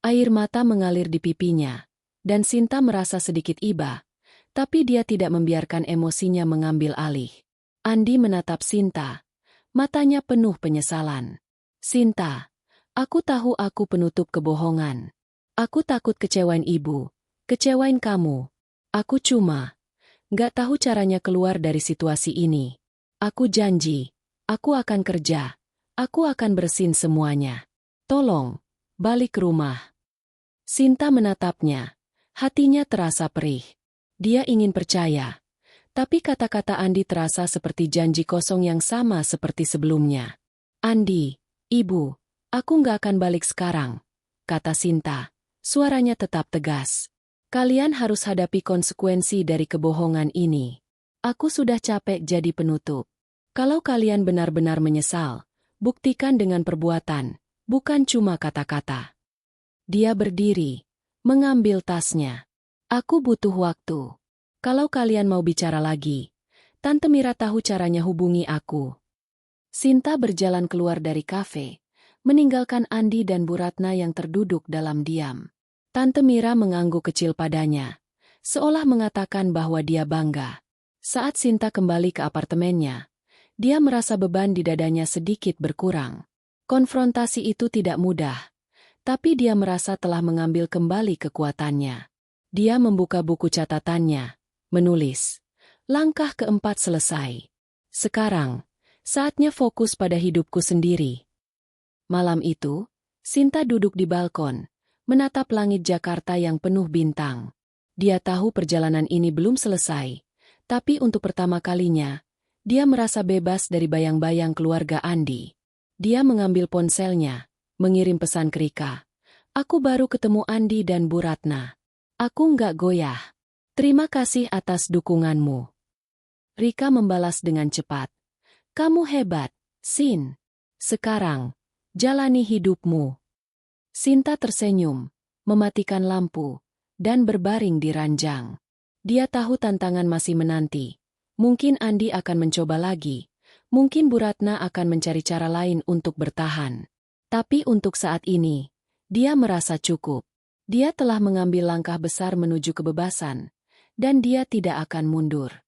Air mata mengalir di pipinya, dan Sinta merasa sedikit iba, tapi dia tidak membiarkan emosinya mengambil alih. Andi menatap Sinta, matanya penuh penyesalan. "Sinta, aku tahu aku penutup kebohongan. Aku takut kecewain ibu, kecewain kamu. Aku cuma nggak tahu caranya keluar dari situasi ini. Aku janji, aku akan kerja. Aku akan bersihin semuanya. Tolong, balik ke rumah." Sinta menatapnya. Hatinya terasa perih. Dia ingin percaya. Tapi kata-kata Andi terasa seperti janji kosong yang sama seperti sebelumnya. "Andi, ibu, aku nggak akan balik sekarang," kata Sinta. Suaranya tetap tegas. "Kalian harus hadapi konsekuensi dari kebohongan ini. Aku sudah capek jadi penutup. Kalau kalian benar-benar menyesal, buktikan dengan perbuatan, bukan cuma kata-kata." Dia berdiri, mengambil tasnya. "Aku butuh waktu. Kalau kalian mau bicara lagi, Tante Mira tahu caranya hubungi aku." Sinta berjalan keluar dari kafe, meninggalkan Andi dan Bu Ratna yang terduduk dalam diam. Tante Mira mengangguk kecil padanya, seolah mengatakan bahwa dia bangga. Saat Sinta kembali ke apartemennya, dia merasa beban di dadanya sedikit berkurang. Konfrontasi itu tidak mudah, tapi dia merasa telah mengambil kembali kekuatannya. Dia membuka buku catatannya, menulis. Langkah keempat selesai. Sekarang, saatnya fokus pada hidupku sendiri. Malam itu, Sinta duduk di balkon, menatap langit Jakarta yang penuh bintang. Dia tahu perjalanan ini belum selesai, tapi untuk pertama kalinya, dia merasa bebas dari bayang-bayang keluarga Andi. Dia mengambil ponselnya, mengirim pesan ke Rika. "Aku baru ketemu Andi dan Bu Ratna. Aku nggak goyah. Terima kasih atas dukunganmu." Rika membalas dengan cepat. "Kamu hebat, Sin. Sekarang, jalani hidupmu." Sinta tersenyum, mematikan lampu, dan berbaring di ranjang. Dia tahu tantangan masih menanti. Mungkin Andi akan mencoba lagi. Mungkin Bu Ratna akan mencari cara lain untuk bertahan. Tapi untuk saat ini, dia merasa cukup. Dia telah mengambil langkah besar menuju kebebasan, dan dia tidak akan mundur.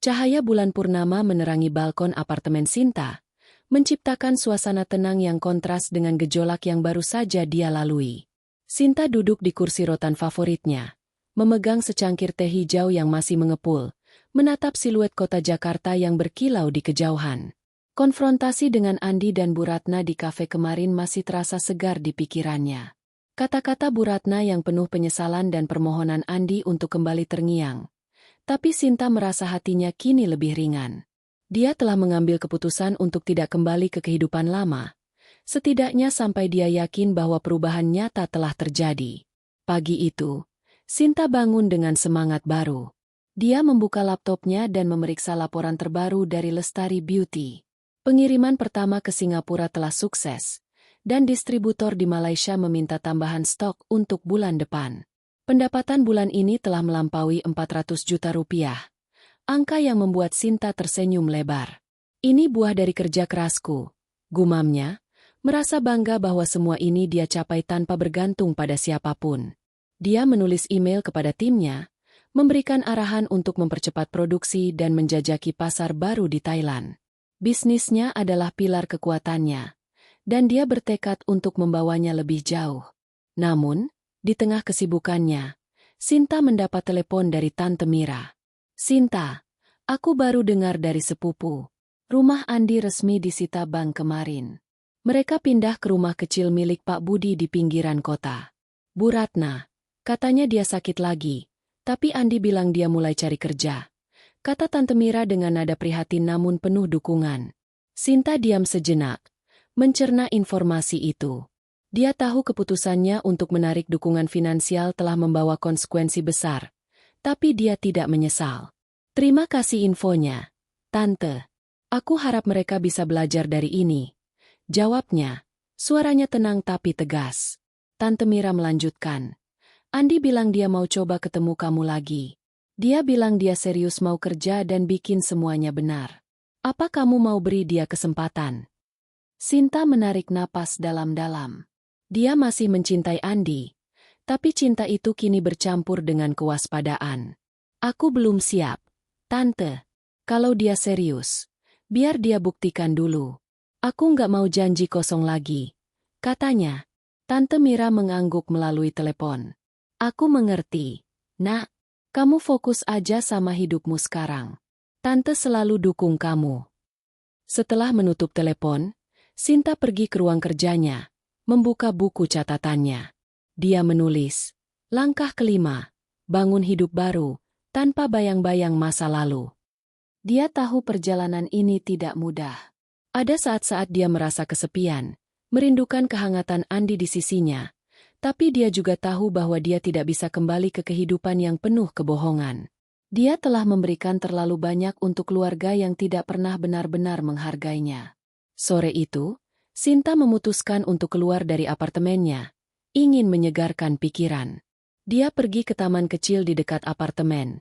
Cahaya bulan purnama menerangi balkon apartemen Sinta, menciptakan suasana tenang yang kontras dengan gejolak yang baru saja dia lalui. Sinta duduk di kursi rotan favoritnya, memegang secangkir teh hijau yang masih mengepul, menatap siluet kota Jakarta yang berkilau di kejauhan. Konfrontasi dengan Andi dan Bu Ratna di kafe kemarin masih terasa segar di pikirannya. Kata-kata Bu Ratna yang penuh penyesalan dan permohonan Andi untuk kembali terngiang. Tapi Sinta merasa hatinya kini lebih ringan. Dia telah mengambil keputusan untuk tidak kembali ke kehidupan lama, Setidaknya sampai dia yakin bahwa perubahan nyata telah terjadi. Pagi itu, Sinta bangun dengan semangat baru. Dia membuka laptopnya dan memeriksa laporan terbaru dari Lestari Beauty. Pengiriman pertama ke Singapura telah sukses, dan distributor di Malaysia meminta tambahan stok untuk bulan depan. Pendapatan bulan ini telah melampaui 400 juta rupiah. Angka yang membuat Sinta tersenyum lebar. Ini buah dari kerja kerasku, gumamnya, merasa bangga bahwa semua ini dia capai tanpa bergantung pada siapapun. Dia menulis email kepada timnya, memberikan arahan untuk mempercepat produksi dan menjajaki pasar baru di Thailand. Bisnisnya adalah pilar kekuatannya, dan dia bertekad untuk membawanya lebih jauh. Namun, di tengah kesibukannya, Sinta mendapat telepon dari Tante Mira. "Sinta, aku baru dengar dari sepupu. Rumah Andi resmi disita bank kemarin. Mereka pindah ke rumah kecil milik Pak Budi di pinggiran kota. Bu Ratna, katanya dia sakit lagi, tapi Andi bilang dia mulai cari kerja," kata Tante Mira dengan nada prihatin namun penuh dukungan. Sinta diam sejenak, mencerna informasi itu. Dia tahu keputusannya untuk menarik dukungan finansial telah membawa konsekuensi besar, tapi dia tidak menyesal. "Terima kasih infonya, Tante. Aku harap mereka bisa belajar dari ini," jawabnya, suaranya tenang tapi tegas. Tante Mira melanjutkan, "Andi bilang dia mau coba ketemu kamu lagi. Dia bilang dia serius mau kerja dan bikin semuanya benar. Apa kamu mau beri dia kesempatan?" Sinta menarik napas dalam-dalam. Dia masih mencintai Andi, tapi cinta itu kini bercampur dengan kewaspadaan. "Aku belum siap, Tante. Kalau dia serius, biar dia buktikan dulu. Aku nggak mau janji kosong lagi," katanya. Tante Mira mengangguk melalui telepon. "Aku mengerti, Nak. Kamu fokus aja sama hidupmu sekarang. Tante selalu dukung kamu." Setelah menutup telepon, Sinta pergi ke ruang kerjanya, membuka buku catatannya. Dia menulis, langkah kelima, bangun hidup baru, tanpa bayang-bayang masa lalu. Dia tahu perjalanan ini tidak mudah. Ada saat-saat dia merasa kesepian, merindukan kehangatan Andi di sisinya, tapi dia juga tahu bahwa dia tidak bisa kembali ke kehidupan yang penuh kebohongan. Dia telah memberikan terlalu banyak untuk keluarga yang tidak pernah benar-benar menghargainya. Sore itu, Sinta memutuskan untuk keluar dari apartemennya, ingin menyegarkan pikiran. Dia pergi ke taman kecil di dekat apartemen,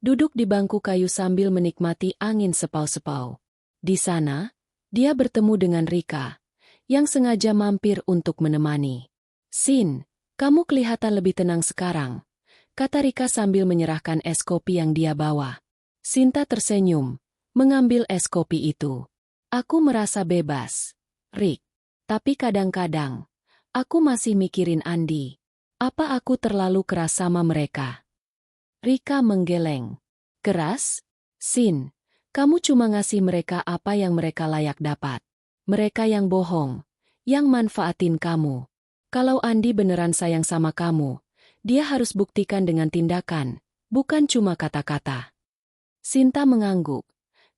duduk di bangku kayu sambil menikmati angin sepau-sepau. Di sana, dia bertemu dengan Rika, yang sengaja mampir untuk menemani. "Sin, kamu kelihatan lebih tenang sekarang," kata Rika sambil menyerahkan es kopi yang dia bawa. Sinta tersenyum, mengambil es kopi itu. "Aku merasa bebas, Rik. Tapi kadang-kadang, aku masih mikirin Andi. Apa aku terlalu keras sama mereka?" Rika menggeleng. "Keras? Sin, kamu cuma ngasih mereka apa yang mereka layak dapat. Mereka yang bohong, yang manfaatin kamu. Kalau Andi beneran sayang sama kamu, dia harus buktikan dengan tindakan, bukan cuma kata-kata." Sinta mengangguk,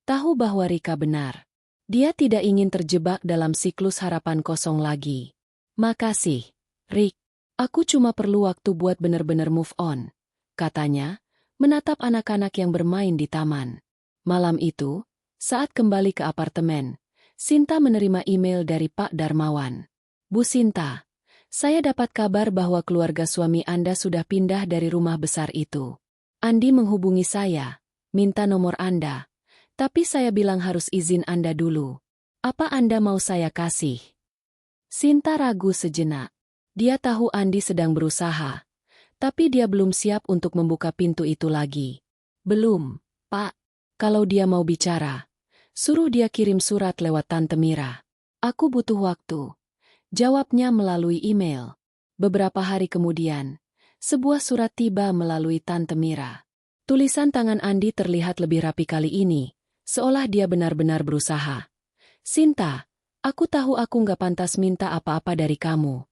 tahu bahwa Rika benar. Dia tidak ingin terjebak dalam siklus harapan kosong lagi. "Makasih, Rik. Aku cuma perlu waktu buat bener-bener move on," katanya, menatap anak-anak yang bermain di taman. Malam itu, saat kembali ke apartemen, Sinta menerima email dari Pak Darmawan. "Bu Sinta, saya dapat kabar bahwa keluarga suami Anda sudah pindah dari rumah besar itu. Andi menghubungi saya, minta nomor Anda. Tapi saya bilang harus izin Anda dulu. Apa Anda mau saya kasih?" Sinta ragu sejenak. Dia tahu Andi sedang berusaha, tapi dia belum siap untuk membuka pintu itu lagi. "Belum, Pak. Kalau dia mau bicara, suruh dia kirim surat lewat Tante Mira. Aku butuh waktu," jawabnya melalui email. Beberapa hari kemudian, sebuah surat tiba melalui Tante Mira. Tulisan tangan Andi terlihat lebih rapi kali ini, seolah dia benar-benar berusaha. "Sinta, aku tahu aku nggak pantas minta apa-apa dari kamu.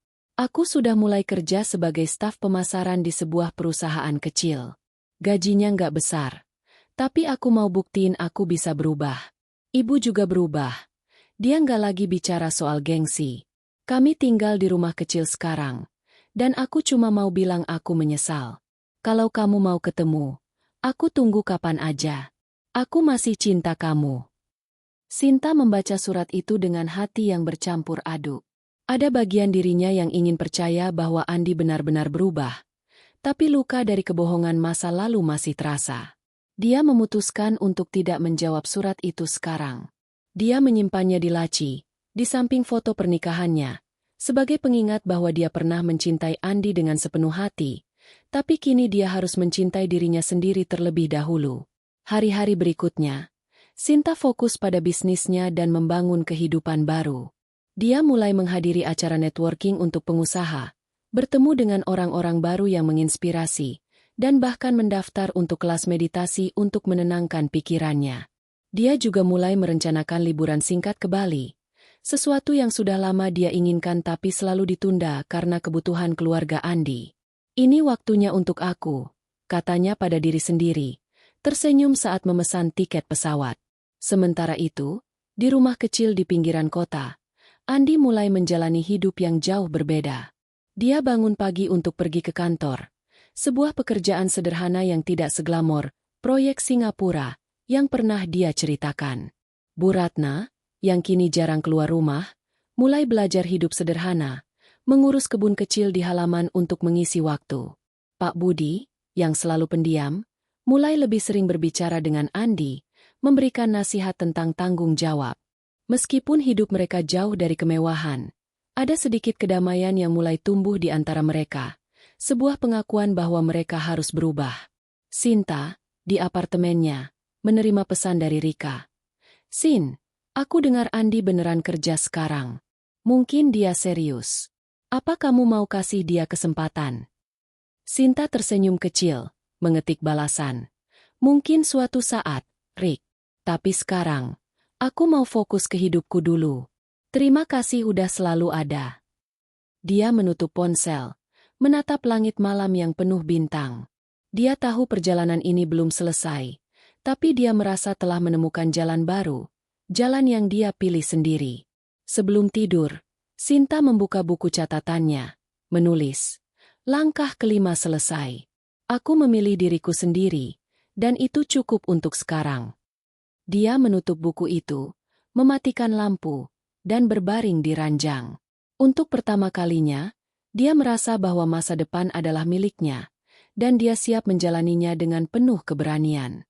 Aku sudah mulai kerja sebagai staf pemasaran di sebuah perusahaan kecil. Gajinya nggak besar, tapi aku mau buktiin aku bisa berubah. Ibu juga berubah. Dia nggak lagi bicara soal gengsi. Kami tinggal di rumah kecil sekarang. Dan aku cuma mau bilang aku menyesal. Kalau kamu mau ketemu, aku tunggu kapan aja. Aku masih cinta kamu. Sinta membaca surat itu dengan hati yang bercampur aduk. Ada bagian dirinya yang ingin percaya bahwa Andi benar-benar berubah. Tapi luka dari kebohongan masa lalu masih terasa. Dia memutuskan untuk tidak menjawab surat itu sekarang. Dia menyimpannya di laci, di samping foto pernikahannya, sebagai pengingat bahwa dia pernah mencintai Andi dengan sepenuh hati, tapi kini dia harus mencintai dirinya sendiri terlebih dahulu. Hari-hari berikutnya, Sinta fokus pada bisnisnya dan membangun kehidupan baru. Dia mulai menghadiri acara networking untuk pengusaha, bertemu dengan orang-orang baru yang menginspirasi, dan bahkan mendaftar untuk kelas meditasi untuk menenangkan pikirannya. Dia juga mulai merencanakan liburan singkat ke Bali, sesuatu yang sudah lama dia inginkan tapi selalu ditunda karena kebutuhan keluarga Andi. Ini waktunya untuk aku, katanya pada diri sendiri, tersenyum saat memesan tiket pesawat. Sementara itu, di rumah kecil di pinggiran kota, Andi mulai menjalani hidup yang jauh berbeda. Dia bangun pagi untuk pergi ke kantor, sebuah pekerjaan sederhana yang tidak seglamor, proyek Singapura, yang pernah dia ceritakan. Bu Ratna, yang kini jarang keluar rumah, mulai belajar hidup sederhana, mengurus kebun kecil di halaman untuk mengisi waktu. Pak Budi, yang selalu pendiam, mulai lebih sering berbicara dengan Andi, memberikan nasihat tentang tanggung jawab. Meskipun hidup mereka jauh dari kemewahan, ada sedikit kedamaian yang mulai tumbuh di antara mereka, sebuah pengakuan bahwa mereka harus berubah. Sinta, di apartemennya, menerima pesan dari Rika. Sin, aku dengar Andi beneran kerja sekarang. Mungkin dia serius. Apa kamu mau kasih dia kesempatan? Sinta tersenyum kecil, mengetik balasan. Mungkin suatu saat, Rik. Tapi sekarang, aku mau fokus ke hidupku dulu. Terima kasih udah selalu ada. Dia menutup ponsel, menatap langit malam yang penuh bintang. Dia tahu perjalanan ini belum selesai, tapi dia merasa telah menemukan jalan baru, jalan yang dia pilih sendiri. Sebelum tidur, Sinta membuka buku catatannya, menulis, langkah kelima selesai. Aku memilih diriku sendiri, dan itu cukup untuk sekarang. Dia menutup buku itu, mematikan lampu, dan berbaring di ranjang. Untuk pertama kalinya, dia merasa bahwa masa depan adalah miliknya, dan dia siap menjalaninya dengan penuh keberanian.